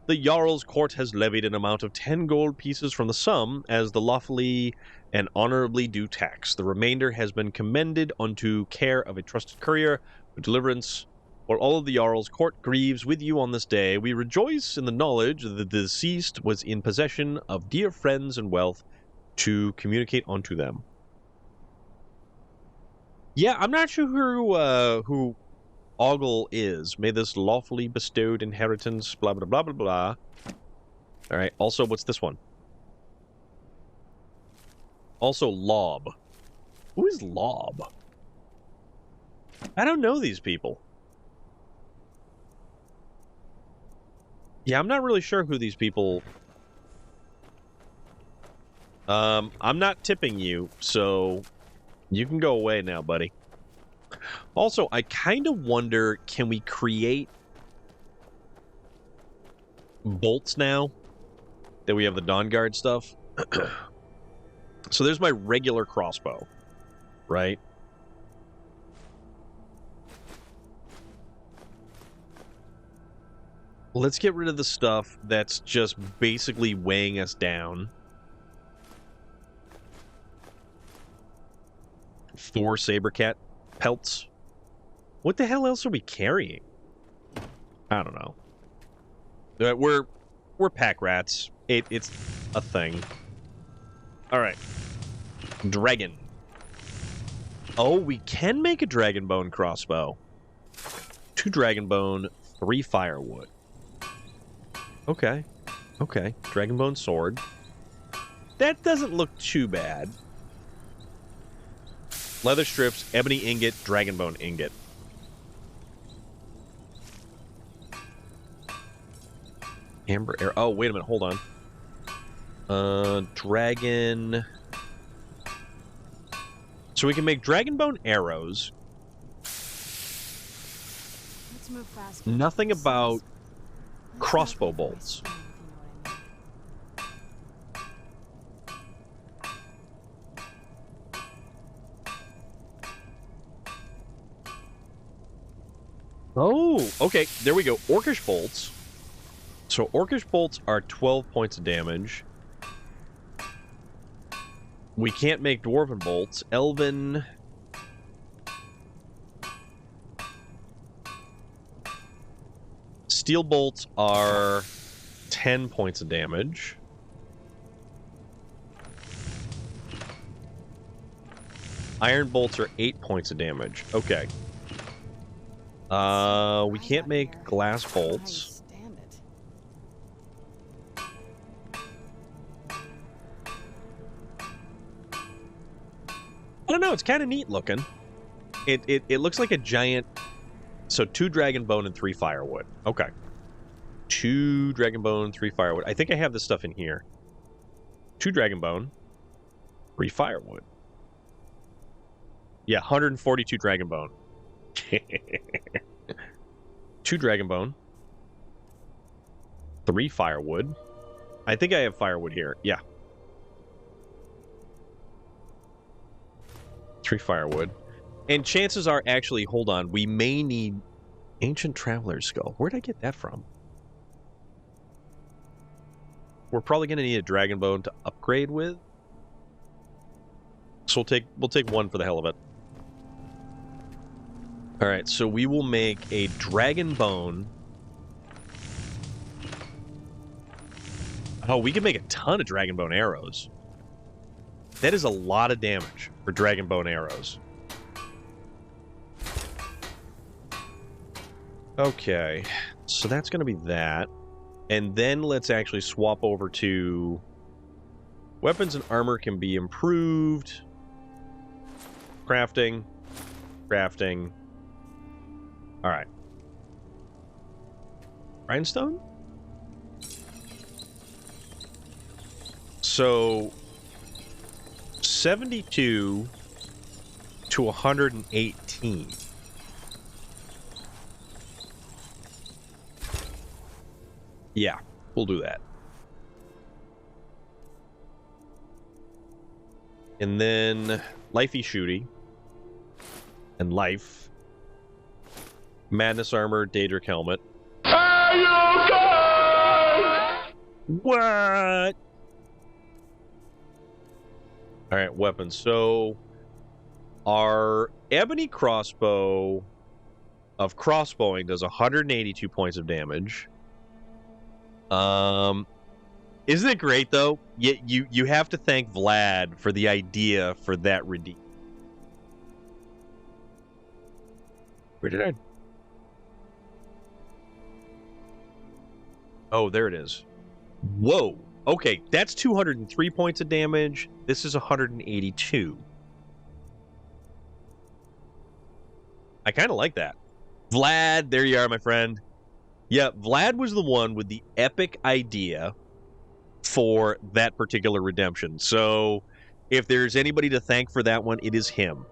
The Jarl's court has levied an amount of 10 gold pieces from the sum as the lawfully and honorably due tax. The remainder has been commended unto care of a trusted courier for deliverance. While all of the Jarl's court grieves with you on this day, we rejoice in the knowledge that the deceased was in possession of dear friends and wealth to communicate unto them. Yeah, I'm not sure who Ogle is. May this lawfully bestowed inheritance, blah, blah, blah, blah, blah. All right, also, what's this one? Also, Lob. Who is Lob? I don't know these people. Yeah, I'm not really sure who these people... I'm not tipping you, so you can go away now, buddy. Also, I kind of wonder, can we create bolts now that we have the Dawn Guard stuff? So there's my regular crossbow, right? Let's get rid of the stuff that's just basically weighing us down. 4 Sabercat pelts. What the hell else are we carrying? I don't know. We're pack rats. It's a thing. All right. Dragon. Oh, we can make a dragon bone crossbow. 2 dragon bone, 3 firewood. Okay. Okay. Dragon bone sword. That doesn't look too bad. Leather strips, ebony ingot, dragon bone ingot. Amber arrow. Oh, wait a minute. Hold on. Dragon. So we can make dragon bone arrows. Let's move faster. Nothing about crossbow bolts. Oh, okay. There we go. Orcish bolts. So Orcish bolts are 12 points of damage. We can't make Dwarven bolts. Elven... Steel bolts are 10 points of damage. Iron bolts are 8 points of damage. Okay. We can't make glass bolts. I don't know, it's kind of neat looking. It looks like a giant... So 2 dragon bone and 3 firewood. Okay. 2 dragon bone, 3 firewood. I think I have this stuff in here. 2 dragon bone, 3 firewood. Yeah, 142 dragon bone. 2 dragon bone, 3 firewood. I think I have firewood here. Yeah. 3 firewood. And chances are, actually, hold on, we may need Ancient Traveler's Skull. Where'd I get that from? We're probably going to need a dragon bone to upgrade with. So we'll take 1 for the hell of it. All right, so we will make a dragon bone. Oh, we can make a ton of dragon bone arrows. That is a lot of damage for dragon bone arrows. Okay, so that's going to be that. And then let's actually swap over to weapons and armor can be improved. Crafting. Crafting. All right. Rhinestone? So 72 to 118. Yeah, we'll do that. And then Lifey Shooty and Life. Madness armor, Daedric helmet. What? All right, weapons. So our ebony crossbow of crossbowing does 182 points of damage. Isn't it great though? You have to thank Vlad for the idea for that redeem. Where did I? Oh, there it is. Whoa. Okay, that's 203 points of damage. This is 182. I kind of like that. Vlad, there you are, my friend. Yeah, Vlad was the one with the epic idea for that particular redemption. So if there's anybody to thank for that one, it is him.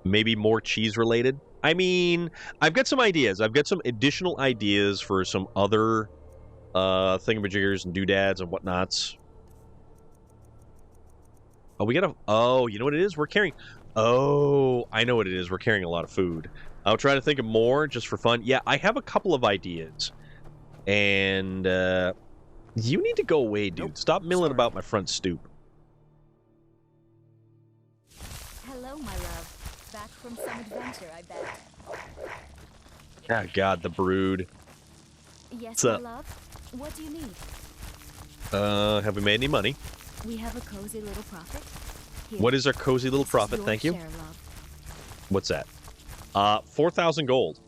Maybe more cheese related. I mean, I've got some ideas. I've got some additional ideas for some other thingamajiggers and doodads and whatnots. Oh, we gotta... Oh, you know what it is? We're carrying... Oh, I know what it is. We're carrying a lot of food. I'll try to think of more just for fun. Yeah, I have a couple of ideas. And, you need to go away, dude. Nope. Stop milling about my front stoop. Hello, my love. Back from some adventure, I bet. Oh, God, the brood. Yes, my love. What do you need? Have we made any money? We have a cozy little profit. Here. What is our cozy little profit? Thank you. Share, love. What's that? 4,000 gold.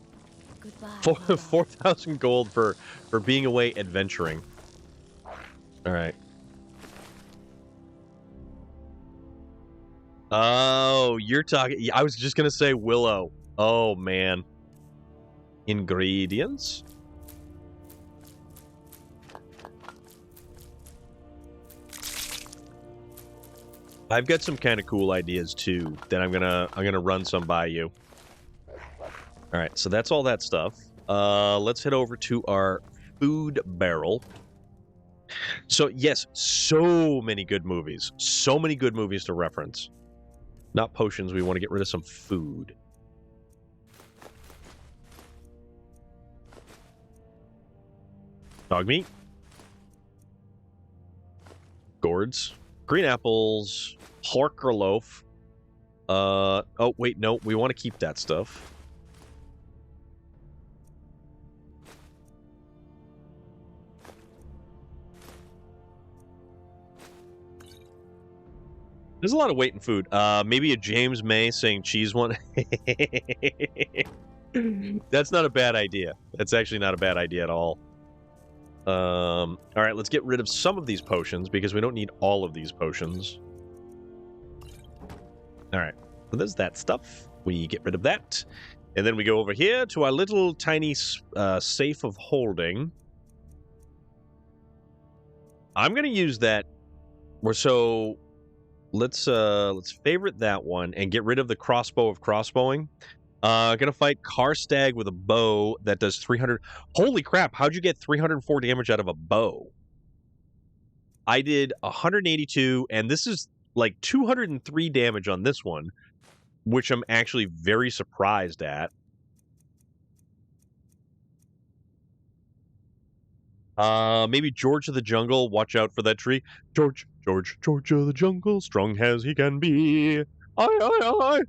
Goodbye. 4,000 gold for being away adventuring. All right. Oh, you're talking... I was just going to say Willow. Oh, man. Ingredients? I've got some kind of cool ideas too that I'm gonna run some by you. All right, so that's all that stuff. Let's head over to our food barrel. So yes, so many good movies. So many good movies to reference. Not potions, we want to get rid of some food. Dog meat. Gourds. Green apples. Horker loaf. Oh, wait, no. We want to keep that stuff. There's a lot of weight in food. Maybe a James May saying cheese one. That's not a bad idea. That's actually not a bad idea at all. All right, let's get rid of some of these potions because we don't need all of these potions. All right, so there's that stuff. We get rid of that. And then we go over here to our little tiny safe of holding. I'm going to use that. So let's favorite that one and get rid of the crossbow of crossbowing. Gonna fight Karstag with a bow that does 300. Holy crap, how'd you get 304 damage out of a bow? I did 182, and this is like 203 damage on this one, which I'm actually very surprised at. Maybe George of the Jungle, watch out for that tree. George of the Jungle, strong as he can be. I,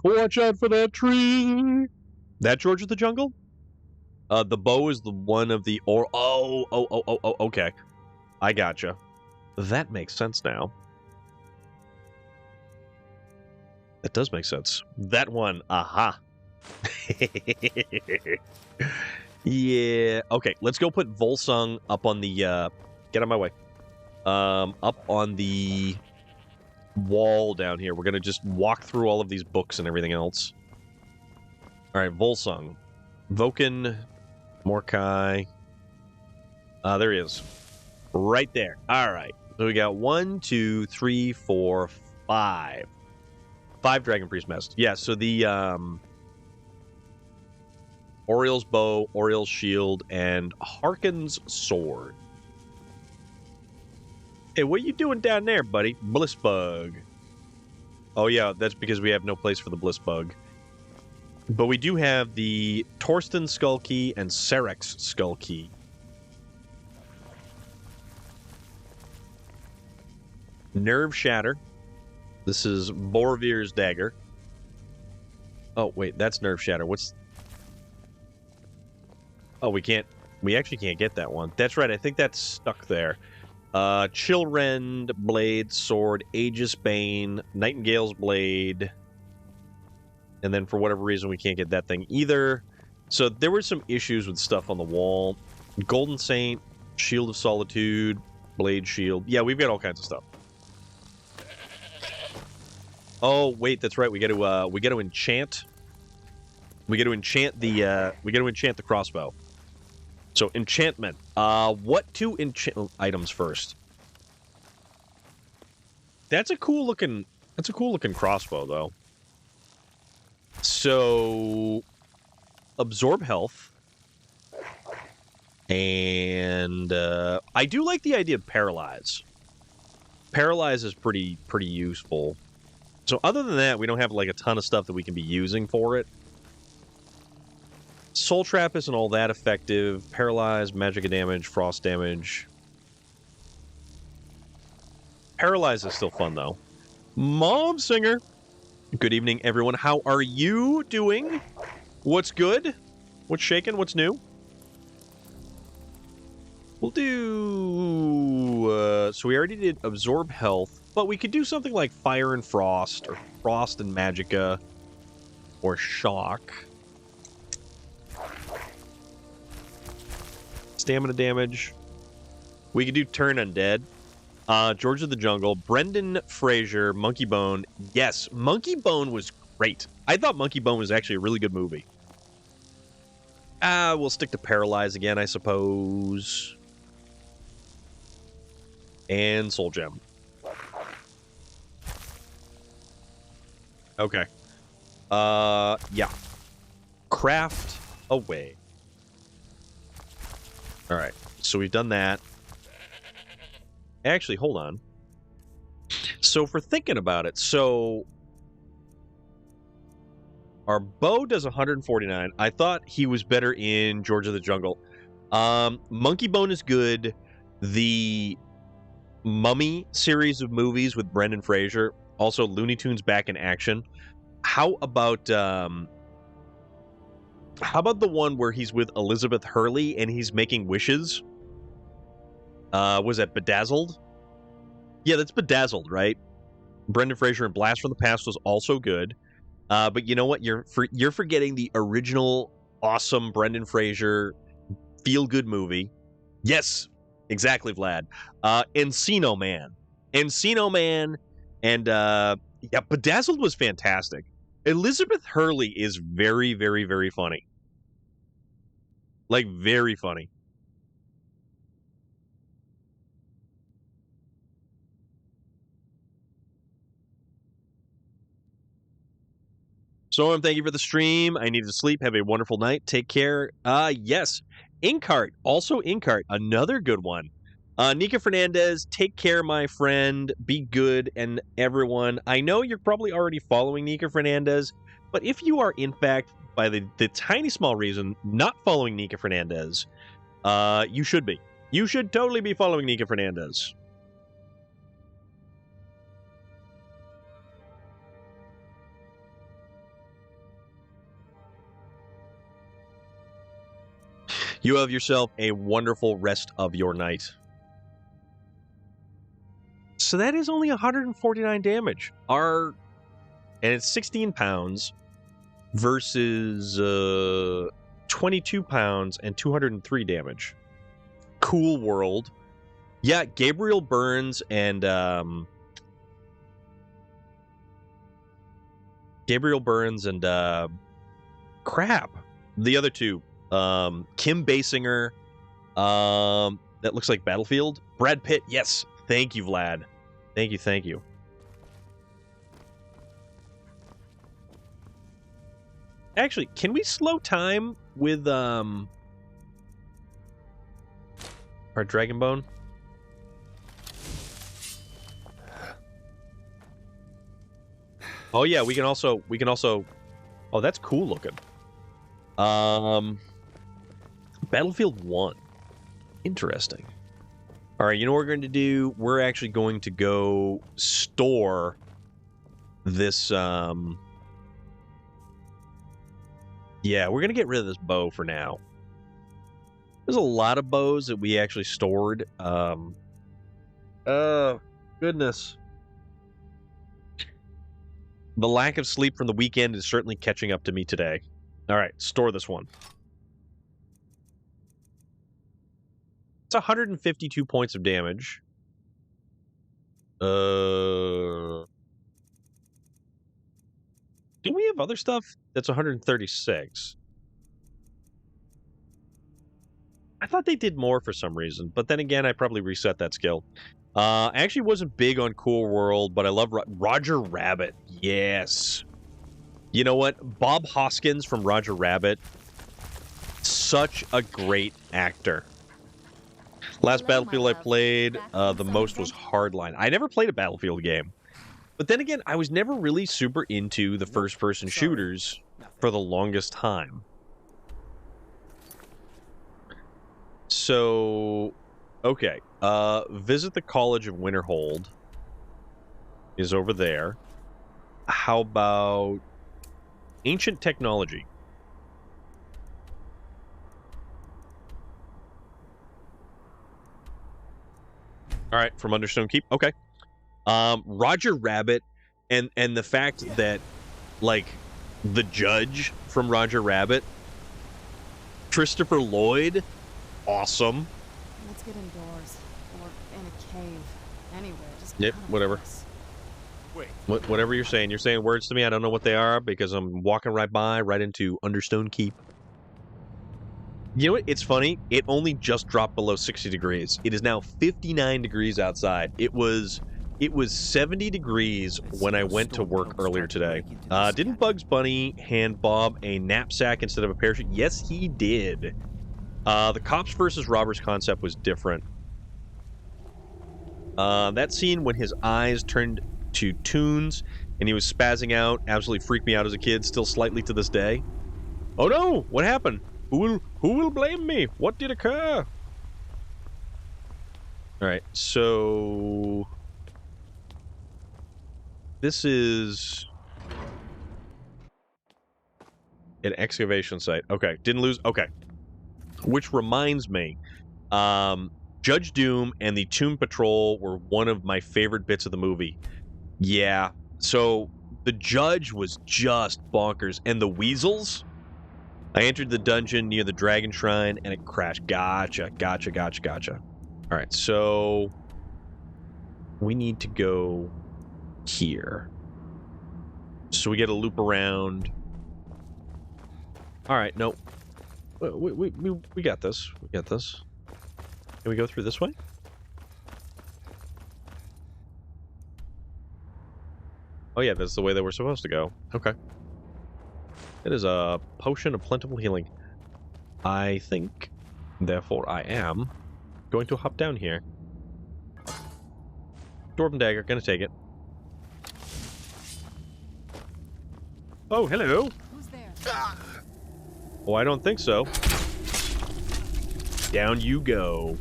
watch out for that tree. That George of the Jungle? The bow is the one of the okay. I gotcha. That makes sense now. That does make sense. That one, aha. Yeah. Okay, let's go put Volsung up on the, get out of my way. Up on the wall down here. We're going to just walk through all of these books and everything else. All right, Volsung. Voken, Morkai. There he is. Right there. All right. So we got 1, 2, 3, 4, 5. 5 Dragon Priest Mast. Yeah, so the Oriel's bow, Oriel's shield, and Harkin's sword. Hey, what are you doing down there, buddy? Bliss bug. Oh, yeah, that's because we have no place for the bliss bug. But we do have the Torsten Skull Key and Sarek's Skull Key. Nerve Shatter. This is Borvir's Dagger. Oh, wait, that's Nerve Shatter. What's... Oh, we actually can't get that one. That's right, I think that's stuck there. Chillrend, Blade, Sword, Aegis Bane, Nightingale's Blade. And then for whatever reason, we can't get that thing either. So there were some issues with stuff on the wall. Golden Saint, Shield of Solitude, Blade Shield. Yeah, we've got all kinds of stuff. Oh, wait, that's right. We got to enchant. We got to enchant the crossbow. So enchantment. What to enchant items first? That's a cool looking crossbow though. So absorb health. And I do like the idea of paralyze. Paralyze is pretty useful. So other than that, we don't have like a ton of stuff that we can be using for it. Soul Trap isn't all that effective. Paralyze, magic damage, frost damage. Paralyze is still fun though. Mob Singer. Good evening, everyone. How are you doing? What's good? What's shaking? What's new? We'll do... so we already did Absorb Health, but we could do something like Fire and Frost, or Frost and Magicka, or Shock. Stamina damage. We could do Turn Undead. George of the Jungle, Brendan Fraser, Monkey Bone. Yes, Monkey Bone was great. I thought Monkey Bone was actually a really good movie. We'll stick to Paralyze again, I suppose. And Soul Gem. Okay. Yeah. Craft away. All right. So we've done that. Actually, hold on. So for thinking about it, so our bow does 149. I thought he was better in George of the Jungle. Monkey Bone is good. The Mummy series of movies with Brendan Fraser, also Looney Tunes Back in Action. How about the one where he's with Elizabeth Hurley and he's making wishes? Was that Bedazzled? Yeah, that's Bedazzled, right? Brendan Fraser and Blast from the Past was also good. But you know what? You're forgetting the original awesome Brendan Fraser feel-good movie. Yes, exactly, Vlad. Encino Man. Encino Man and yeah, Bedazzled was fantastic. Elizabeth Hurley is very, very, very funny. Like, very funny. Storm, thank you for the stream. I need to sleep. Have a wonderful night. Take care. Yes. Inkart. Also Inkart. Another good one. Nika Fernandez, take care, my friend. Be good, and everyone. I know you're probably already following Nika Fernandez, but if you are, in fact, by the tiny small reason, not following Nika Fernandez, you should be. You should totally be following Nika Fernandez. You have yourself a wonderful rest of your night. So that is only 149 damage. And it's 16 pounds versus 22 pounds and 203 damage. Cool world. Yeah, Gabriel Burns and crap. The other two. Kim Basinger. That looks like Battlefield. Brad Pitt. Yes. Thank you, Vlad. Thank you. Actually, can we slow time with our Dragonbone? Oh yeah, we can also Oh, that's cool looking. Battlefield 1. Interesting. All right, you know what we're going to do? We're actually going to go store this, yeah, we're going to get rid of this bow for now. There's a lot of bows that we actually stored. Oh, goodness. The lack of sleep from the weekend is certainly catching up to me today. All right, store this one. It's 152 points of damage. Do we have other stuff? That's 136. I thought they did more for some reason, but then again, I probably reset that skill. I actually wasn't big on Cool World, but I love Roger Rabbit. Yes. You know what? Bob Hoskins from Roger Rabbit. Such a great actor. Last Battlefield I played, the most was Hardline. I never played a Battlefield game. But then again, I was never really super into the first-person shooters for the longest time. So, okay. Visit the College of Winterhold is over there. How about Ancient Technology? All right, from Understone Keep. Okay. Roger Rabbit, and the fact that, like, the judge from Roger Rabbit, Christopher Lloyd, awesome. Let's get indoors, or in a cave, anywhere. Just yep, whatever. Wait. Whatever you're saying. You're saying words to me. I don't know what they are because I'm walking right into Understone Keep. You know what? It's funny. It only just dropped below 60 degrees. It is now 59 degrees outside. It was 70 degrees when I went to work earlier today. Didn't Bugs Bunny hand Bob a knapsack instead of a parachute? Yes, he did. The cops versus robbers concept was different. That scene when his eyes turned to tunes and he was spazzing out absolutely freaked me out as a kid, still slightly to this day. Oh no! What happened? Who will blame me? What did occur? Alright, so... This is... an excavation site. Okay, didn't lose... Okay. Which reminds me, Judge Doom and the Tomb Patrol were one of my favorite bits of the movie. Yeah, so the judge was just bonkers. And the weasels... I entered the dungeon near the Dragon Shrine, and it crashed. Gotcha. Alright, so... we need to go here. So we get a loop around. Alright, no. We got this. We got this. Can we go through this way? Oh yeah, that's the way that we're supposed to go. Okay. It is a potion of plentiful healing. I think, therefore I am, going to hop down here. Dwarven dagger, gonna take it. Oh, hello. Who's there? Oh, I don't think so. Down you go.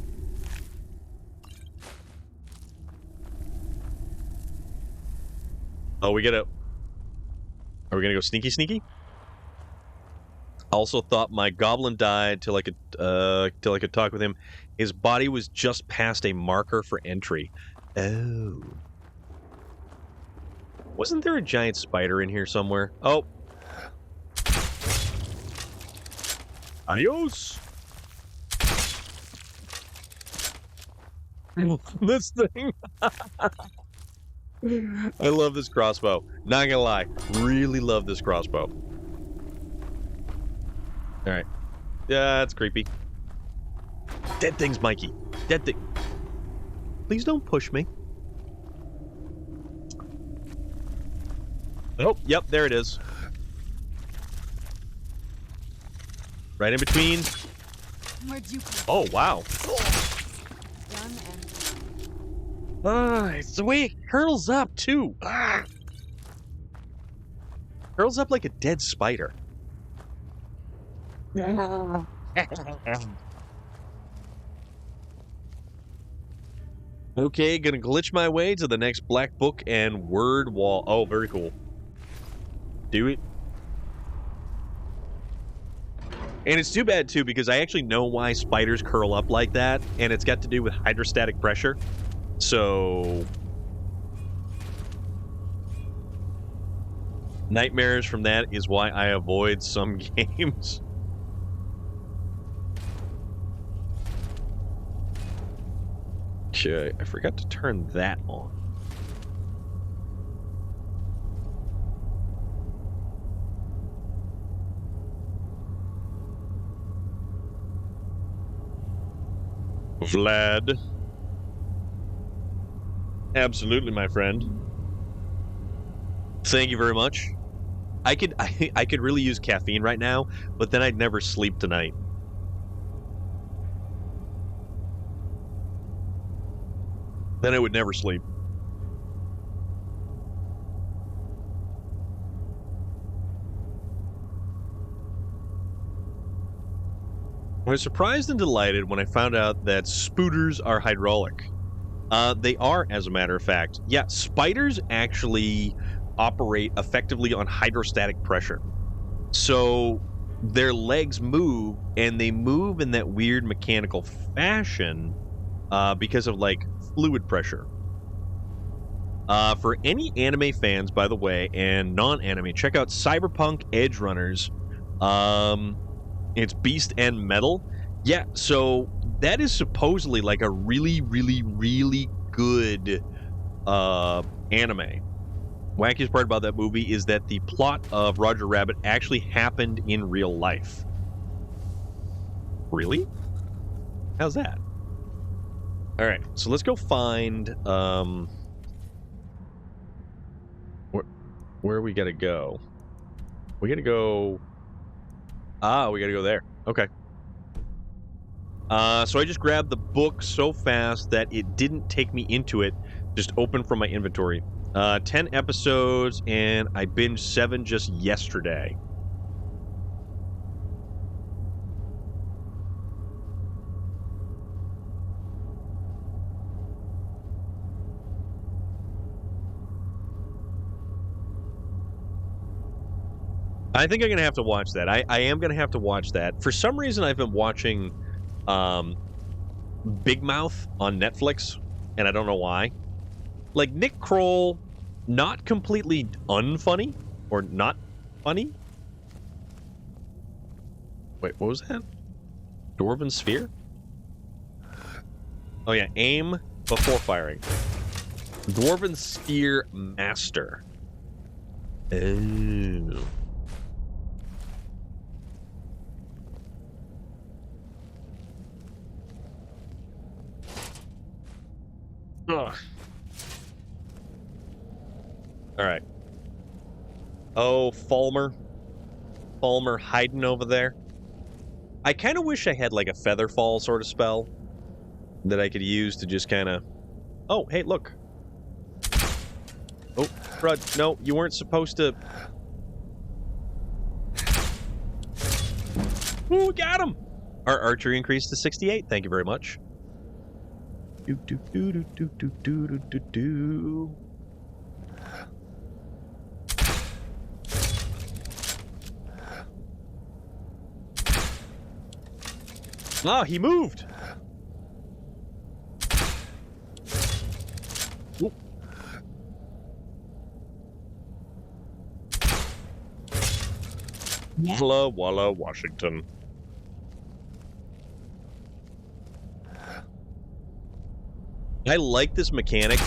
Oh, we gotta... Are we gonna go sneaky? Also thought my goblin died till I could talk with him. His body was just past a marker for entry. Oh. Wasn't there a giant spider in here somewhere? Oh. Adios. This thing. I love this crossbow. Not gonna lie. Really love this crossbow. Alright. Yeah, that's creepy. Dead things, Mikey. Dead thing. Please don't push me. Oh, yep, there it is. Right in between. Where'd you come? Oh, wow. Done and It's the way it curls up, too. Ah. Curls up like a dead spider. Okay, gonna glitch my way to the next black book and word wall. Oh, very cool. Do it. And it's too bad, too, because I actually know why spiders curl up like that, and it's got to do with hydrostatic pressure. So... nightmares from that is why I avoid some games. Okay, I forgot to turn that on. Vlad. Absolutely, my friend. Thank you very much. I could really use caffeine right now, but then I'd never sleep tonight. Then I would never sleep. I was surprised and delighted when I found out that spooters are hydraulic. They are, as a matter of fact. Yeah, spiders actually operate effectively on hydrostatic pressure. So their legs move, and they move in that weird mechanical fashion because of, like, fluid pressure. For any anime fans, by the way, and non-anime, check out Cyberpunk Edge Runners. It's Beast and Metal. Yeah, so that is supposedly like a really, really, really good anime. Wackiest part about that movie is that the plot of Roger Rabbit actually happened in real life. Really? How's that? All right, so let's go find where we gotta go. We gotta go. We gotta go there. Okay. So I just grabbed the book so fast that it didn't take me into it. Just opened from my inventory. 10 episodes, and I binged 7 just yesterday. I think I'm going to have to watch that. I am going to have to watch that. For some reason, I've been watching Big Mouth on Netflix, and I don't know why. Like, Nick Kroll, not completely unfunny, or not funny. Wait, what was that? Dwarven Sphere? Oh yeah, aim before firing. Dwarven Sphere Master. Oh. Ugh. All right. Oh, Falmer hiding over there. I kind of wish I had like a feather fall sort of spell that I could use to just kind of... Oh, hey, look. Oh, crud. No, you weren't supposed to... Ooh, got him! Our archery increased to 68. Thank you very much. Do do do do do do do do do. Ah, he moved. Ooh. Walla Walla, Washington. I like this mechanic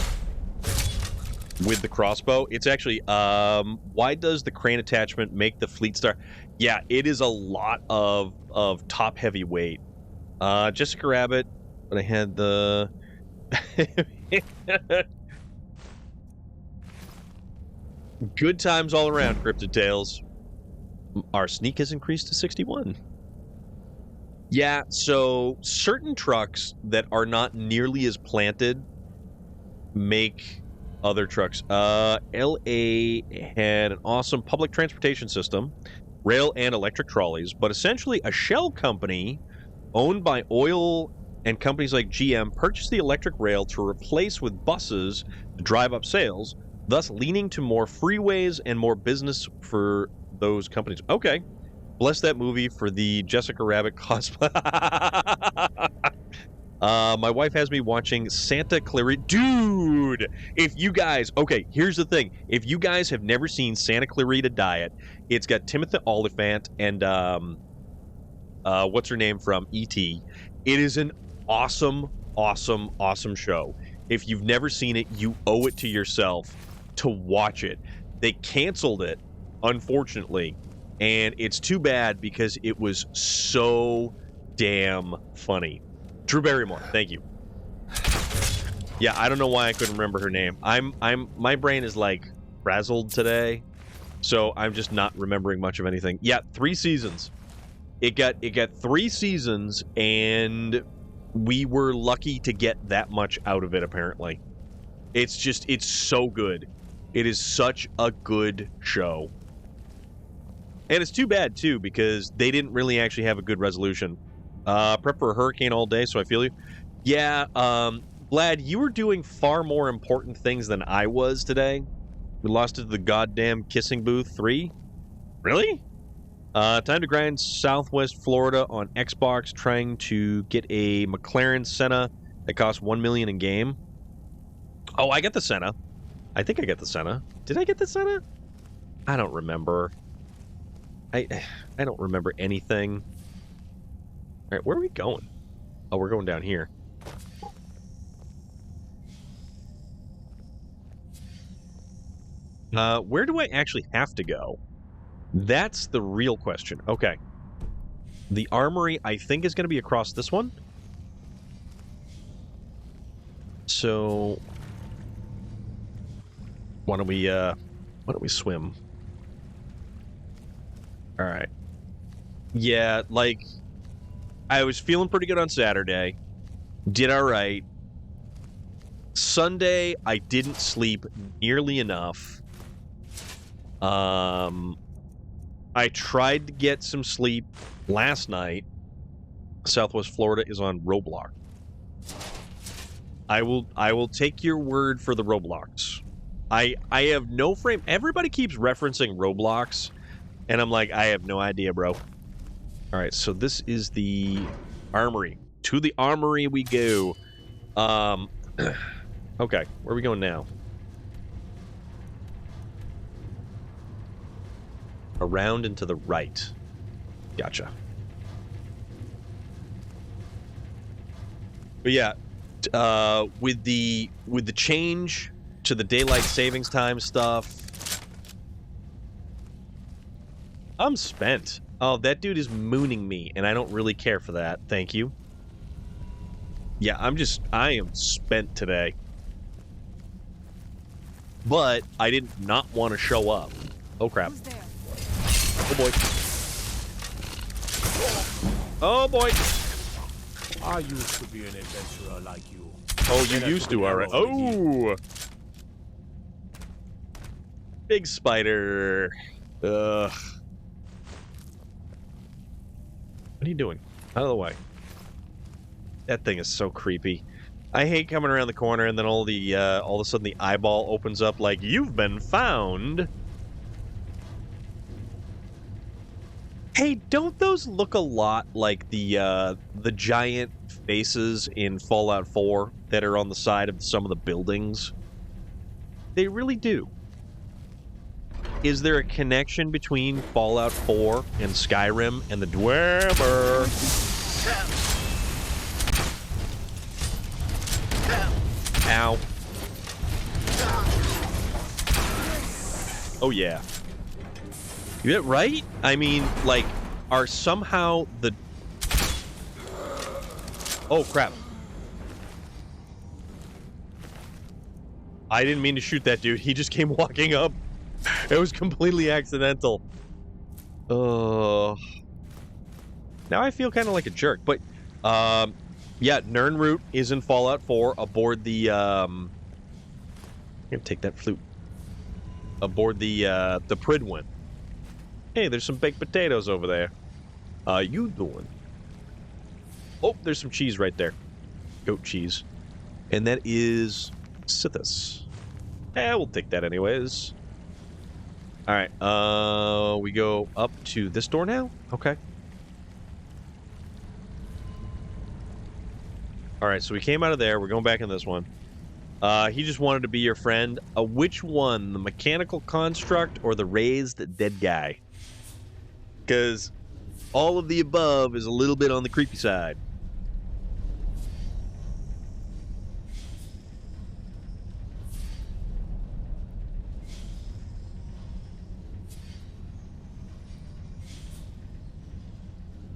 with the crossbow. It's actually, why does the crane attachment make the fleet star? Yeah, it is a lot of top-heavy weight. Jessica Rabbit, but I had the... Good times all around, Cryptid Tales. Our sneak has increased to 61. Yeah, so certain trucks that are not nearly as planted make other trucks. LA had an awesome public transportation system, rail and electric trolleys, but essentially a shell company owned by oil and companies like GM purchased the electric rail to replace with buses to drive up sales, thus leaning to more freeways and more business for those companies. Okay. Bless that movie for the Jessica Rabbit cosplay. My wife has me watching Santa Clarita. Dude, if you guys... Okay, here's the thing. If you guys have never seen Santa Clarita Diet, it's got Timothy Olyphant and, what's her name from E.T. It is an awesome, awesome, awesome show. If you've never seen it, you owe it to yourself to watch it. They canceled it, unfortunately, and it's too bad because it was so damn funny. Drew Barrymore, thank you. Yeah, I don't know why I couldn't remember her name. My brain is like frazzled today, so I'm just not remembering much of anything. Yeah, 3 seasons. It got 3 seasons, and we were lucky to get that much out of it, apparently. It's so good. It is such a good show. And it's too bad, too, because they didn't really actually have a good resolution. Prep for a hurricane all day, so I feel you. Yeah, Vlad, you were doing far more important things than I was today. We lost it to the goddamn Kissing Booth 3. Really? Time to grind Southwest Florida on Xbox, trying to get a McLaren Senna that costs $1 million in game. Oh, I got the Senna. I think I got the Senna. Did I get the Senna? I don't remember. I don't remember anything. All right, where are we going? Oh, we're going down here. Where do I actually have to go? That's the real question. Okay. The armory, I think, is going to be across this one. So, why don't we swim? All right. Yeah, like, I was feeling pretty good on Saturday. Did all right. Sunday, I didn't sleep nearly enough. I tried to get some sleep last night. Southwest Florida is on Roblox. I will take your word for the Roblox. I have no frame. Everybody keeps referencing Roblox, and I'm like, I have no idea, bro. All right, so this is the armory. To the armory we go. Okay, where are we going now? Around and to the right. Gotcha. But yeah, with the change to the daylight savings time stuff, I'm spent. Oh, that dude is mooning me, and I don't really care for that. Thank you. Yeah, I am spent today. But I did not want to show up. Oh, crap. Oh, boy. Oh, boy. I used to be an adventurer like you. Oh, you used to, all right. Oh! Big spider. Ugh. What are you doing? Out of the way. That thing is so creepy. I hate coming around the corner and then all of a sudden the eyeball opens up like, you've been found. Hey, don't those look a lot like the giant faces in Fallout 4 that are on the side of some of the buildings? They really do. Is there a connection between Fallout 4 and Skyrim and the Dwemer? Ow. Oh, yeah. Yeah, right? I mean, like, are somehow the... Oh, crap. I didn't mean to shoot that dude. He just came walking up. It was completely accidental. Now I feel kind of like a jerk, but yeah, Nernroot is in Fallout 4 aboard the gonna take that flute aboard the Pridwin. Hey, there's some baked potatoes over there. How you doing? Oh, there's some cheese right there. Goat cheese. And that is Sithis. We'll take that anyways. All right, we go up to this door now? Okay. All right, so we came out of there. We're going back in this one. He just wanted to be your friend. Which one? The mechanical construct or the raised dead guy? Because all of the above is a little bit on the creepy side.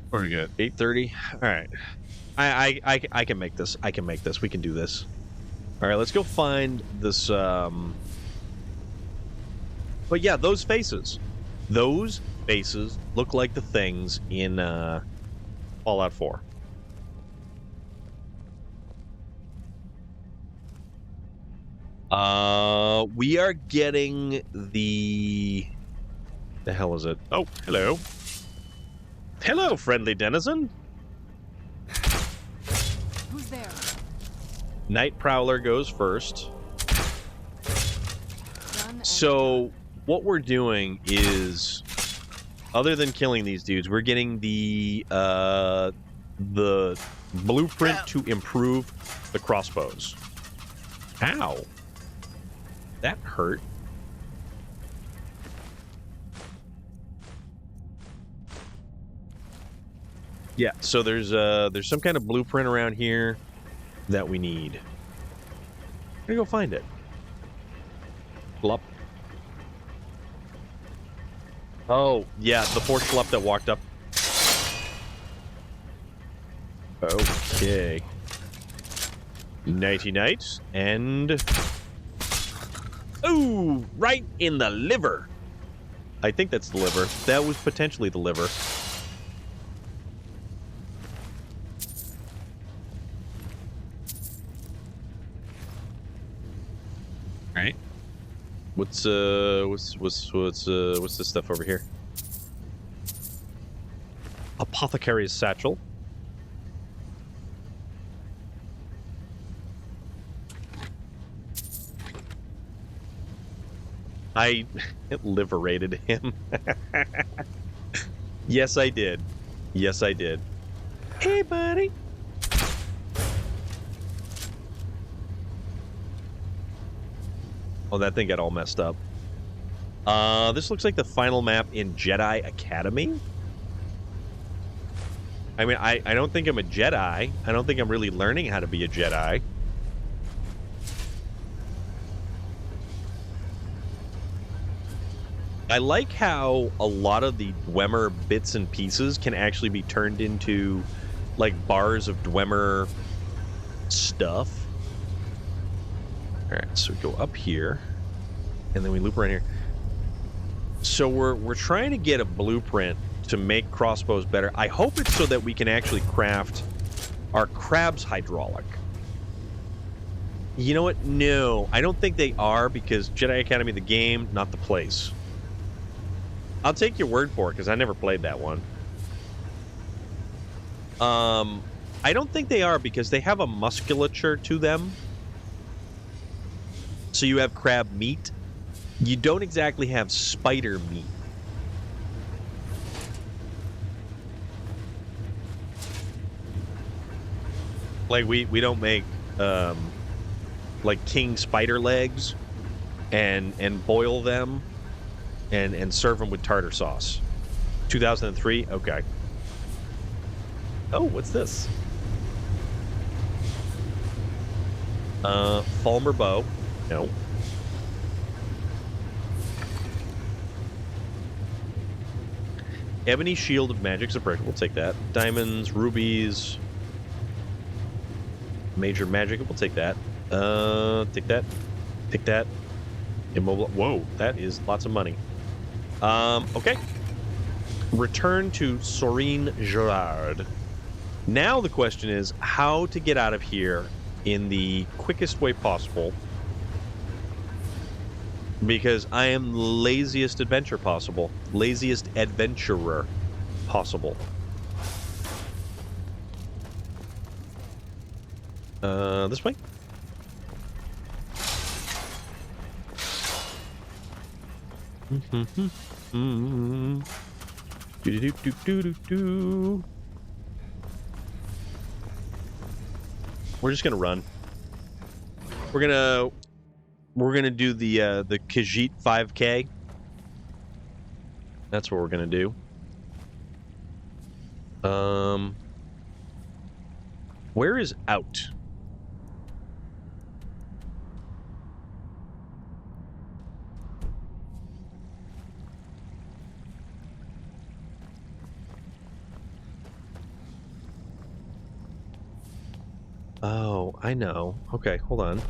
We're good. 8:30. All right. I can make this. I can make this. We can do this. All right, let's go find this. But yeah, those faces. Those faces look like the things in Fallout 4. We are getting the hell is it? Oh, hello. Hello, friendly denizen. Who's there? Night Prowler goes first. So what we're doing is, other than killing these dudes, we're getting the blueprint to improve the crossbows. Ow. That hurt. Yeah, so there's some kind of blueprint around here that we need. I'm gonna go find it. Schlup. Oh, yeah, the poor schlup that walked up. Okay. Nighty night, and ooh, right in the liver. I think that's the liver. That was potentially the liver. Right. What's this stuff over here? Apothecary's satchel. I liberated him. Yes, I did. Yes, I did. Hey, buddy. Oh, that thing got all messed up. This looks like the final map in Jedi Academy. I mean, I don't think I'm a Jedi. I don't think I'm really learning how to be a Jedi. I like how a lot of the Dwemer bits and pieces can actually be turned into, like, bars of Dwemer stuff. Alright, so we go up here, and then we loop around here. So we're trying to get a blueprint to make crossbows better. I hope it's so that we can actually craft our crab's hydraulic. You know what? No, I don't think they are, because Jedi Academy, the game, not the place. I'll take your word for it, because I never played that one. I don't think they are, because they have a musculature to them. So you have crab meat. You don't exactly have spider meat. Like, we don't make, like, king spider legs and boil them and serve them with tartar sauce. 2003? Okay. Oh, what's this? Falmer bow. No. Ebony shield of magic suppression. We'll take that. Diamonds, rubies, major magic. We'll take that. Take that. Take that. Immobile. Whoa, that is lots of money. Okay. Return to Sorine Gerard. Now the question is how to get out of here in the quickest way possible Because I am the laziest adventurer possible. Laziest adventurer possible. This way? We're just gonna run. We're gonna do the Khajiit 5K. That's what we're gonna do. Where is out? Oh, I know. Okay, hold on. Is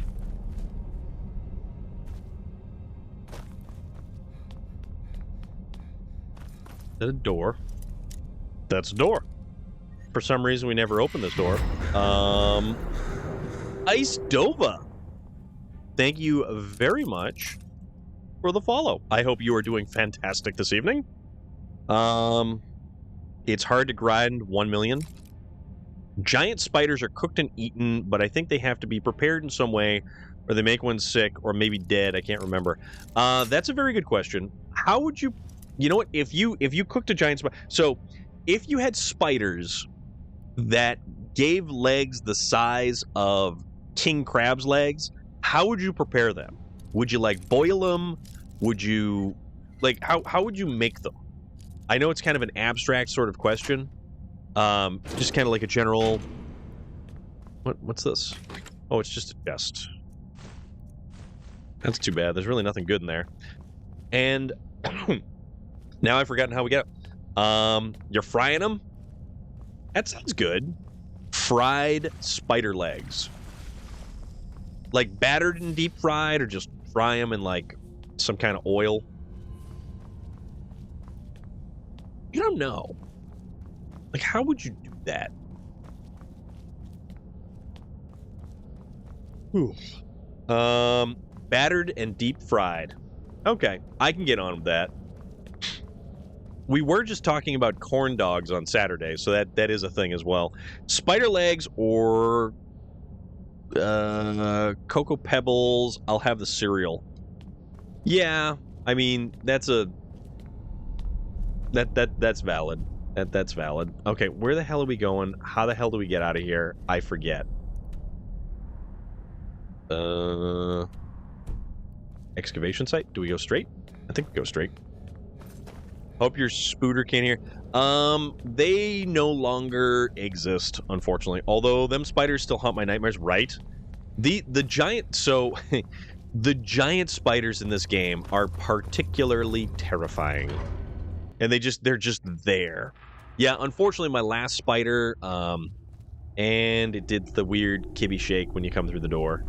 that a door? That's a door. For some reason, we never opened this door. Ice Dova. Thank you very much for the follow. I hope you are doing fantastic this evening. It's hard to grind 1 million. Giant spiders are cooked and eaten, but I think they have to be prepared in some way, or they make one sick, or maybe dead. I can't remember. That's a very good question. How would you... You know what? If you cooked a giant spider... So, if you had spiders that gave legs the size of king crab's legs, how would you prepare them? Would you, like, boil them? Would you... Like, how would you make them? I know it's kind of an abstract sort of question. Just kind of like a general... What's this? Oh, it's just a chest. That's too bad. There's really nothing good in there. And now I've forgotten how we get it. You're frying them? That sounds good. Fried spider legs. Like battered and deep fried, or just fry them in like some kind of oil? You don't know. Like, how would you do that? Ooh. Battered and deep fried. Okay, I can get on with that. We were just talking about corn dogs on Saturday, so that is a thing as well. Spider legs or Cocoa Pebbles. I'll have the cereal. Yeah, I mean that's valid. That's valid. Okay, where the hell are we going? How the hell do we get out of here? I forget. Excavation site? Do we go straight? I think we go straight. Hope your spooter can't hear. They no longer exist, unfortunately. Although them spiders still haunt my nightmares, right? The giant the giant spiders in this game are particularly terrifying. And they're just there. Yeah, unfortunately my last spider, and it did the weird kibby shake when you come through the door.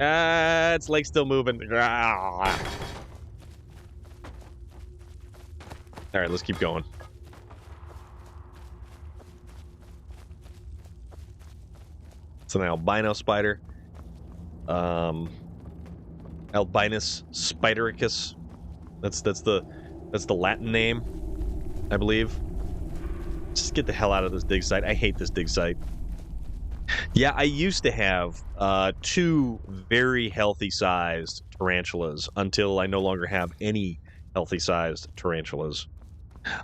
Its leg's still moving. Alright, let's keep going. It's an albino spider. Albinus spidericus. That's the Latin name, I believe. Just get the hell out of this dig site. I hate this dig site. Yeah, I used to have 2 very healthy-sized tarantulas until I no longer have any healthy-sized tarantulas.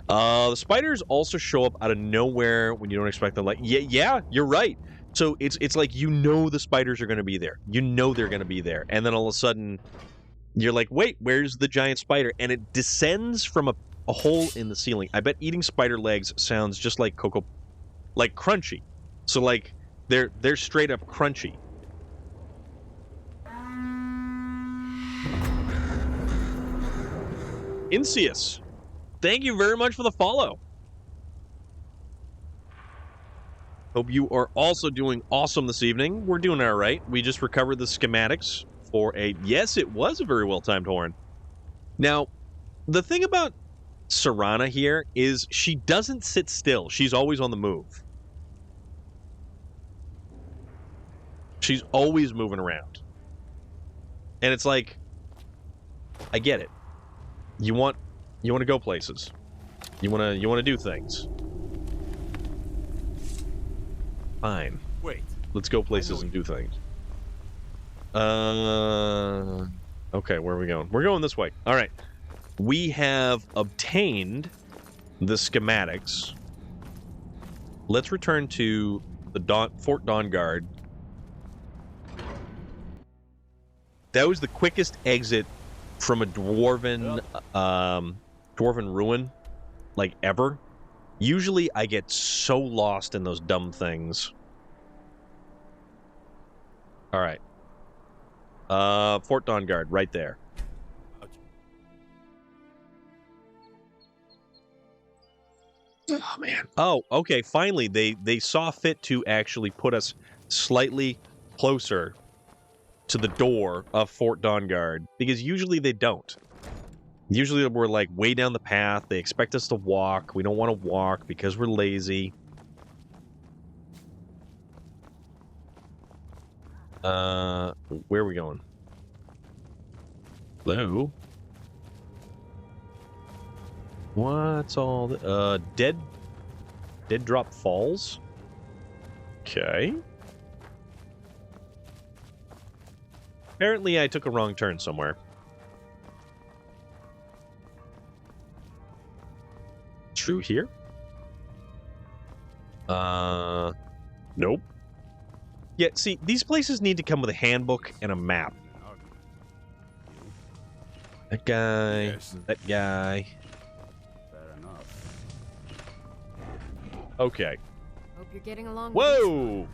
The spiders also show up out of nowhere when you don't expect them. Like, yeah, you're right. So it's like you know the spiders are going to be there. You know they're going to be there. And then all of a sudden, you're like, wait, where's the giant spider? And it descends from a hole in the ceiling. I bet eating spider legs sounds just like like crunchy. So like... They're straight up crunchy. Insius, thank you very much for the follow. Hope you are also doing awesome this evening. We're doing all right. We just recovered the schematics for yes, it was a very well-timed horn. Now, the thing about Serana here is she doesn't sit still. She's always on the move. She's always moving around. And it's like, I get it. You want to go places. You want to do things. Fine. Wait. Let's go places and do things. Okay, where are we going? We're going this way. All right. We have obtained the schematics. Let's return to the Fort Dawnguard. That was the quickest exit from a dwarven ruin, like, ever. Usually I get so lost in those dumb things. All right. Fort Dawnguard, right there. Oh, man. Oh, okay, finally, they saw fit to actually put us slightly closer to the door of Fort Dawnguard, because usually they don't. Usually we're, like, way down the path. They expect us to walk. We don't want to walk because we're lazy. Where are we going? Hello? What's all the... Dead Drop Falls? Okay. Apparently I took a wrong turn somewhere. Through here? Nope. Yeah, see, these places need to come with a handbook and a map. That guy, yes. That guy. Fair enough. Okay. Hope you're getting along. Whoa!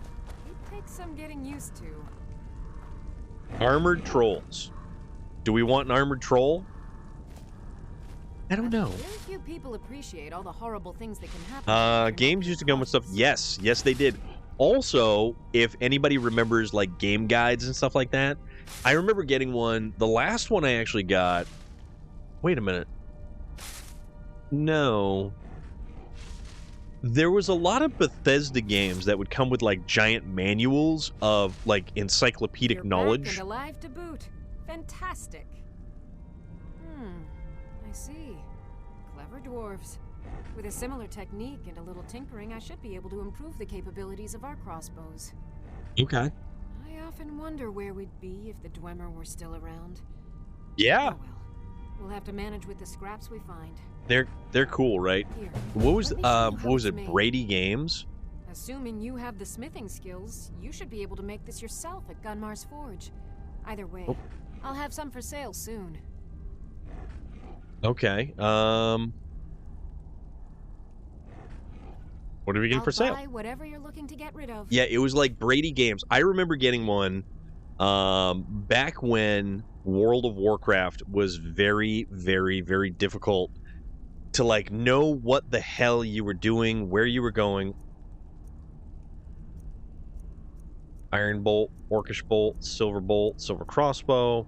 It takes some getting used to. Armored trolls. Do we want an armored troll? I don't know. Very few people appreciate all the horrible things that can happen. Games used to come with stuff. Yes, they did. Also, if anybody remembers like game guides and stuff like that, I remember getting one. The last one I actually got. Wait a minute. No. There was a lot of Bethesda games that would come with like giant manuals of like encyclopedic knowledge. Back and alive to boot. Fantastic. I see. Clever dwarves. With a similar technique and a little tinkering, I should be able to improve the capabilities of our crossbows. Okay. I often wonder where we'd be if the Dwemer were still around. Yeah. Oh well. We'll have to manage with the scraps we find. They're cool, right? Here, what was it? Brady Games? Assuming you have the smithing skills, you should be able to make this yourself at Gunmar's Forge. Either way, I'll have some for sale soon. Okay. What are we getting for sale? Buy whatever you're looking to get rid of. Yeah, it was like Brady Games. I remember getting one back when World of Warcraft was very, very, very difficult to like know what the hell you were doing, where you were going. Iron Bolt, Orcish Bolt, Silver Crossbow,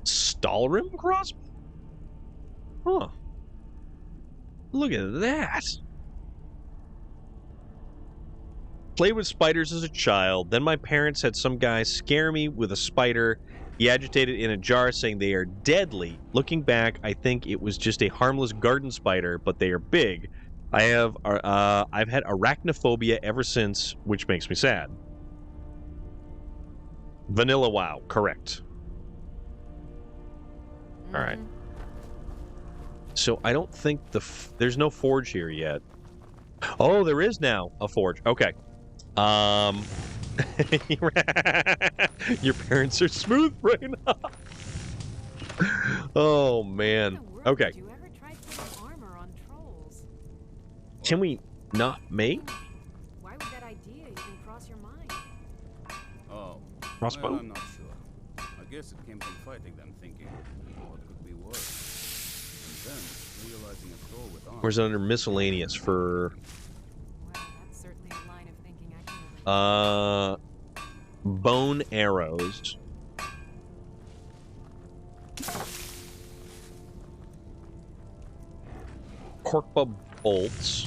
Stalrim Crossbow? Huh. Look at that. Played with spiders as a child. Then my parents had some guy scare me with a spider. He agitated in a jar saying they are deadly. Looking back, I think it was just a harmless garden spider, but they are big. I've had arachnophobia ever since, which makes me sad. Vanilla WoW, correct. All right. So I don't think there's no forge here yet. Oh, there is now a forge. Okay. Your parents are smooth right now. Oh man. Okay. Can we not make? Why would that idea even cross your mind? Oh. Crossbow? Well, I'm not sure. I guess it came from fighting them, thinking what could be worse. And then realizing a troll with arms. Where's it under miscellaneous for? Well, that's certainly a line of thinking I can bone arrows. Corkba bolts.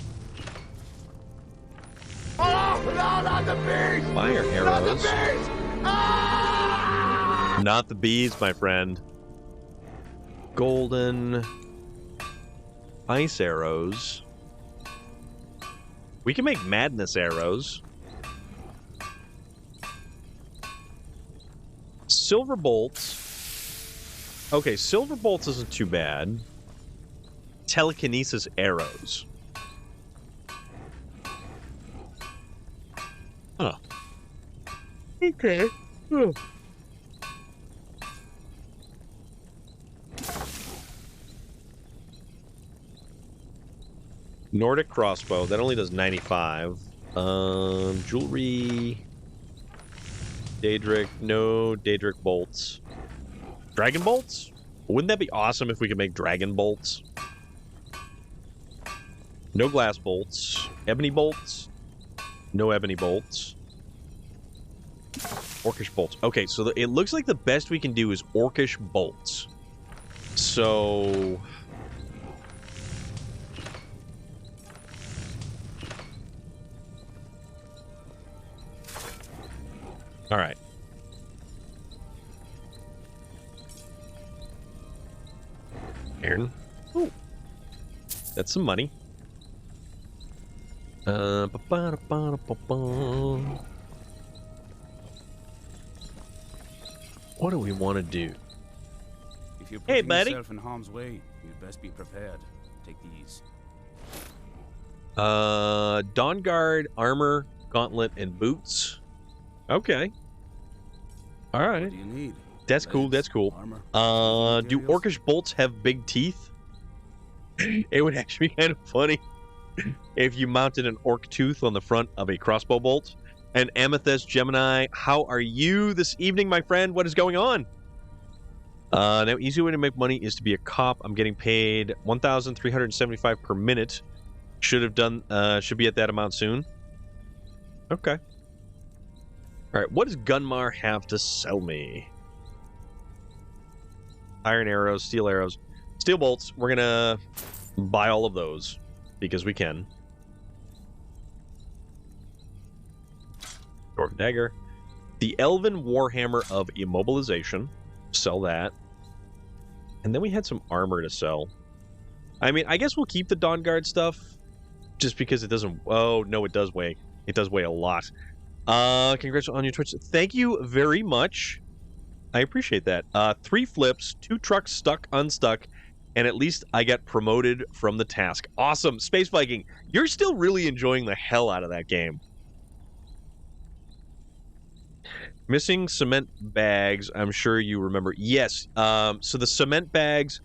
Oh! No, not the bees! Fire arrows. Not the bees! Ah! Not the bees, my friend. Golden ice arrows. We can make madness arrows. Silver bolts. Okay, silver bolts isn't too bad. Telekinesis arrows. Huh. Okay. Oh. Nordic crossbow. That only does 95. Jewelry. Daedric. No Daedric bolts. Dragon bolts? Wouldn't that be awesome if we could make dragon bolts? No glass bolts. Ebony bolts? No ebony bolts. Orcish bolts. Okay, so it looks like the best we can do is Orcish bolts. So... Alright. Aaron. Ooh. That's some money. What do we want to do? If you're Hey, putting buddy. yourself in harm's way, you'd best be prepared. Take these. Dawn Guard, armor, gauntlet, and boots. Okay. All right. What do you need? That's cool. That's cool. Do Orcish bolts have big teeth? It would actually be kind of funny if you mounted an orc tooth on the front of a crossbow bolt. And Amethyst Gemini, how are you this evening, my friend? What is going on? Now, easy way to make money is to be a cop. I'm getting paid 1,375 per minute. Should be at that amount soon. Okay. All right, what does Gunmar have to sell me? Iron arrows, steel arrows, steel bolts. We're gonna buy all of those because we can. Dwarf dagger. The Elven Warhammer of Immobilization. Sell that. And then we had some armor to sell. I mean, I guess we'll keep the Dawn Guard stuff just because it doesn't... Oh, no, it does weigh. It does weigh a lot. Congrats on your Twitch. Thank you very much. I appreciate that. 3 flips, 2 trucks stuck, unstuck, and at least I got promoted from the task. Awesome. Space Viking, you're still really enjoying the hell out of that game. Missing cement bags, I'm sure you remember. Yes, so the cement bags,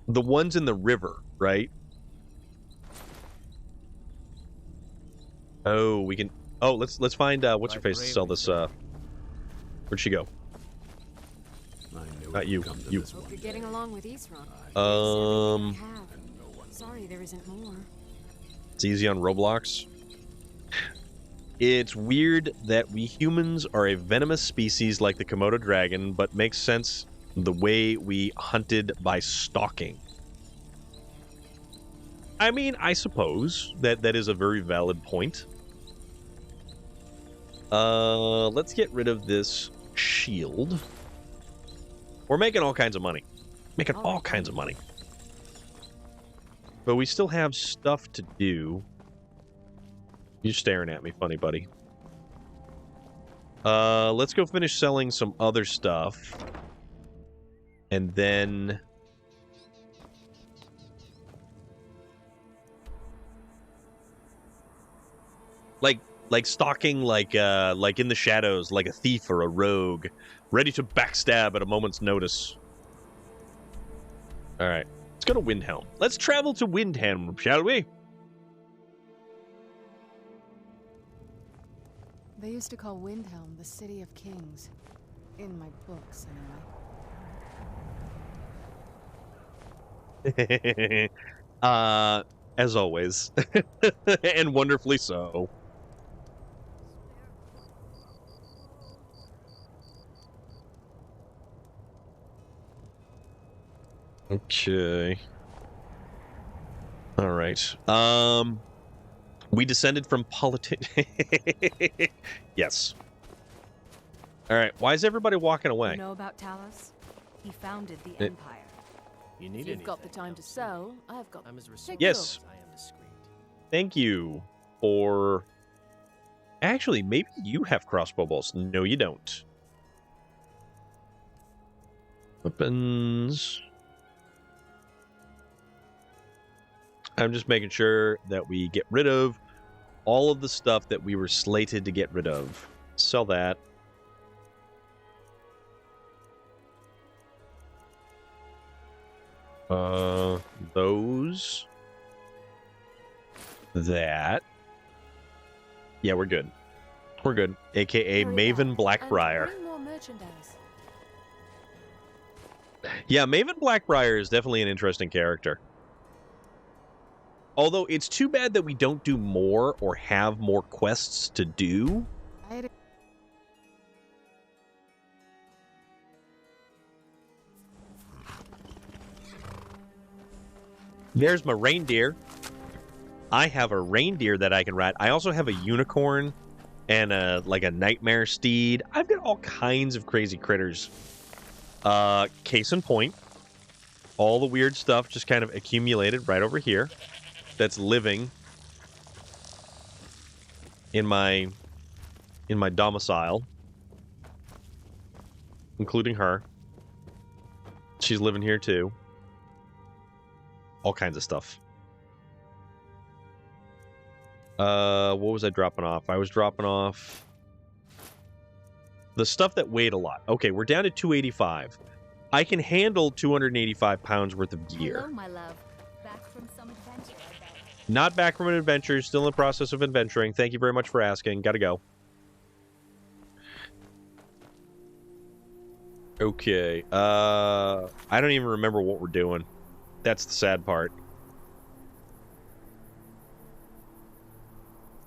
the ones in the river, right? Oh, we can... Oh, let's find, what's her face to sell this, Where'd she go? Not you. You. Hope you're getting along with Isran. Sorry, there isn't more. It's easy on Roblox. It's weird that we humans are a venomous species like the Komodo dragon, but makes sense the way we hunted by stalking. I mean, I suppose that is a very valid point. Let's get rid of this shield. We're making all kinds of money. Making all kinds of money. But we still have stuff to do. You're staring at me, funny buddy. Let's go finish selling some other stuff. And then... Like stalking, like in the shadows, like a thief or a rogue, ready to backstab at a moment's notice. All right, let's go to Windhelm. Let's travel to Windhelm, shall we? They used to call Windhelm the City of Kings. In my books, anyway. As always. And wonderfully so. Okay. All right. We descended from Yes. All right. Why is everybody walking away? You know about Talos? He founded the Empire. You need if you've got the time to sew, I've got. I'm as Yes. I am discreet. Thank you for... Actually, maybe you have crossbow bolts. No, you don't. Weapons. I'm just making sure that we get rid of all of the stuff that we were slated to get rid of. Sell that. Those. That. Yeah, we're good. We're good. AKA Maven Blackbriar. Bring more merchandise. Yeah, Maven Blackbriar is definitely an interesting character. Although it's too bad that we don't do more or have more quests to do. There's my reindeer. I have a reindeer that I can ride. I also have a unicorn and a nightmare steed. I've got all kinds of crazy critters. Case in point, all the weird stuff just kind of accumulated right over here. That's living in my domicile, including her. She's living here too. All kinds of stuff. What was I dropping off? I was dropping off the stuff that weighed a lot. Okay, we're down to 285. I can handle 285 pounds worth of gear. Hello, my love. Back from some adventure, I bet. Not back from an adventure. Still in the process of adventuring. Thank you very much for asking. Gotta go. Okay. I don't even remember what we're doing. That's the sad part.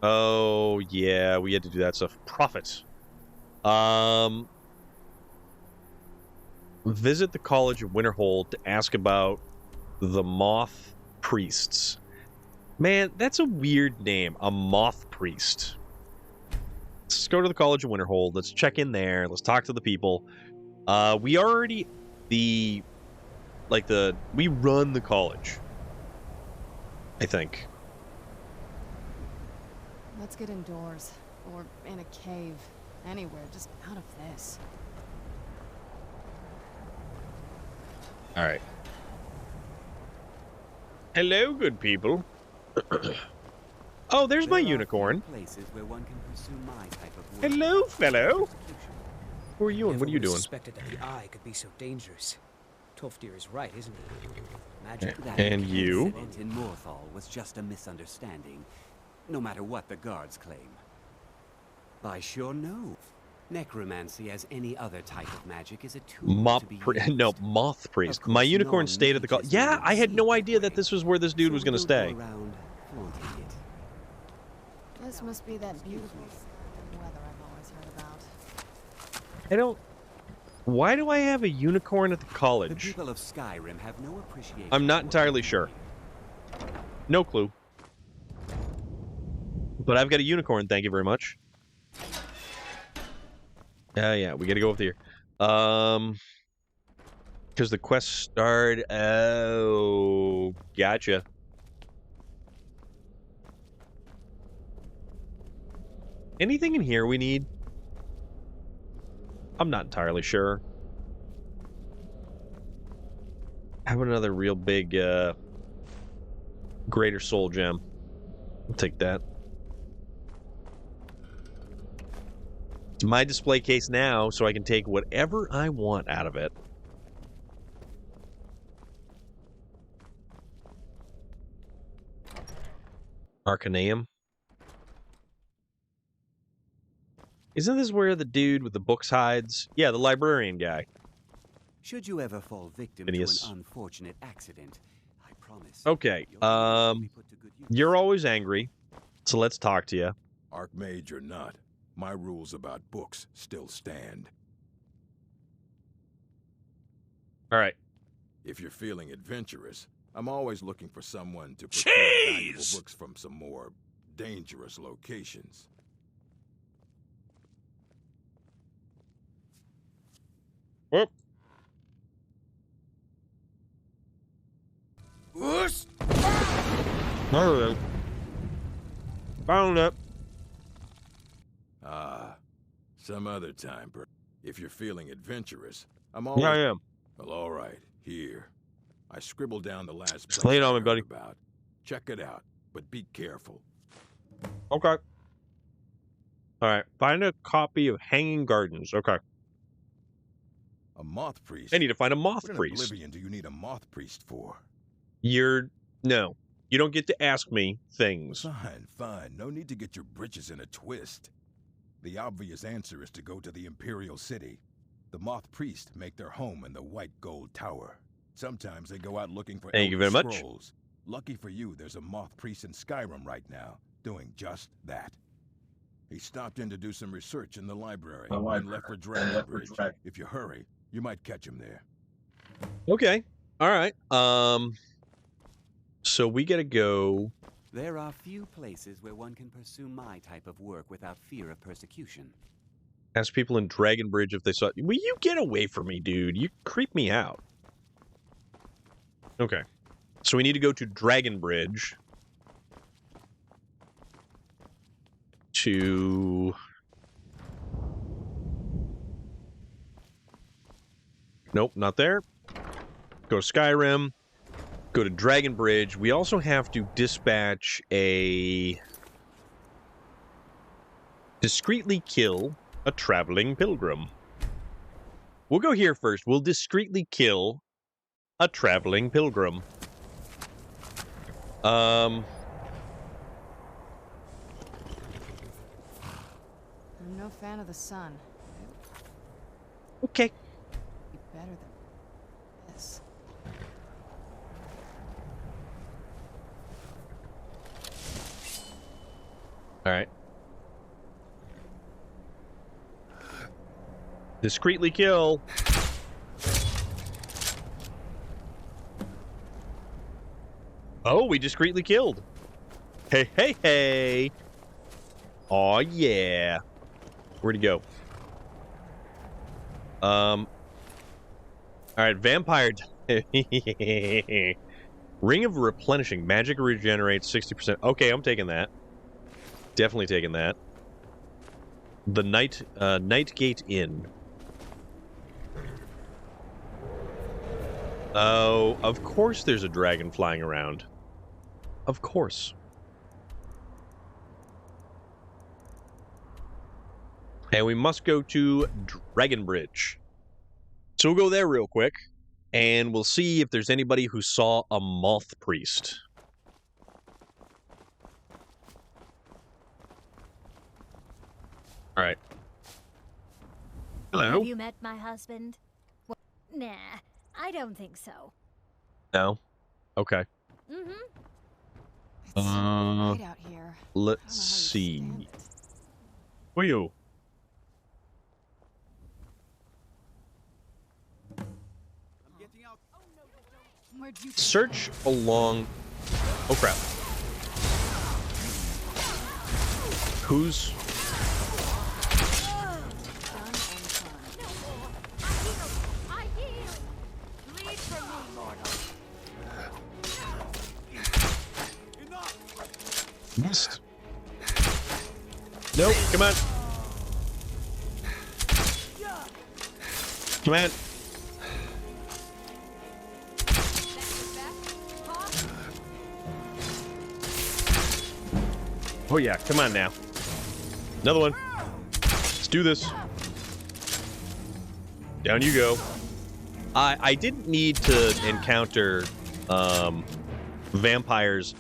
Oh, yeah, we had to do that stuff. Profit. Visit the College of Winterhold to ask about the Moth Priests. Man, that's a weird name. A Moth Priest. Let's go to the College of Winterhold. Let's check in there. Let's talk to the people. We already... we run the college. I think. Let's get indoors. Or in a cave. Anywhere, just out of this. Alright. Hello, good people. Oh, there's my unicorn. Places where one can pursue my type of work. Hello, fellow. Who are you and what are you doing? Suspected that the eye could be so dangerous. Tolfdir is right, isn't he? Magic. And you? The incident in Morthal was just a misunderstanding, no matter what the guards claim. I sure know. Necromancy, as any other type of magic, is a tool Moth Priest. My unicorn stayed at the college. Yeah, I had no idea that this was where this dude was going to stay. This must be that beautiful weather I've always heard about. I don't... Why do I have a unicorn at the college? The people of Skyrim have no appreciation. I'm not entirely sure. No clue. But I've got a unicorn, thank you very much. Yeah, we gotta go up here. Because the quest started... Oh, gotcha. Anything in here we need? I'm not entirely sure. Have another real big, Greater Soul Gem. I'll take that. It's my display case now, so I can take whatever I want out of it. Arcaneum. Isn't this where the dude with the books hides? Yeah, the librarian guy. Should you ever fall victim Phineas. to an unfortunate accident, I promise. Okay, you're always angry, so let's talk to you. Archmage or not, my rules about books still stand. All right. If you're feeling adventurous, I'm always looking for someone to procure valuable books from some more dangerous locations. Whoop. Whoosh! Alright. Found it. Ah, some other time, if you're feeling adventurous. I'm always... Yeah, I am. Well, all right. Here. I scribbled down the last place Lay it on I me, buddy. heard about. Check it out, but be careful. Okay. Alright. Find a copy of Hanging Gardens. Okay. A moth priest? I need to find a moth What in priest. Oblivion do you need a moth priest for? No. You don't get to ask me things. Fine, fine. No need to get your britches in a twist. The obvious answer is to go to the Imperial City. The moth priests make their home in the White Gold Tower. Sometimes they go out looking for Thank you very much. scrolls. Lucky for you, there's a moth priest in Skyrim right now, doing just that. He stopped in to do some research in the library and left for Dragon Bridge. If you hurry, you might catch him there. Okay. Alright. So we gotta go... There are few places where one can pursue my type of work without fear of persecution. Ask people in Dragon Bridge if they saw... Will you get away from me, dude? You creep me out. Okay. So we need to go to Dragon Bridge to... Nope, not there. Go to Skyrim. Go to Dragon Bridge. We also have to dispatch a... Discreetly kill a traveling pilgrim. We'll go here first. We'll discreetly kill a traveling pilgrim. I'm no fan of the sun. Okay. Be better than this. All right. Discreetly kill. Oh, we discreetly killed. Hey, hey, hey. Aw, yeah. Where'd he go? All right, vampire. Ring of replenishing. Magic regenerates 60%. Okay, I'm taking that. Definitely taking that. The Nightgate Inn. Oh, of course there's a dragon flying around. Of course. And we must go to Dragon Bridge. So we'll go there real quick, and we'll see if there's anybody who saw a moth priest. All right. Hello. Have you met my husband? Well, nah, I don't think so. No? Okay. Mm-hmm. It's so bright out here. Let's see. Who are you? Search along... Oh, crap. Who's... Missed. Nope, come on. Come on. Oh yeah, come on now. Another one. Let's do this. Down you go. I didn't need to encounter vampires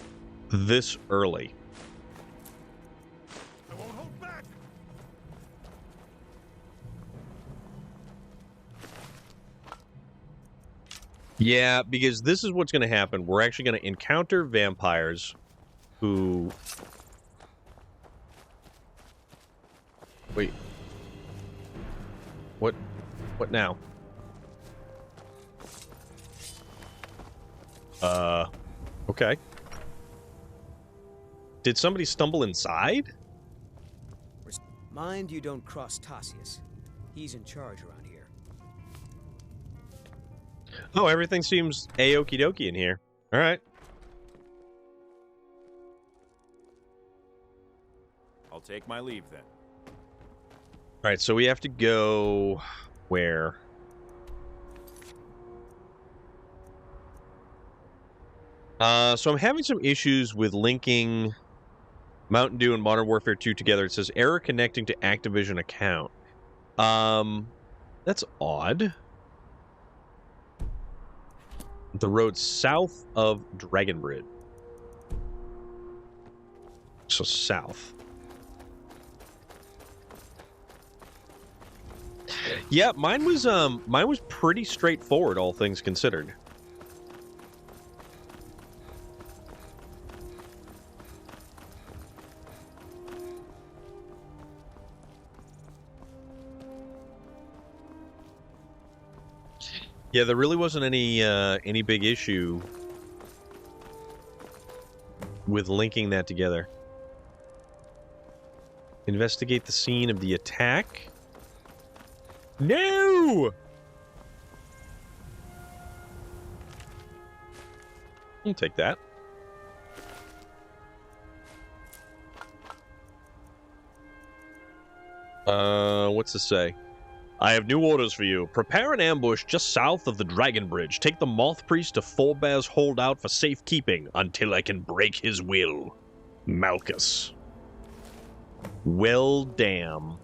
this early. I won't hold back. Yeah, because this is what's going to happen. We're actually going to encounter vampires who... Wait. What? What now? Okay. Did somebody stumble inside? Mind you don't cross Tassius. He's in charge around here. Oh, everything seems a-okie dokie in here. All right. I'll take my leave then. All right, so we have to go where? So I'm having some issues with linking Mountain Dew and Modern Warfare 2 together. It says error connecting to Activision account. That's odd. The road south of Dragonbridge. So south. Yeah, mine was pretty straightforward, all things considered. Yeah, there really wasn't any big issue with linking that together. Investigate the scene of the attack. No! I'll take that. What's this say? I have new orders for you. Prepare an ambush just south of the Dragon Bridge. Take the Moth Priest to Forbaz Holdout for safekeeping until I can break his will. Malchus. Well, damn.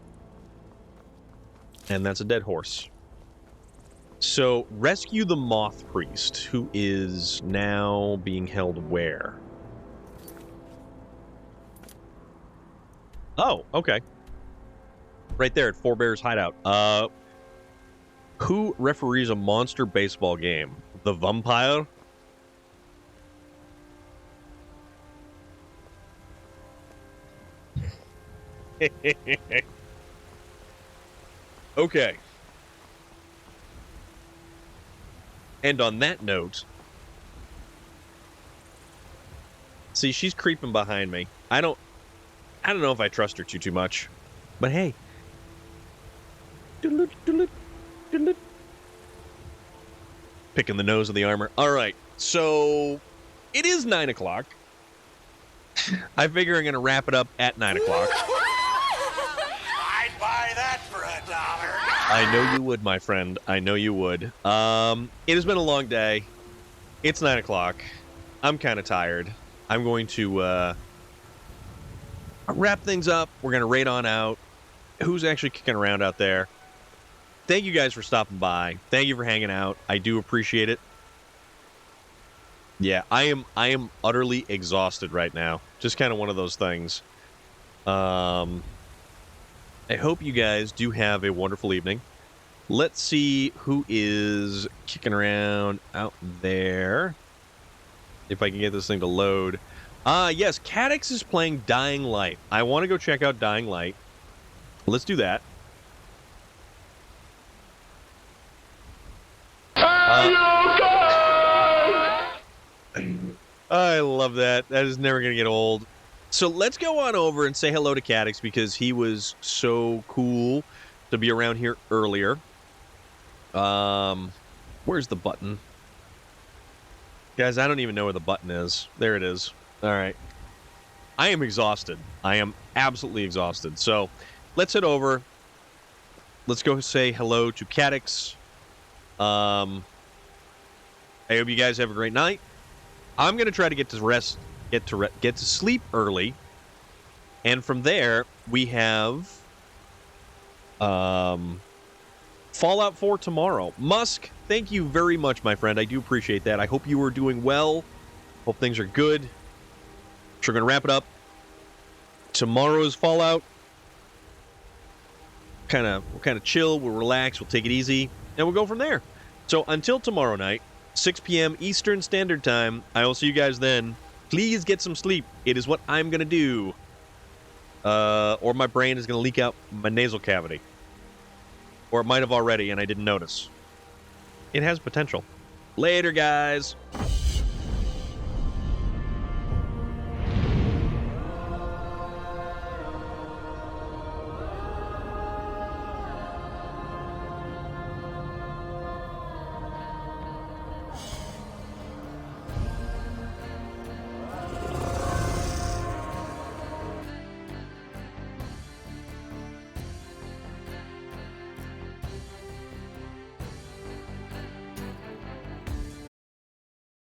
And that's a dead horse. So, rescue the Moth Priest, who is now being held where? Oh, okay. Right there at Four Bears Hideout. Who referees a monster baseball game? The Vampire? Okay. And on that note... See, she's creeping behind me. I don't know if I trust her too much. But hey... Picking the nose of the armor. All right, so it is 9 o'clock. I figure I'm going to wrap it up at 9 o'clock. I'd buy that for $1. I know you would, my friend. I know you would. It has been a long day. It's 9 o'clock. I'm kind of tired. I'm going to wrap things up. We're going to raid on out. Who's actually kicking around out there? Thank you guys for stopping by. Thank you for hanging out. I do appreciate it. Yeah, I am utterly exhausted right now. Just kind of one of those things. I hope you guys do have a wonderful evening. Let's see who is kicking around out there. If I can get this thing to load. Yes, Cadix is playing Dying Light. I want to go check out Dying Light. Let's do that. I love that. That is never going to get old. So let's go on over and say hello to Cadix because he was so cool to be around here earlier. Where's the button? Guys, I don't even know where the button is. There it is. All right. I am exhausted. I am absolutely exhausted. So let's head over. Let's go say hello to Cadix. I hope you guys have a great night. I'm going to try to get to rest, get to sleep early. And from there, we have Fallout 4 tomorrow. Musk, thank you very much, my friend. I do appreciate that. I hope you are doing well. Hope things are good. So we're going to wrap it up. Tomorrow's Fallout. We'll kind of chill, we'll relax, we'll take it easy, and we'll go from there. So until tomorrow night, 6 p.m. Eastern Standard Time, I will see you guys then. Please get some sleep. It is what I'm going to do. Or my brain is going to leak out my nasal cavity. Or it might have already and I didn't notice. It has potential. Later, guys.